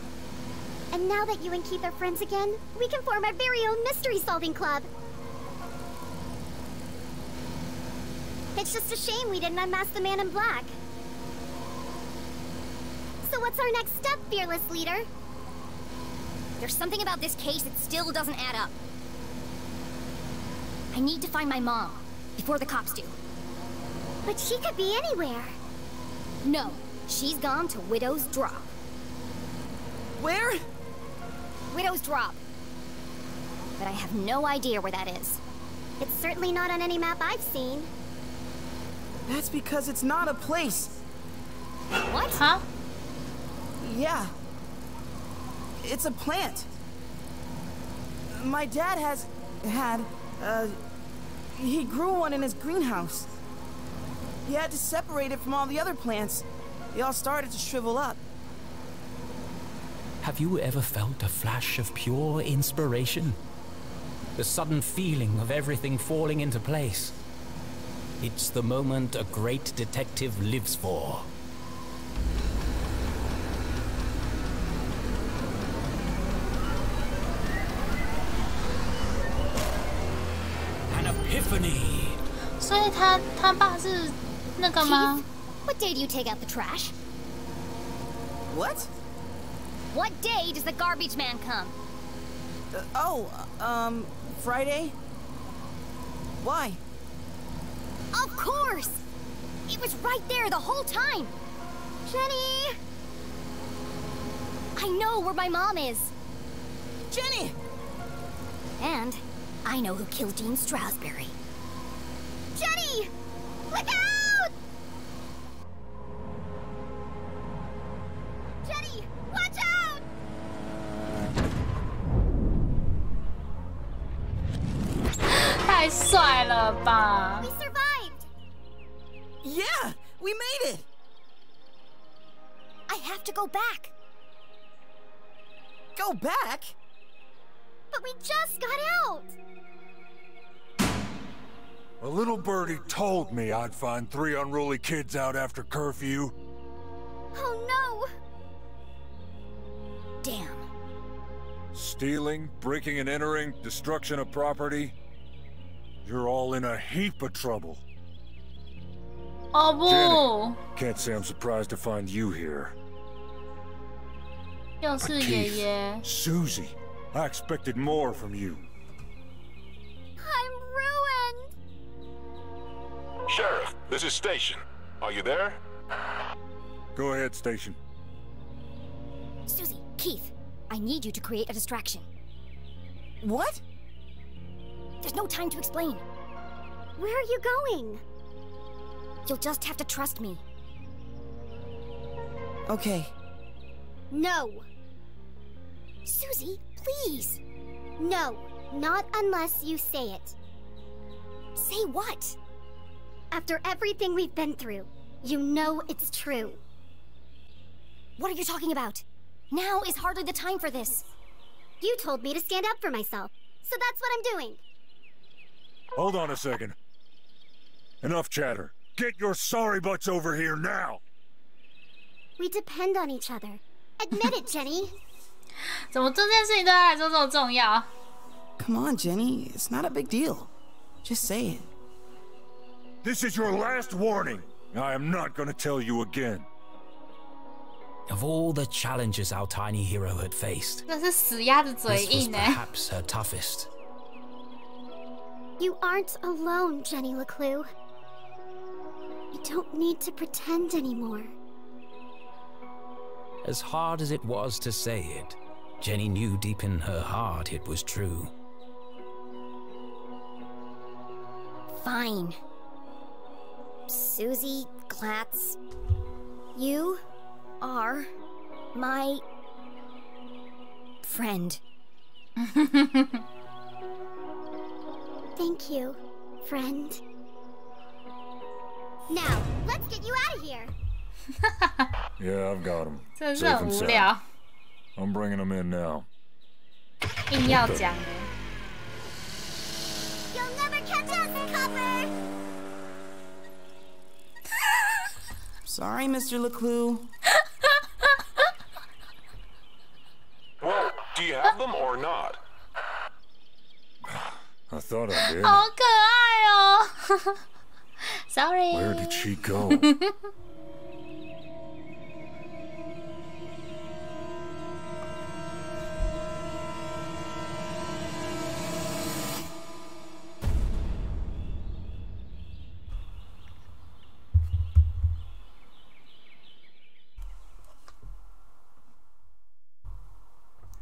And now that you and Keith are friends again, we can form our very own mystery-solving club. It's just a shame we didn't unmask the man in black. What's our next step, fearless leader? There's something about this case that still doesn't add up. I need to find my mom, before the cops do. But she could be anywhere. No, she's gone to Widow's Drop. Where? Widow's Drop. But I have no idea where that is. It's certainly not on any map I've seen. That's because it's not a place. What? Huh? Yeah. It's a plant. My dad he grew one in his greenhouse. He had to separate it from all the other plants. They all started to shrivel up. Have you ever felt a flash of pure inspiration? The sudden feeling of everything falling into place. It's the moment a great detective lives for. An epiphany. 所以他爸是那个吗？ What day do you take out the trash? What? What day does the garbage man come? Friday? Why? Of course! It was right there the whole time! Jenny! I know where my mom is! Jenny! And I know who killed Dean Strasberry. Jenny! Look out! Jenny, watch out!太帅了吧 We survived! Yeah! We made it! I have to go back. Go back? But we just got out! A little birdie told me I'd find 3 unruly kids out after curfew. Oh no! Damn. Stealing, breaking and entering, destruction of property. You're all in a heap of trouble. 哦不 Jenny, can't say I'm surprised to find you here. 又是 But 爷 Keith, 爷 Susie, I expected more from you. I'm ruined! Sheriff, this is Station. Are you there? Go ahead, Station. Susie, Keith, I need you to create a distraction. What? There's no time to explain. Where are you going? You'll just have to trust me. Okay. No. Susie, please. No, not unless you say it. Say what? After everything we've been through, you know it's true. What are you talking about? Now is hardly the time for this. You told me to stand up for myself, so that's what I'm doing. Hold on a second. Enough chatter. Get your sorry butts over here now! We depend on each other. Admit it, Jenny. 怎么这件事情对他来说这么重要 Come on, Jenny. It's not a big deal. Just say it. This is your last warning. I am not gonna tell you again. Of all the challenges our tiny hero had faced, 那是死鸭子嘴 this was 硬哎 perhaps her toughest. You aren't alone, Jenny leclue. You don't need to pretend anymore. As hard as it was to say it, Jenny knew deep in her heart it was true. Fine. Susie Glatz, you are my friend. Thank you, friend. Now, let's get you out of here. Yeah, I've got him. 真的是 Safe 很 and 无 sound. 聊 I'm bringing them in now. 硬要讲 You'll never catch us, Copper! Sorry, Mr. leclue. Well, do you have them or not? I thought I did. 好可爱哦 Sorry Where did she go?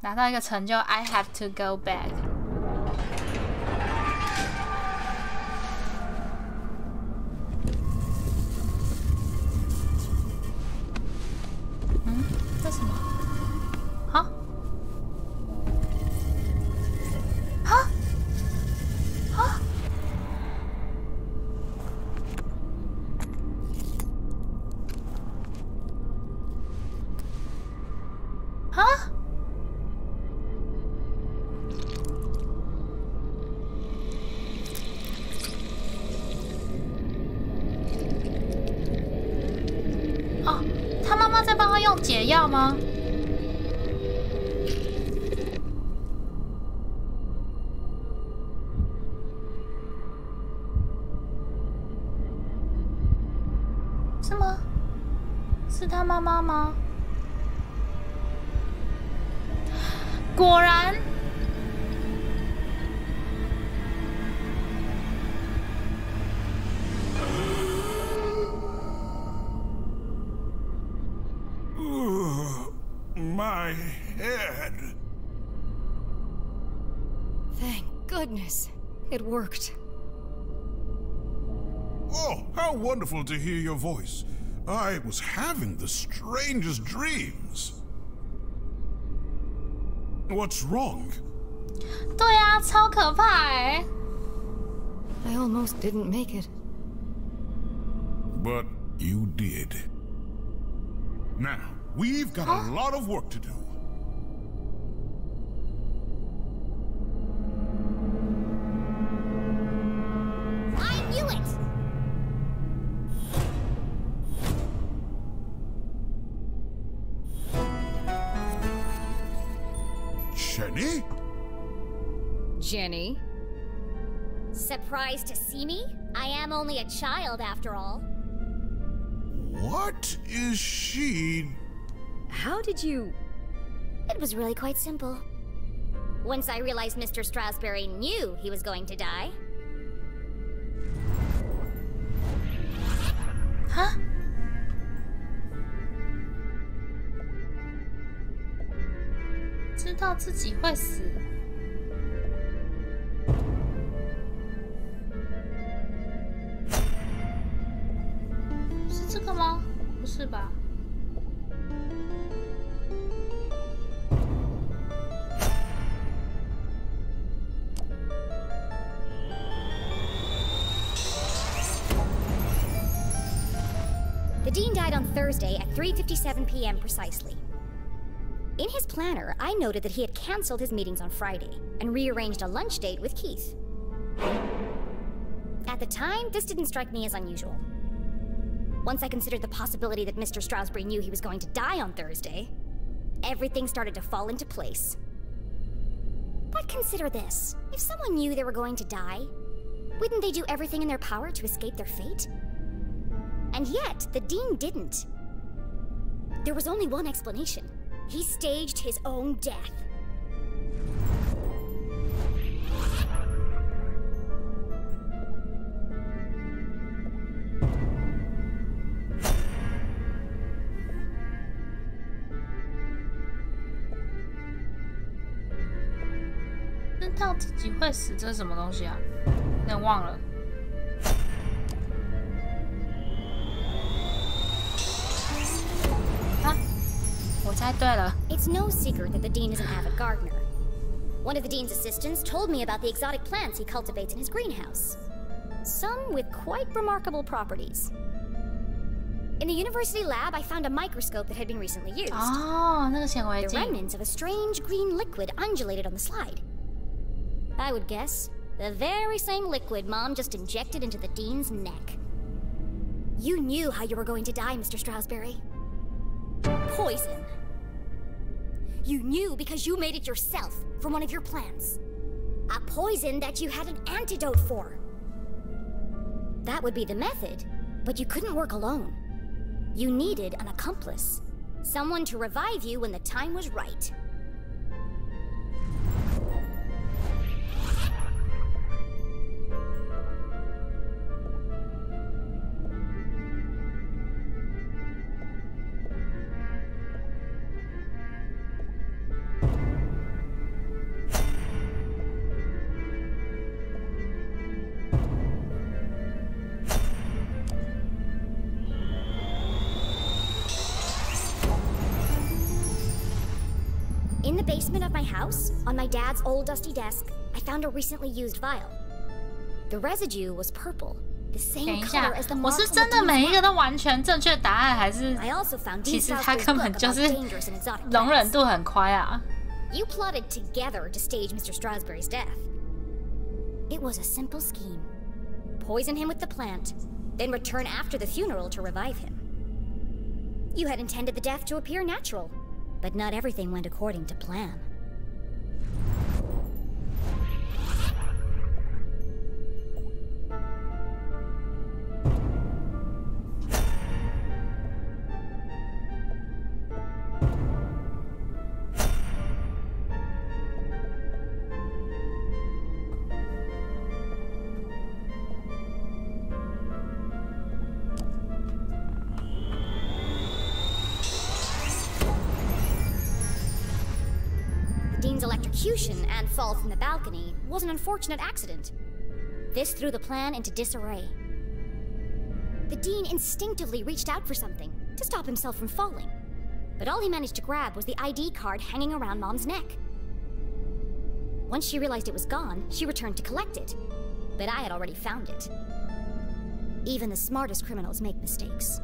拿到一个成就 ，I have to go back。嗯，这什么？好。啊？啊？啊？哦，他妈妈在帮他用解药吗？是吗？是他妈妈吗？果然。My head. Thank goodness. It worked. Oh, how wonderful to hear your voice. I was having the strangest dreams. What's wrong? 对啊，超可怕哎！ I almost didn't make it. But you did. Now, we've got a lot of work to do. I knew it! Jenny? Jenny? Surprised to see me? I am only a child after all. What is she? How did you... It was really quite simple. Once I realized Mr. Strasberry knew he was going to die. Huh? 知道自己会死。是这个吗？不是吧？ The Dean died on Thursday at 3:57 p.m. precisely. In his planner, I noted that he had canceled his meetings on Friday and rearranged a lunch date with Keith. At the time, this didn't strike me as unusual. Once I considered the possibility that Mr. Strasberry knew he was going to die on Thursday, everything started to fall into place. But consider this. If someone knew they were going to die, wouldn't they do everything in their power to escape their fate? And yet, the Dean didn't. There was only one explanation. He staged his own death. "知道自己会死"这是什么东西啊？有点忘了。 我猜对了。 It's no secret that the Dean is an avid gardener. One of the Dean's assistants told me about the exotic plants he cultivates in his greenhouse. Some with quite remarkable properties. In the university lab, I found a microscope that had been recently used. 哦，那个显微 The 镜。 remnants of a strange green liquid undulated on the slide. I would guess the very same liquid Mom just injected into the Dean's neck. You knew how you were going to die, Mr. Strasberry. Poison. You knew because you made it yourself from one of your plants. A poison that you had an antidote for. That would be the method, but you couldn't work alone. You needed an accomplice. Someone to revive you when the time was right. the basement of my house, on my dad's old dusty desk, I found a recently used vial. The residue was purple, the 等 same 一下 color as the， 我 mark 是 on the 真的 dean's 每一个 map. 都完全正确答案，还是 I also found 其 Dean 实他 Fausto's 根 book 本 about 就是 dangerous and exotic 容忍 plants. 度很快啊？ You plotted together to stage Mr. Strasberry's death. It was a simple scheme. Poison him with the plant, then return after the funeral to revive him. You had intended the death to appear natural, but not everything went according to plan. Dean's electrocution and fall from the balcony was an unfortunate accident. This threw the plan into disarray. The Dean instinctively reached out for something to stop himself from falling, but all he managed to grab was the ID card hanging around Mom's neck. Once she realized it was gone, she returned to collect it, but I had already found it. Even the smartest criminals make mistakes.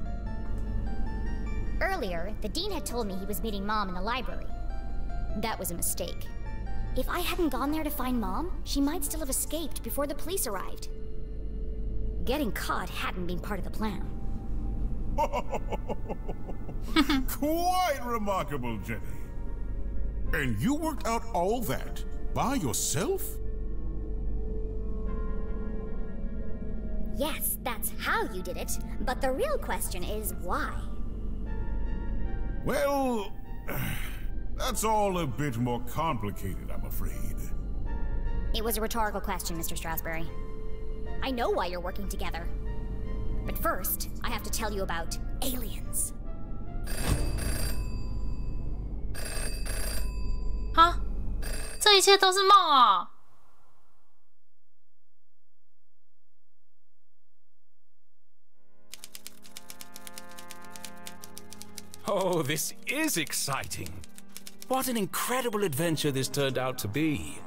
Earlier, the Dean had told me he was meeting Mom in the library. That was a mistake. If I hadn't gone there to find Mom, she might still have escaped before the police arrived. Getting caught hadn't been part of the plan. Quite remarkable, Jenny. And you worked out all that by yourself? Yes, that's how you did it, but the real question is why? Well, that's all a bit more complicated, I'm afraid. It was a rhetorical question, Mr. Strasberry. I know why you're working together. But first, I have to tell you about aliens. 哈，这一切都是梦哦。Oh, this is exciting. What an incredible adventure this turned out to be.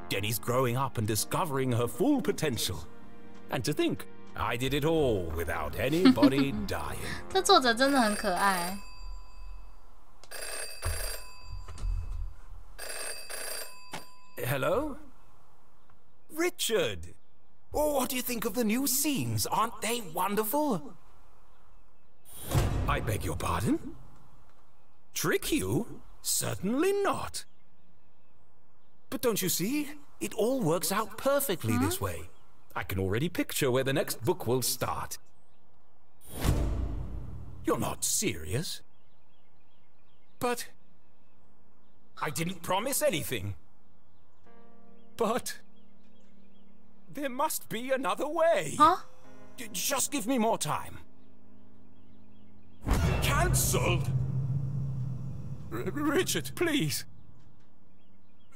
Jenny's growing up and discovering her full potential. And to think, I did it all without anybody dying. 这作者真的很可爱。Hello? Richard! Oh, what do you think of the new scenes? Aren't they wonderful? I beg your pardon? Trick you? Certainly not. But don't you see? It all works out perfectly this way. I can already picture where the next book will start. You're not serious? But I didn't promise anything. But there must be another way. Huh? Just give me more time. Cancelled? Richard, please.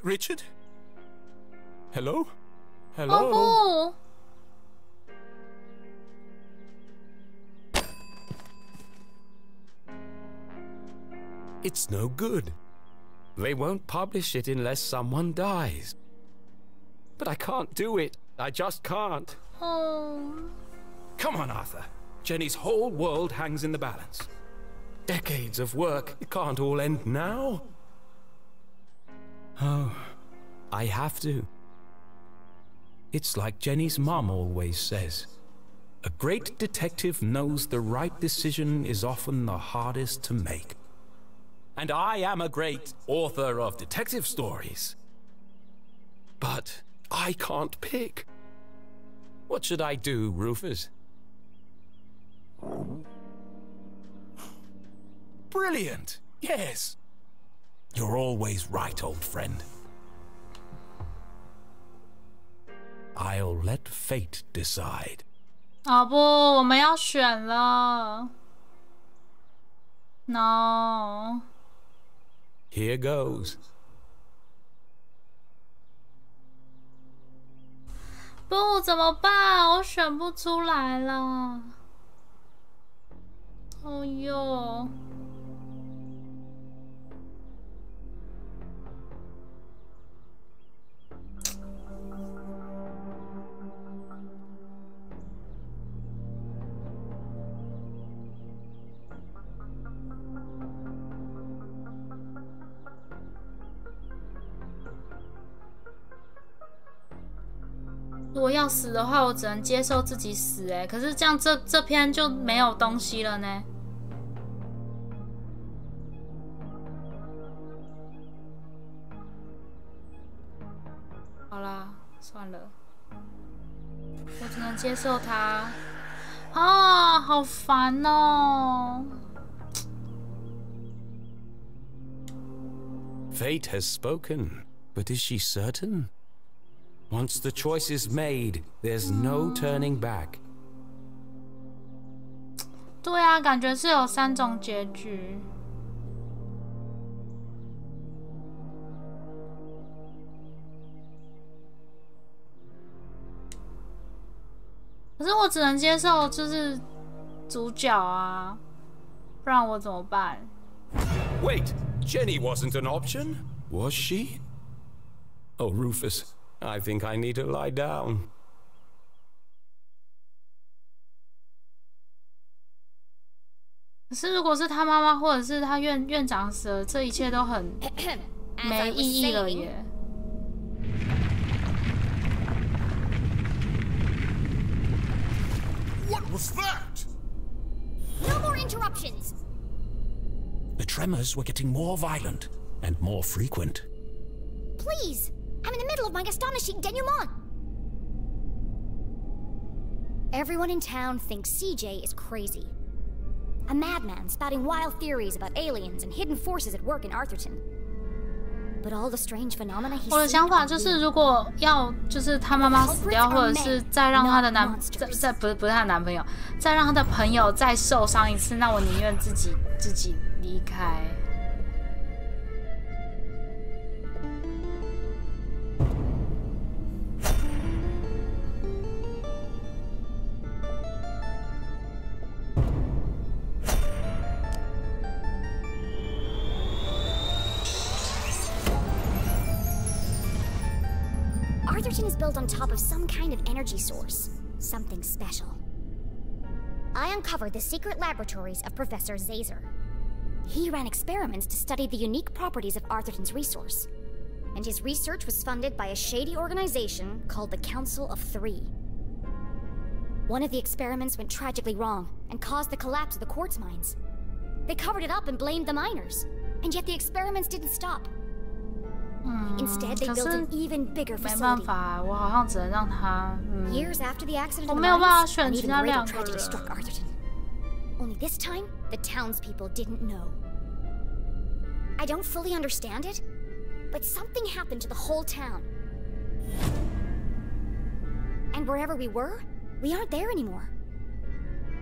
Richard? Hello? Hello? Oh, It's no good. They won't publish it unless someone dies. But I can't do it. I just can't. oh. Come on, Arthur. Jenny's whole world hangs in the balance. Decades of work. It can't all end now. Oh, I have to. It's like Jenny's mum always says. A great detective knows the right decision is often the hardest to make. And I am a great author of detective stories. But I can't pick. What should I do, Rufus? Brilliant! Yes! You're always right, old friend. I'll let fate decide. 好不，我们要选了。No。 Here goes. 不，怎么办？我选不出来了。哦哟。如果要死的话，我只能接受自己死。哎，可是这样这篇就没有东西了呢。好啦，算了，我只能接受它。啊，好烦哦。Fate has spoken, but is she certain? Once the choice is made, there's no turning back. 对啊，感觉是有3种结局。可是我只能接受就是主角啊，不然我怎么办？ Wait, Jenny wasn't an option, was she? Oh, Rufus, I think I need to lie down. 可是如果是他妈妈或者是他院长死了，这一切都很没意义了耶。What was that? No more interruptions! The tremors were getting more violent and more frequent. Please! I'm in the middle of my astonishing denouement! Everyone in town thinks CJ is crazy. A madman spouting wild theories about aliens and hidden forces at work in Arthurton. But all the strange phenomena he 我的想法就是，如果要就是他妈妈死掉，或者是再让他的不是他的男朋友，再让他的朋友再受伤一次，那我宁愿自己离开。Arthurton is built on top of some kind of energy source. Something special. I uncovered the secret laboratories of Professor Zazer. He ran experiments to study the unique properties of Arthurton's resource. And his research was funded by a shady organization called the Council of Three. One of the experiments went tragically wrong and caused the collapse of the quartz mines. They covered it up and blamed the miners. And yet the experiments didn't stop. Instead, they built an even bigger facility. Years after the accident of the mines, an even greater tragedy struck Arthurton. Only this time, the townspeople didn't know. I don't fully understand it, but something happened to the whole town. And wherever we were, we aren't there anymore.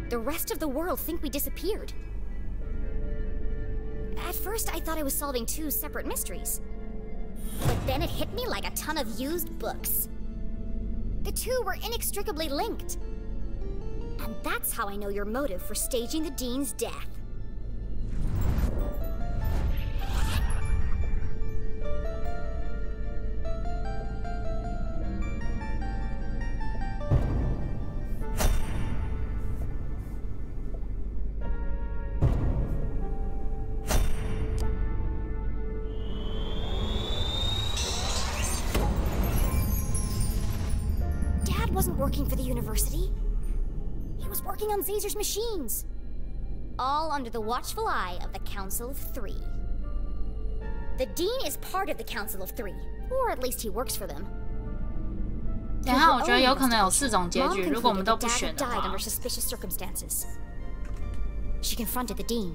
The rest of the world think we disappeared. At first, I thought I was solving 2 separate mysteries. But then it hit me like a ton of used books. The 2 were inextricably linked. And that's how I know your motive for staging the Dean's death. Wasn't working for the university. He was working on Zazer's machines. All under the watchful eye of the Council of Three. The Dean is part of the Council of Three, or at least he works for them. 等一下，我觉得有可能有4种结局，如果我们都不选的话。 died under suspicious circumstances. She confronted the Dean.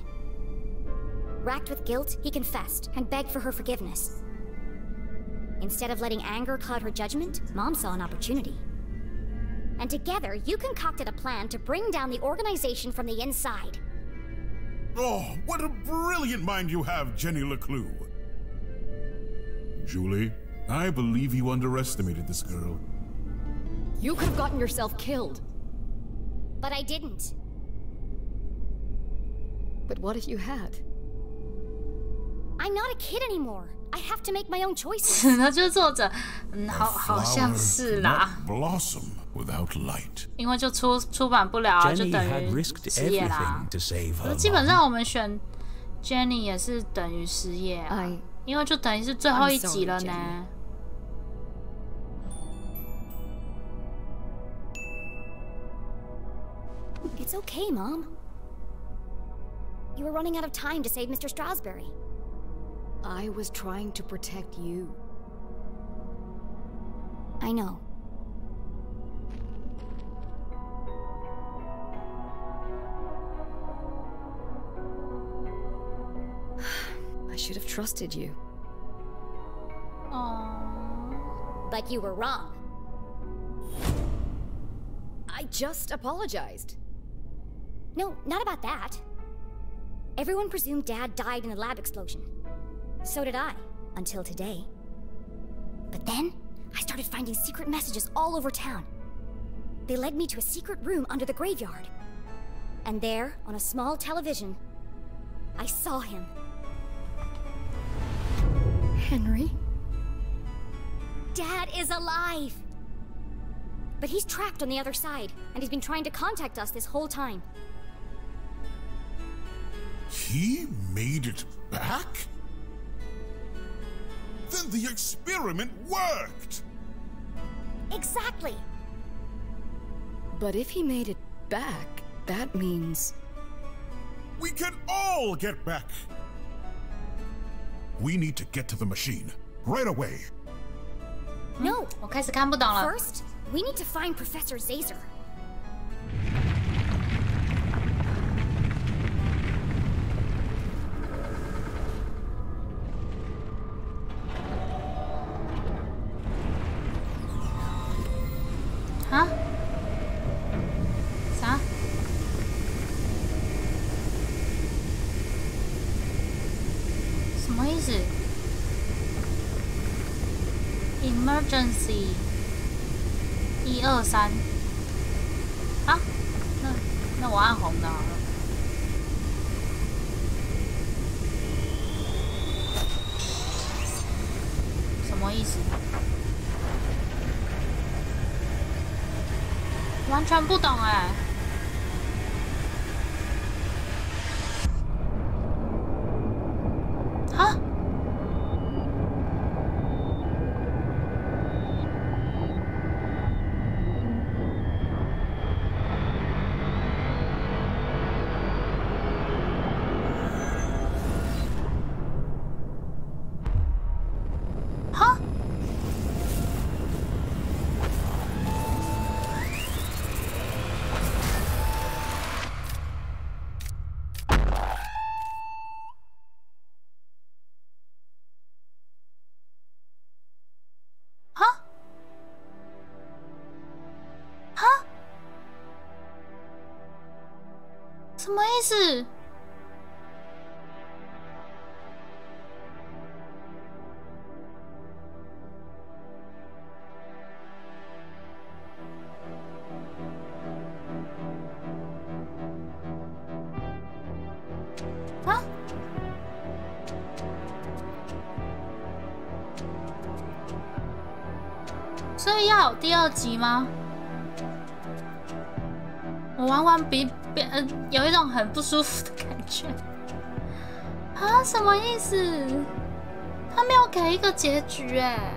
Racked with guilt, he confessed and begged for her forgiveness. Instead of letting anger cloud her judgment, Mom saw an opportunity. And together, you concocted a plan to bring down the organization from the inside. Oh, what a brilliant mind you have, Jenny leclue. Julie, I believe you underestimated this girl. You could have gotten yourself killed. But I didn't. But what if you had? I'm not a kid anymore. I have to make my own choices. 那就是作者，好像是啦。 Blossom without light. 因为就出版不了啊，就等于失业啦。基本上我们选 Jenny 也是等于失业啊，因为就等于是最后一集了呢。It's okay, Mom. You were running out of time to save Mr. Strasberry. I was trying to protect you. I know. I should have trusted you. Aww. But you were wrong. I just apologized. No, not about that. Everyone presumed Dad died in the lab explosion. So did I, until today. But then, I started finding secret messages all over town. They led me to a secret room under the graveyard. And there, on a small television, I saw him. Henry? Dad is alive! But he's trapped on the other side, and he's been trying to contact us this whole time. He made it back? Then the experiment worked! Exactly! But if he made it back, that means... We can all get back! We need to get to the machine, right away. No! 我开始看不懂了。 First, we need to find Professor Zazer. Huh? 啥？什么意思 ？Emergency 123啊？那我按红的好了。什么意思？完全不懂哎。啊？哈？什么意思？啊？所以要有第二集吗？我玩完有一种很不舒服的感觉啊！什么意思？他没有给一个结局哎！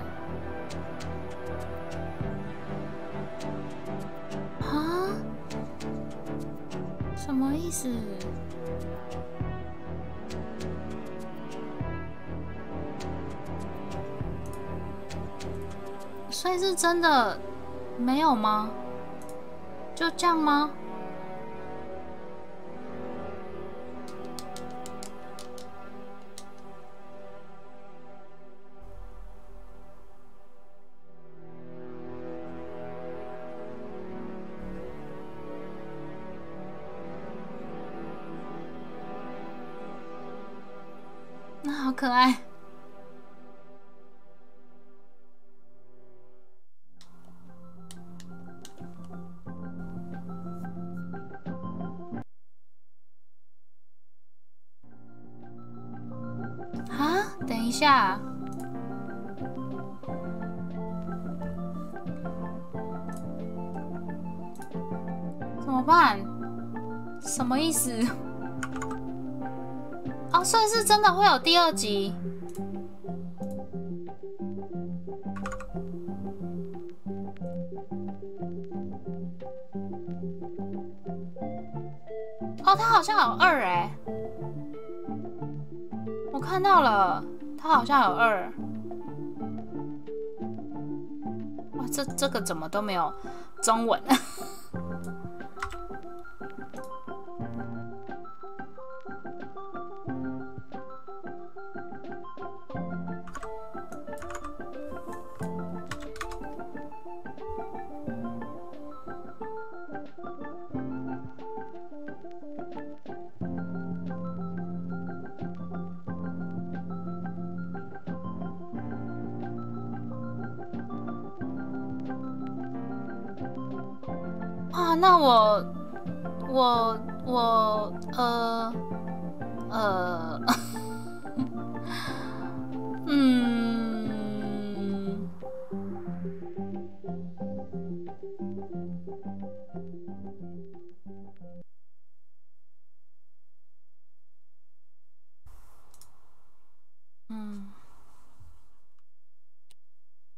啊？什么意思？所以是真的没有吗？就这样吗？那好可爱。啊，等一下。怎么办？什么意思？哦，所以是真的会有第二集。好像有2哎，我看到了，它好像有2。哇，这个怎么都没有中文？啊，那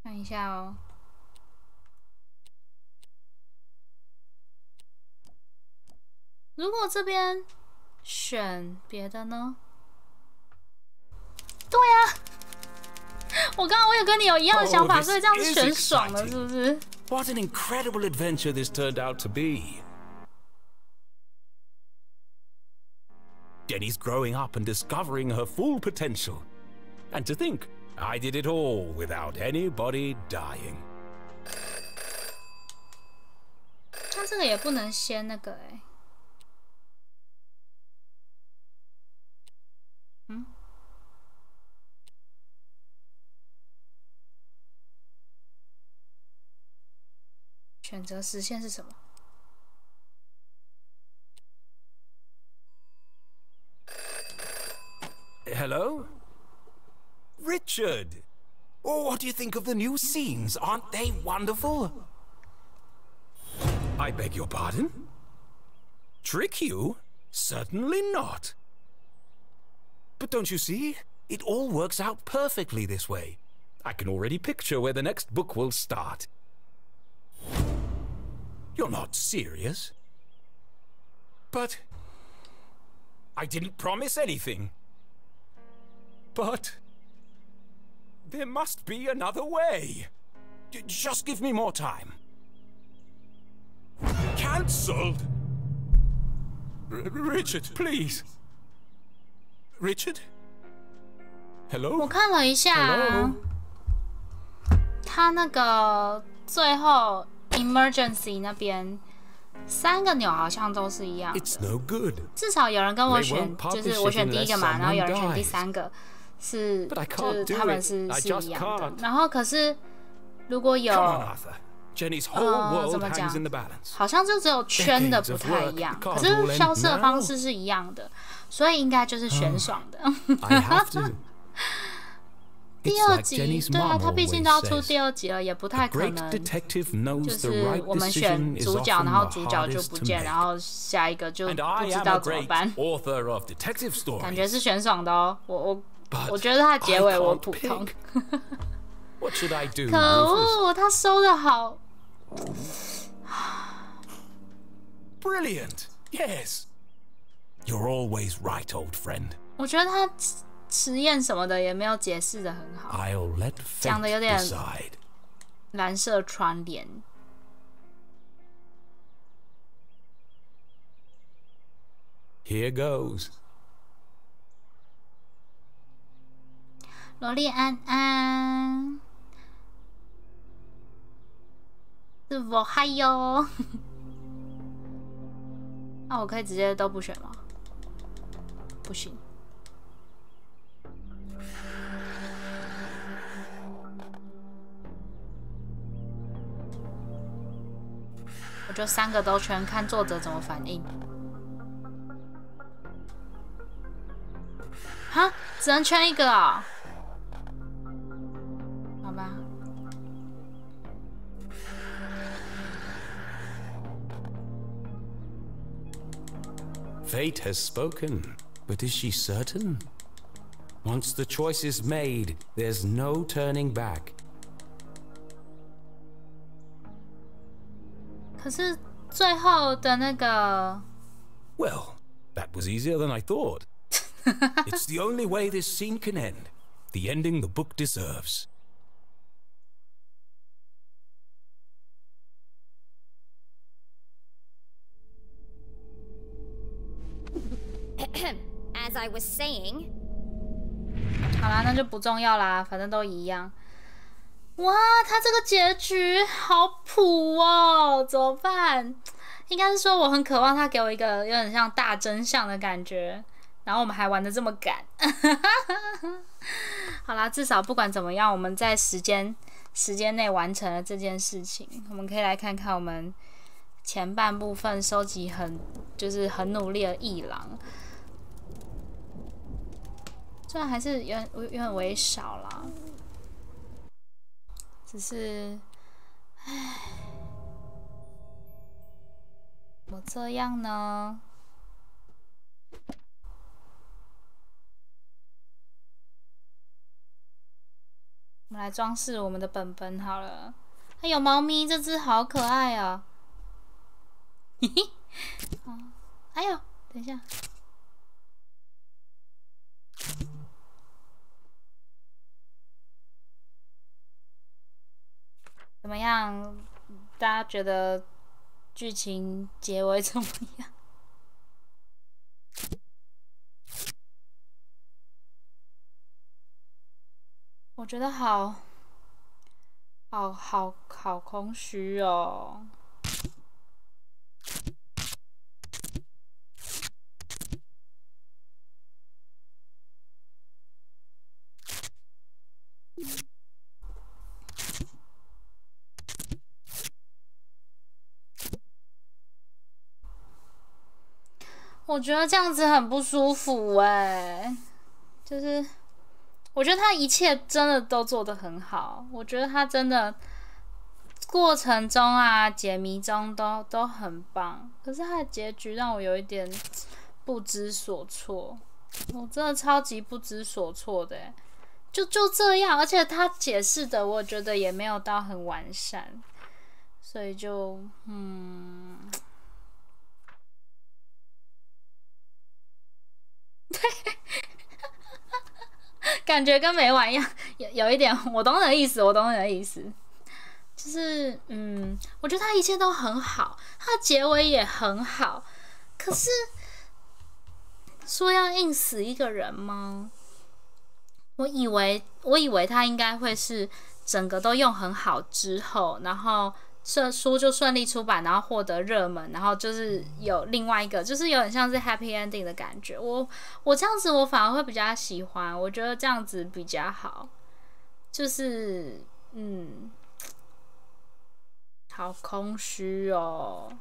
看一下哦。如果这边选别的呢？对呀、我有跟你有一样的想法，所以这样子选爽了，是不是 What an incredible adventure this turned out to be. Jenny's growing up and discovering her full potential. And to think, I did it all without anybody dying. 那这个也不能先那个哎。选择实现是什么？ Hello? Richard! Oh, what do you think of the new scenes? Aren't they wonderful? I beg your pardon? Trick you? Certainly not. But don't you see? It all works out perfectly this way. I can already picture where the next book will start. You're not serious? But I didn't promise anything. But there must be another way. Just give me more time. Cancelled? Richard, please. Richard? Hello? 我看了一下，他那个最后 emergency 那边3个钮好像都是一样的。 It's no good. 至少有人跟我选，就是我选第1个嘛，然后有人选第3个。 就是他们是一样的，然后可是如果有怎么讲，好像就只有圈的不太一样，可是消失的方式是一样的，所以应该就是选爽的。第2集，对啊，他毕竟都要出第2集了，也不太可能就是我们选主角，然后主角就不见，然后下一个就不知道怎么办。感觉是选爽的哦，我觉得他的结尾我普通。可恶，他收的好。Brilliant, yes. You're always right, old friend. 我觉得他实验什么的也没有解释的很好，讲的有点蓝色窗帘。Here goes. 萝莉安安，是我嗨哟。那我可以直接都不选吗？不行。我就3个都圈，看作者怎么反应。哈，只能圈1个啊、哦？ 好吧。Fate has spoken, but is she certain? Once the choice is made, there's no turning back. 可是最后的那个 Well, That was easier than I thought. It's the only way this scene can end. The ending the book deserves. As I was saying. 好啦，那就不重要啦，反正都一样。哇，他这个结局好普哦，怎么办？应该是说我很渴望他给我一个有点像大真相的感觉，然后我们还玩得这么赶。好啦，至少不管怎么样，我们在时间内完成了这件事情。我们可以来看看我们前半部分收集就是很努力的一郎。虽然还是有点微少啦，只是，唉，我这样呢？我们来装饰我们的本本好了。还有猫咪，这只好可爱啊！嘿嘿，哦，哎呦，等一下。怎么样？大家觉得剧情结尾怎么样？我觉得好空虚哦。我觉得这样子很不舒服欸，就是我觉得他一切真的都做得很好，我觉得他真的过程中啊、解谜中都很棒，可是他的结局让我有一点不知所措，我真的超级不知所措的欸，就这样，而且他解释的我觉得也没有到很完善，所以就感觉跟没玩一样，有一点，我懂你的意思，就是我觉得他一切都很好，他的结尾也很好，可是说要硬死一个人吗？我以为他应该会是整个都用很好之后，然后书就顺利出版，然后获得热门，然后就是有另外一个，就是有点像是 happy ending 的感觉。我这样子我反而会比较喜欢，我觉得这样子比较好。就是好空虚哦，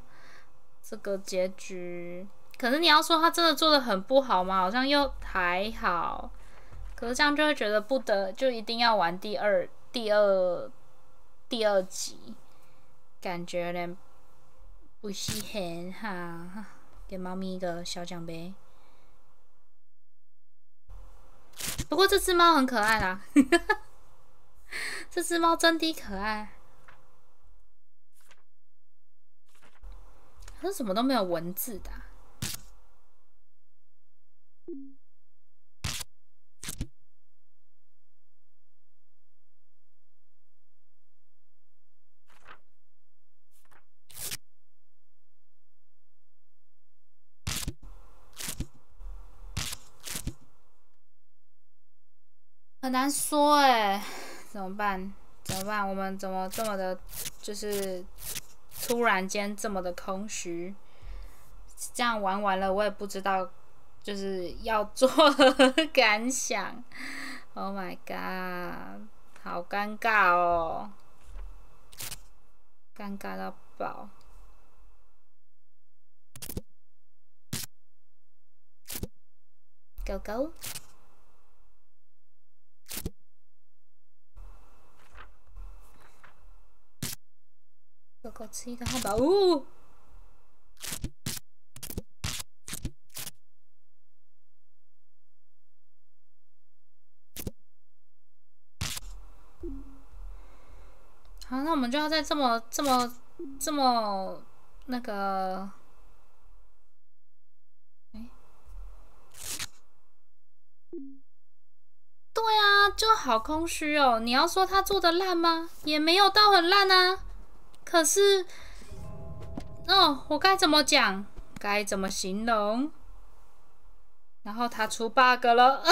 这个结局。可是你要说他真的做得很不好吗？好像又还好。可是这样就会觉得就一定要玩第二集。感觉有点不稀罕哈，给猫咪一个小奖杯。不过这只猫很可爱啦，这只猫真的可爱。它是怎么都没有文字的啊？很难说欸，怎么办？我们怎么这么的，就是突然间这么的空虚？这样玩完了，我也不知道，就是要做何感想。Oh my god， 好尴尬哦，尴尬到爆。狗狗。狗狗吃一个汉堡，呜！好，那我们就要在这么那个，啊，就好空虚哦。你要说他做的烂吗？也没有到很烂啊。可是，我该怎么讲？该怎么形容？然后他出 bug 了，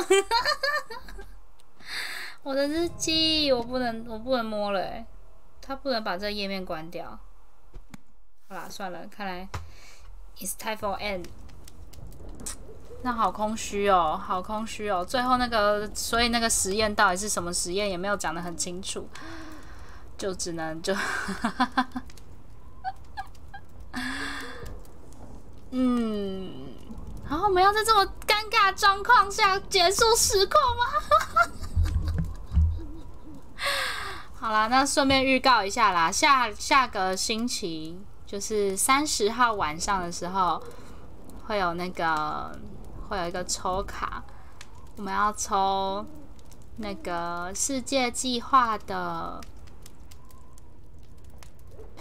我的日记我不能摸了欸，他不能把这个页面关掉。好啦，算了，看来 it's time for end。那好空虚哦，好空虚哦。最后那个，所以那个实验到底是什么实验，也没有讲得很清楚，就只能就然后我们要在这么尴尬的状况下结束实况吗？好啦，那顺便预告一下啦，下个星期就是30号晚上的时候，会有一个抽卡，我们要抽那个世界计划的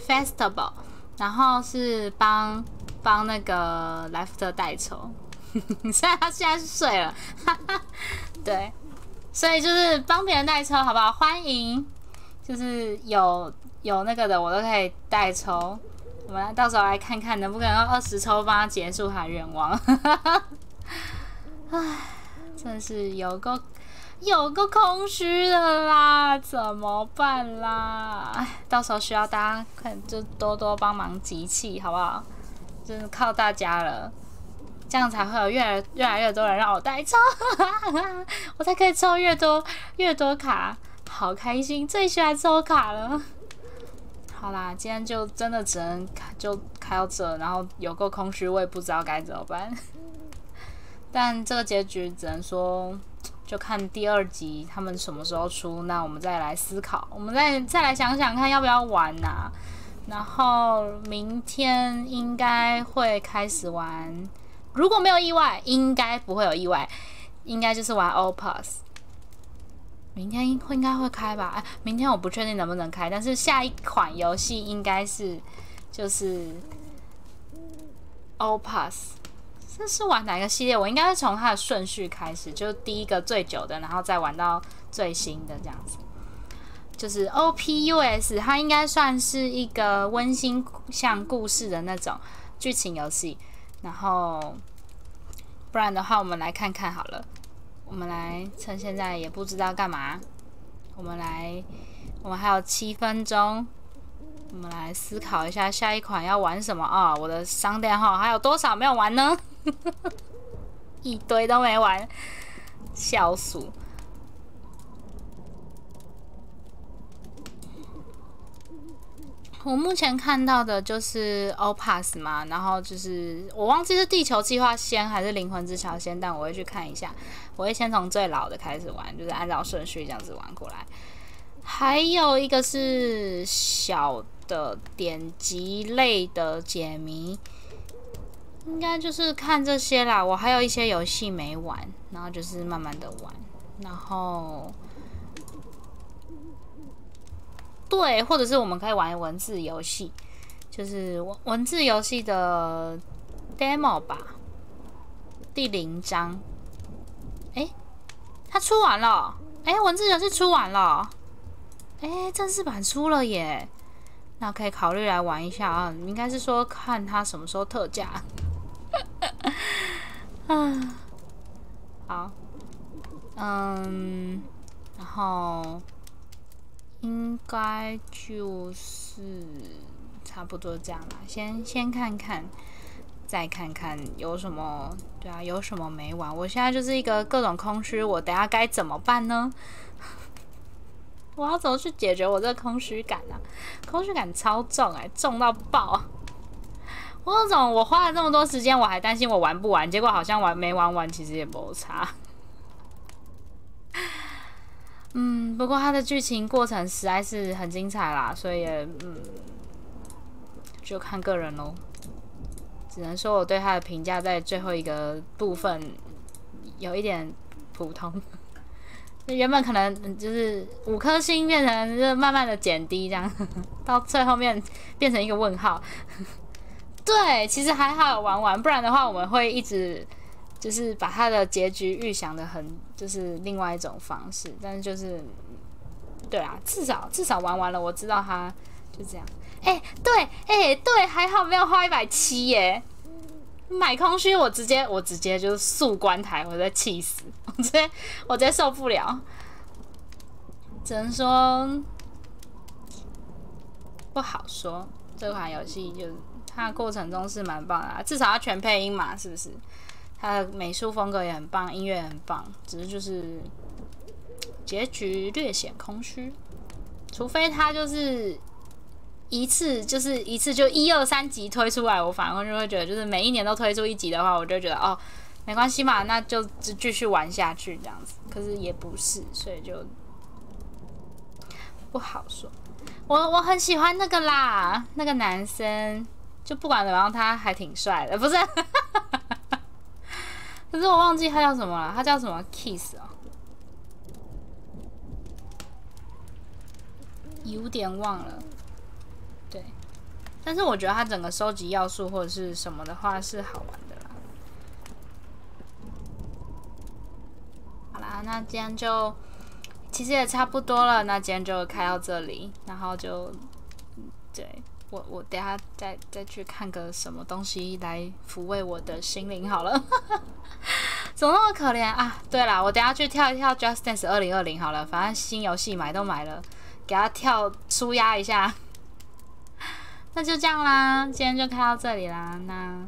Festival， 然后是帮那个莱福特代抽。虽然他现在是睡了，对，所以就是帮别人代抽，好不好？欢迎，就是有那个的，我都可以代抽。我们到时候来看看能不能用20抽帮他结束他的愿望。唉，真的是有够空虚的啦，怎么办啦？唉，到时候需要大家看就多多帮忙集气，好不好？真的靠大家了。这样才会有越来越多人让我代抽，我才可以抽越多卡，好开心，最喜欢抽卡了。好啦，今天就真的只能开到这，然后有够空虚，我也不知道该怎么办。但这个结局只能说，就看第2集他们什么时候出，那我们再来思考，我们再来想想看要不要玩啊。然后明天应该会开始玩。如果没有意外，应该不会有意外，应该就是玩 Opus。明天应该会开吧？明天我不确定能不能开，但是下一款游戏应该是就是 Opus。这是玩哪个系列？我应该会从它的顺序开始，就第一个最久的，然后再玩到最新的这样子。就是 OPUS， 它应该算是一个温馨像故事的那种剧情游戏。然后，不然的话，我们来看看好了。我们来趁现在也不知道干嘛，我们还有7分钟，我们来思考一下下一款要玩什么啊？我的商店号还有多少没有玩呢？一堆都没玩，笑死！我目前看到的就是 Opus 嘛，然后就是我忘记是地球计划先还是灵魂之桥先，但我会去看一下。我会先从最老的开始玩，就是按照顺序这样子玩过来。还有一个是小的点击类的解谜，应该就是看这些啦。我还有一些游戏没玩，然后就是慢慢的玩，然后。对，或者是我们可以玩文字游戏，就是文字游戏的 demo 吧，第0章。它出完了，文字游戏出完了，正式版出了耶，那可以考虑来玩一下啊。应该是说看它什么时候特价。好，然后。应该就是差不多这样啦，先看看，再看看有什么，对啊，有什么没玩。我现在就是一个各种空虚，我等下该怎么办呢？我要怎么去解决我这个空虚感啊？空虚感超重重到爆！我有种我花了这么多时间，我还担心我玩不完，结果好像没玩完，其实也没差。不过它的剧情过程实在是很精彩啦，所以也就看个人咯。只能说我对它的评价在最后一个部分有一点普通，原本可能就是5颗星变成就慢慢的减低这样，到最后面变成一个问号。对，其实还好有玩完，不然的话我们会一直就是把他的结局预想的很，就是另外一种方式，但是就是，对啊，至少玩完了，我知道他就这样。对，还好没有花170耶。买空虚，我直接就是速关台，我在气死，我直接受不了，只能说不好说。这款游戏就是它的过程中是蛮棒的啊，至少它全配音嘛，是不是？它的美术风格也很棒，音乐也很棒，只是就是结局略显空虚，除非它就是一次就1、2、3集推出来，我反而就会觉得，就是每一年都推出1集的话，我就觉得哦，没关系嘛，那就继续玩下去这样子。可是也不是，所以就不好说。我很喜欢那个啦，那个男生，就不管怎么样，他还挺帅的，不是？可是我忘记他叫什么了，他叫什么 Kiss 哦，有点忘了。对，但是我觉得他整个收集要素或者是什么的话是好玩的啦。好啦，那今天就其实也差不多了，那今天就开到这里，然后就对。我等一下再去看个什么东西来抚慰我的心灵好了，怎么那么可怜啊？对啦，我等一下去跳一跳 Just Dance 2020好了，反正新游戏买都买了，给他跳舒压一下。那就这样啦，今天就开到这里啦。那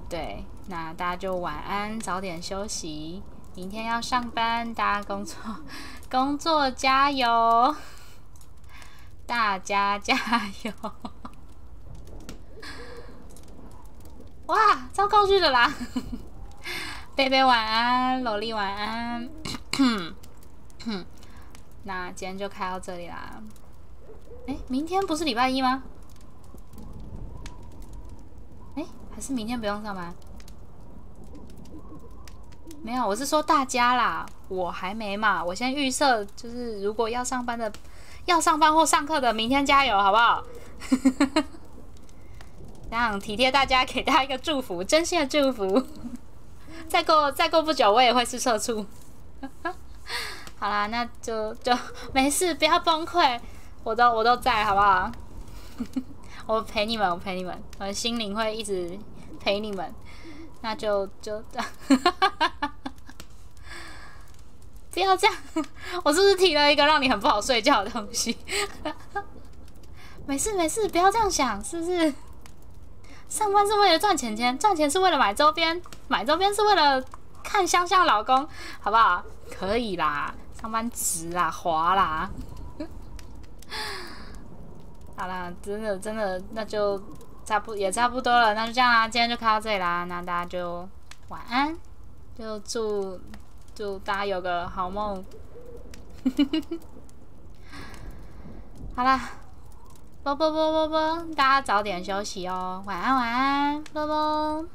对，那大家就晚安，早点休息，明天要上班，大家工作加油。大家加油！哇，超高兴的啦！贝贝晚安，萝莉晚安。那今天就开到这里啦。明天不是礼拜一吗？还是明天不用上班？没有，我是说大家啦，我还没嘛。我先预设，就是如果要上班或上课的，明天加油，好不好？这样体贴大家，给大家一个祝福，真心的祝福。再过不久，我也会是社畜。好啦，那就没事，不要崩溃，我都在，好不好？我陪你们，我的心灵会一直陪你们。那就不要这样，我是不是提了一个让你很不好睡觉的东西？没事，不要这样想，是不是？上班是为了赚钱，赚钱是为了买周边，买周边是为了看香香老公，好不好？可以啦，上班值啦，滑啦。好啦，真的，那就也差不多了，那就这样啦，今天就开到这里啦，那大家就晚安，就祝大家有个好梦。好啦，啵，大家早点休息哦，晚安，啵啵。